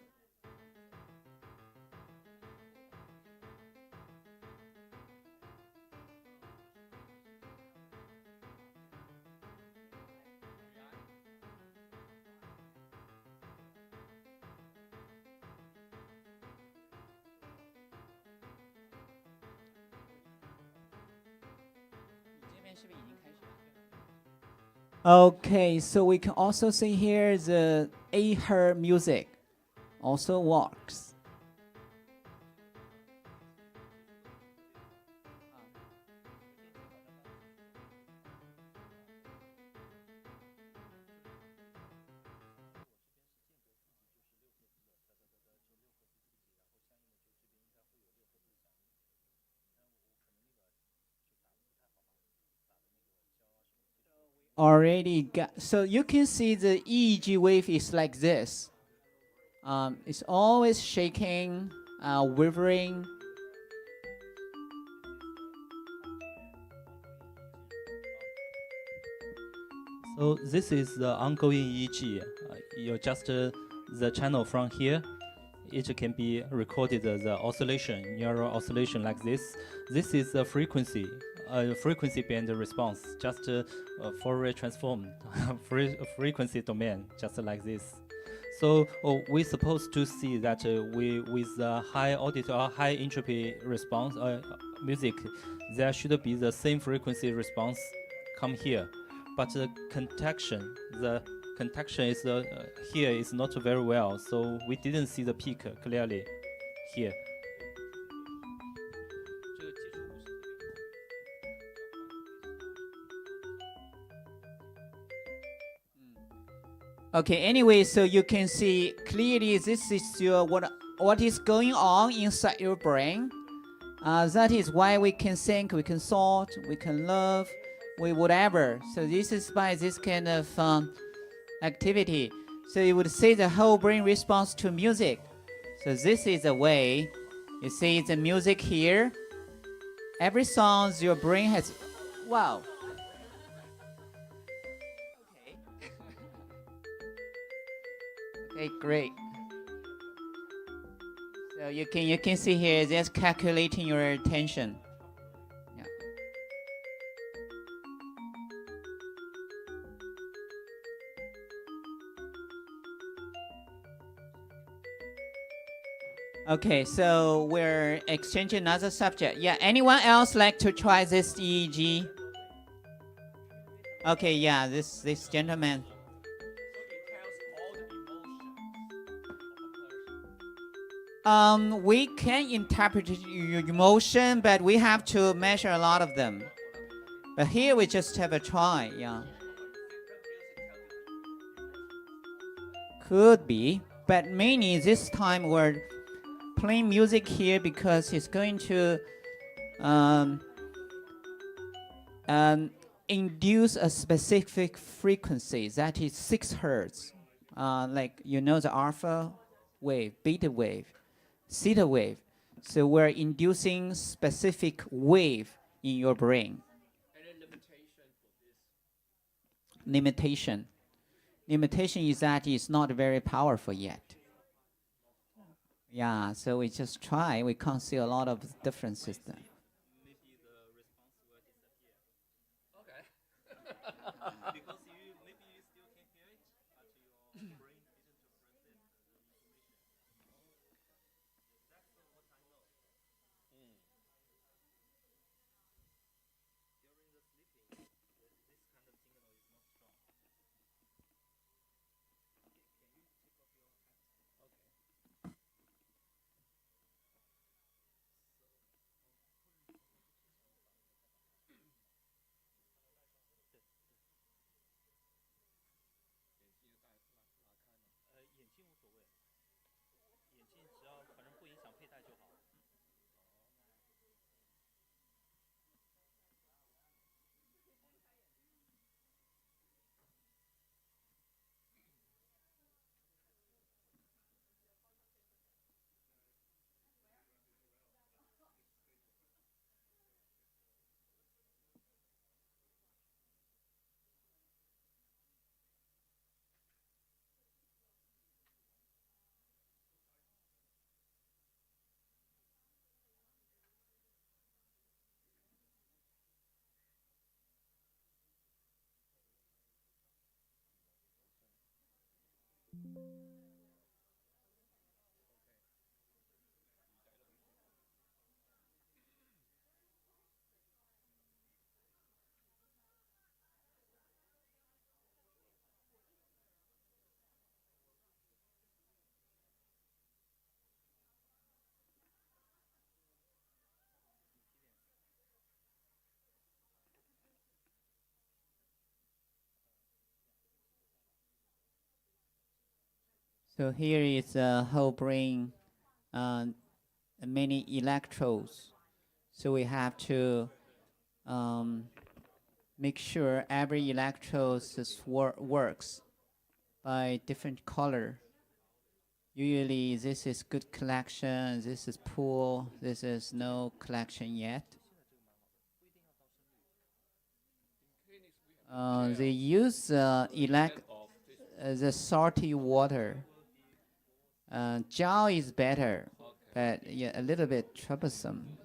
Okay, so we can also see here the A-her music also works. Already got, so you can see the EEG wave is like this. It's always shaking, wavering. So this is the ongoing EEG. You just the channel from here. It can be recorded the oscillation, neural oscillation like this. This is the frequency, frequency band response, just Fourier transform, frequency domain, just like this. So we're supposed to see that we with the high auditory or high entropy response music, there should be the same frequency response come here, but the contaction is here is not very well, so we didn't see the peak clearly here. Okay, anyway, so you can see clearly this is your what is going on inside your brain. That is why we can think, we can thought, we can love, we whatever. So this is by this kind of activity. So you would see the whole brain responds to music. So this is a way. You see the music here. Every song your brain has. Wow. Okay. Okay, great. So you can see here just calculating your attention. Yeah. Okay, so we're exchanging another subject. Yeah, anyone else like to try this EEG? Okay, yeah, this gentleman. We can interpret your emotion, but we have to measure a lot of them. But here we just have a try, yeah. Could be, but mainly this time we're playing music here because it's going to induce a specific frequency that is 6 hertz. Like you know the alpha wave, beta wave, theta wave. So we're inducing specific wave in your brain. Any limitation for this? Limitation. Limitation is that it's not very powerful yet. Yeah, so we just try. We can't see a lot of differences then. Maybe the response will disappear. Okay. Because maybe you still can hear it, but your brain didn't process the information. That's what I know. During the sleeping, this kind of signal is not strong. Can you take off your headset? Okay. So here is a whole brain, many electrodes. So we have to make sure every electrode works by different color. Usually this is good collection, this is poor, this is no collection yet. They use the salty water. Gel is better, but yeah, a little bit troublesome.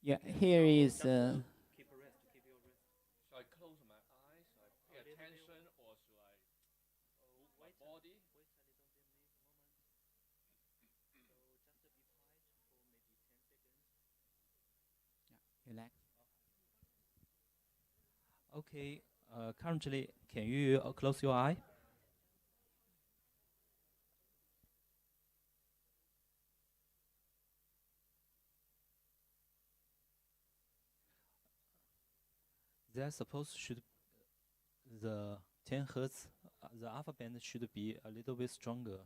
Yeah, here is. Keep a rest. Keep your rest. Should I close my eyes? Should I pay attention, or should I move my body? Relax. Okay. Currently, can you close your eye? They're supposed should the 10 hertz, the alpha band should be a little bit stronger,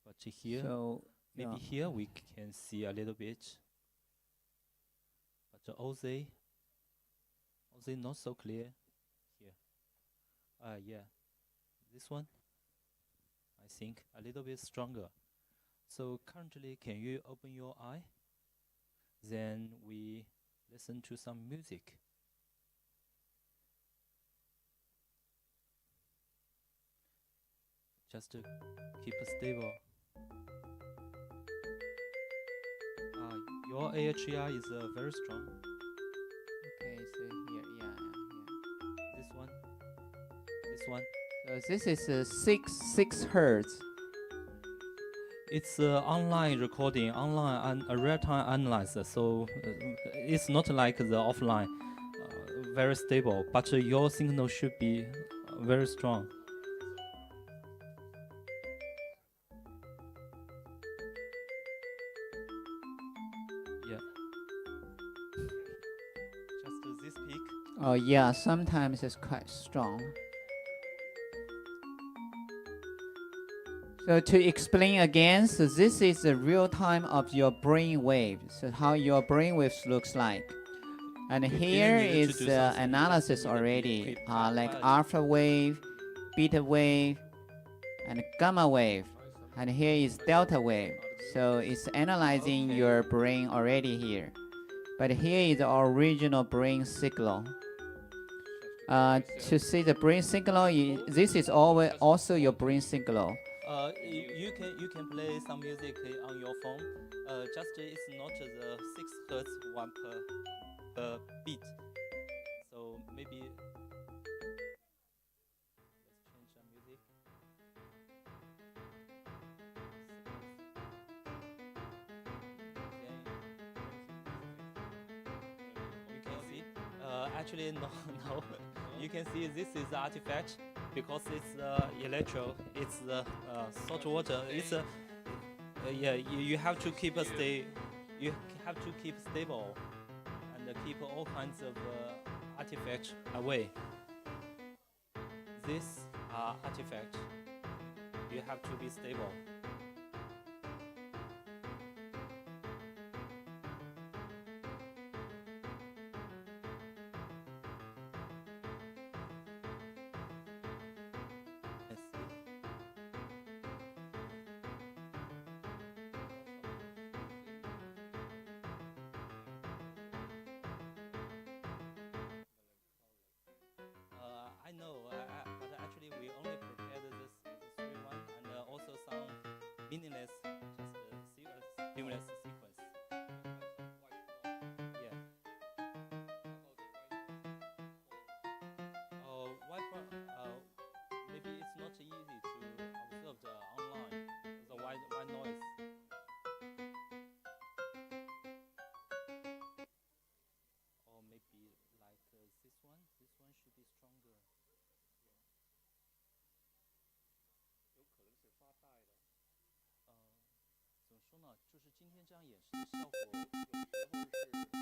but here So maybe yeah. here we can see a little bit, but the OZ not so clear here. Yeah, this one I think a little bit stronger. So currently, can you open your eye? Then we listen to some music. Just to keep it stable. Your AHI is very strong. Okay, so here, yeah. This one. So this is 6 hertz. It's online recording, online and real-time analyzer, so it's not like the offline, very stable. But your signal should be very strong. Yeah. Just this peak. Oh yeah, sometimes it's quite strong. So to explain again, so this is the real time of your brain waves. So how your brain waves looks like. And here need to is do the something, analysis you need to be already, quick, like quiet. alpha wave, beta wave, and gamma wave. And here is delta wave. So it's analyzing Okay. your brain already here. But here is the original brain signal. To see the brain signal, this is always also your brain signal. You can play some music on your phone. Just it's not the 6 hertz one per beat. So maybe let's change some music. You can see. Actually, no. You can see this is the artifact because it's electro. It's the salt water. It's yeah. You have to keep You have to keep stable and keep all kinds of artifacts away. This artifact. You have to be stable. I know, but actually we only prepared this 3-1 and also some meaningless. Just continuous sequence. Yeah. Maybe it's not easy to observe the online, the white noise. Or maybe like this one should be stronger. 有可能是发呆的。怎么说呢？就是今天这样演示的效果，有时候是兴奋激怒的。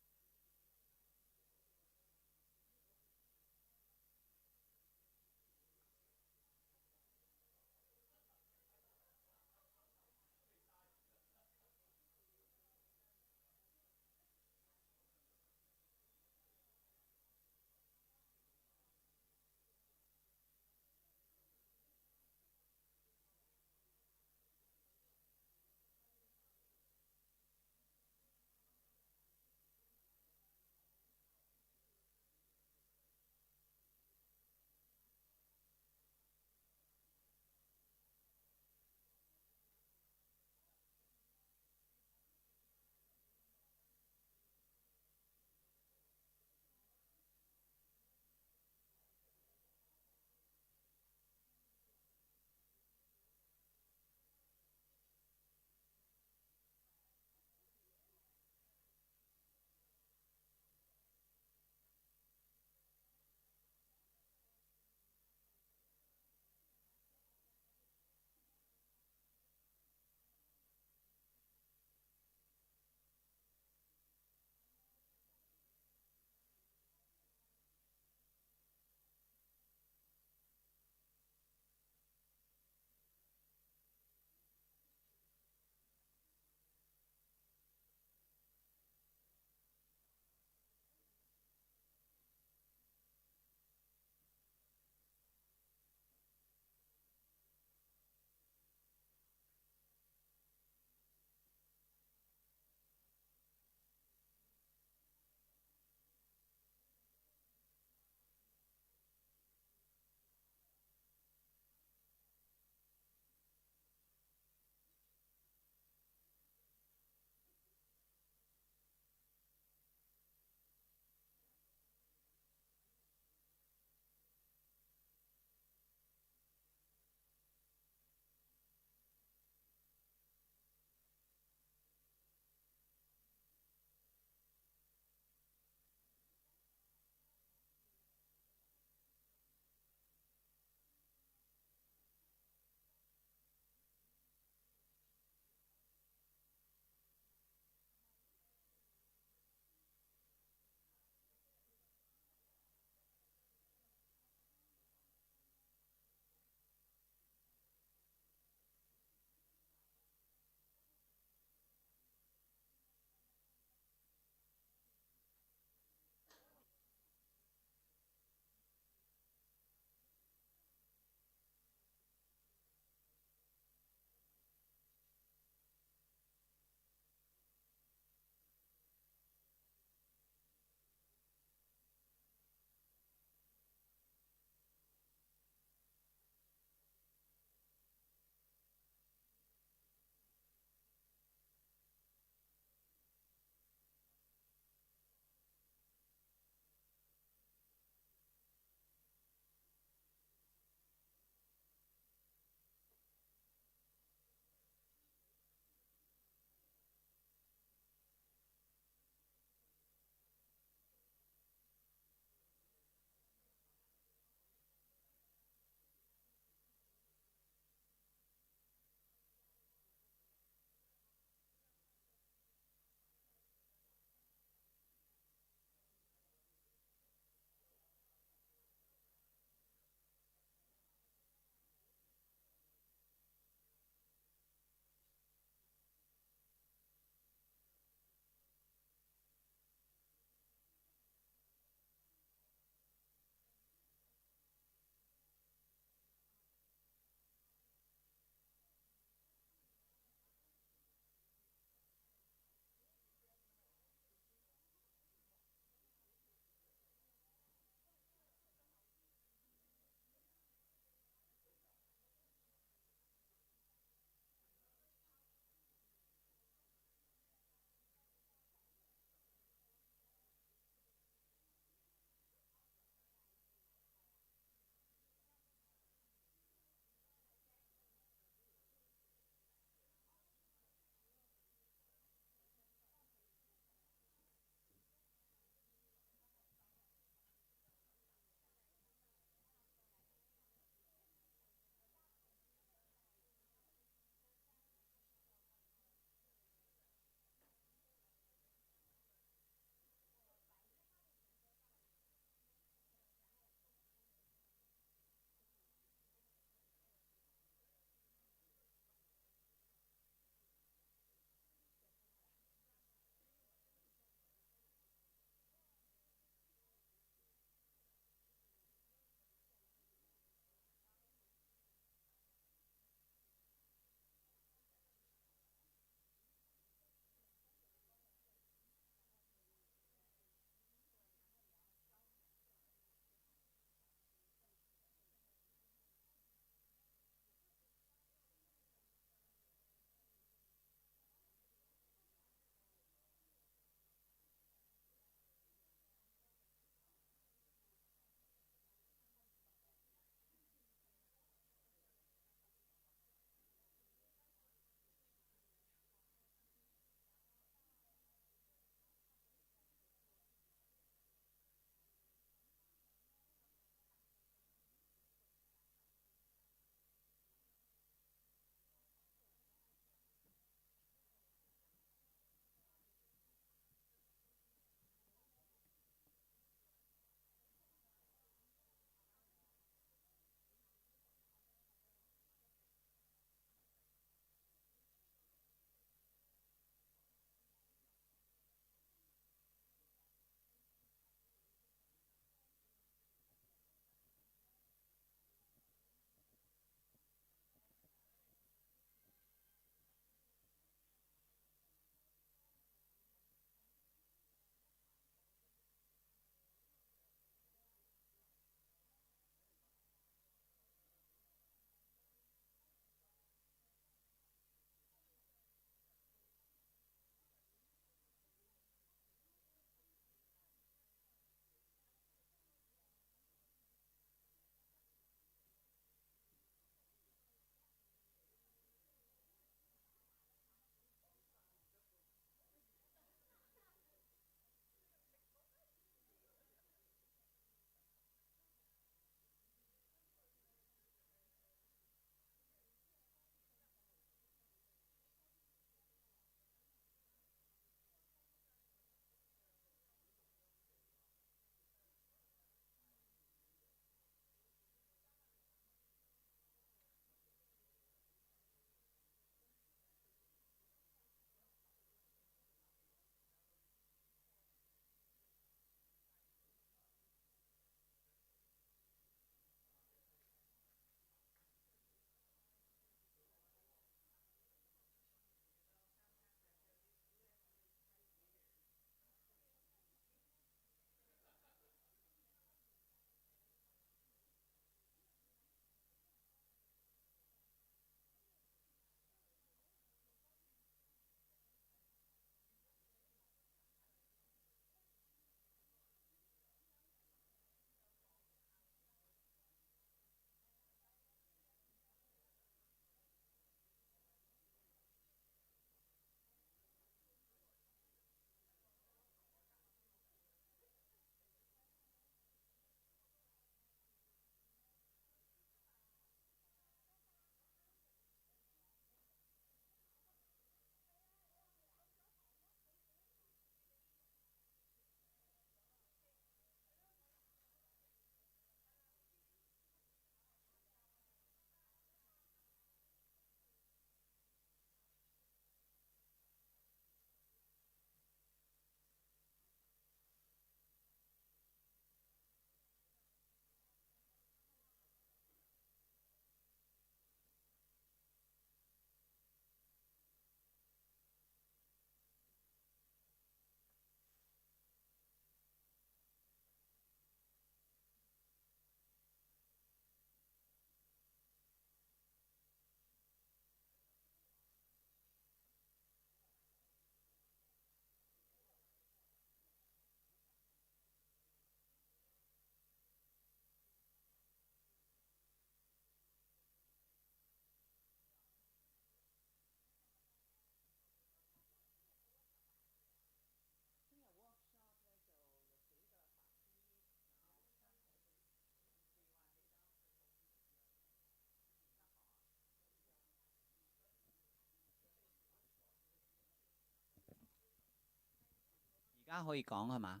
家可以講係嘛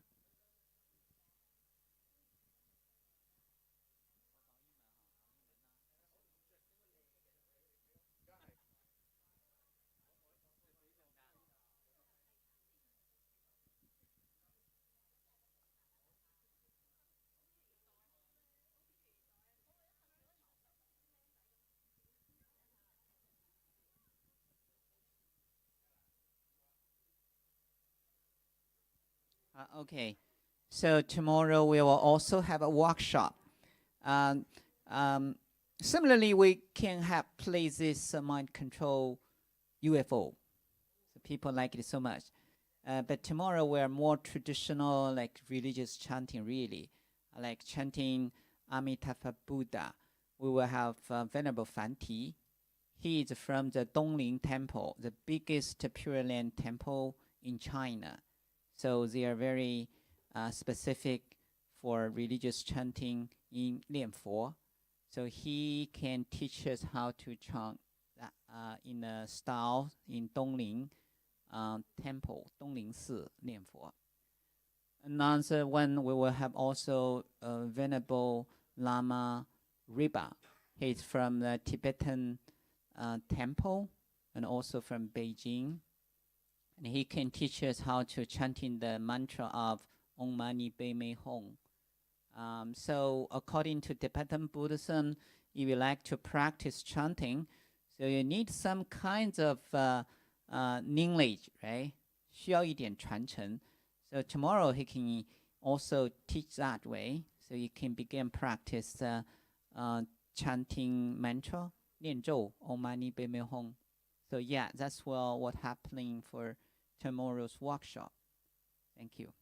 ？Okay, so tomorrow we will also have a workshop. Um, Similarly, we can have places mind control UFO. So people like it so much. But tomorrow we are more traditional, like religious chanting, really, like chanting Amitabha Buddha. We will have Venerable Fanti. He is from the Dongling Temple, the biggest Pure Land temple in China. So they are very specific for religious chanting in Lianfo. So he can teach us how to chant in a style in Dongling Temple, Dongling Si, Lianfo. Another one, we will have also Venerable Lama Riba. He's from the Tibetan temple and also from Beijing. And he can teach us how to chant in the mantra of Om Mani Padme Hum. So according to Tibetan Buddhism, if you like to practice chanting, so you need some kinds of knowledge, right? 需要一点传承. So tomorrow he can also teach that way, so you can begin practice chanting mantra, 念咒 Om Mani Padme Hum. So yeah, that's what happening for tomorrow's workshop. Thank you.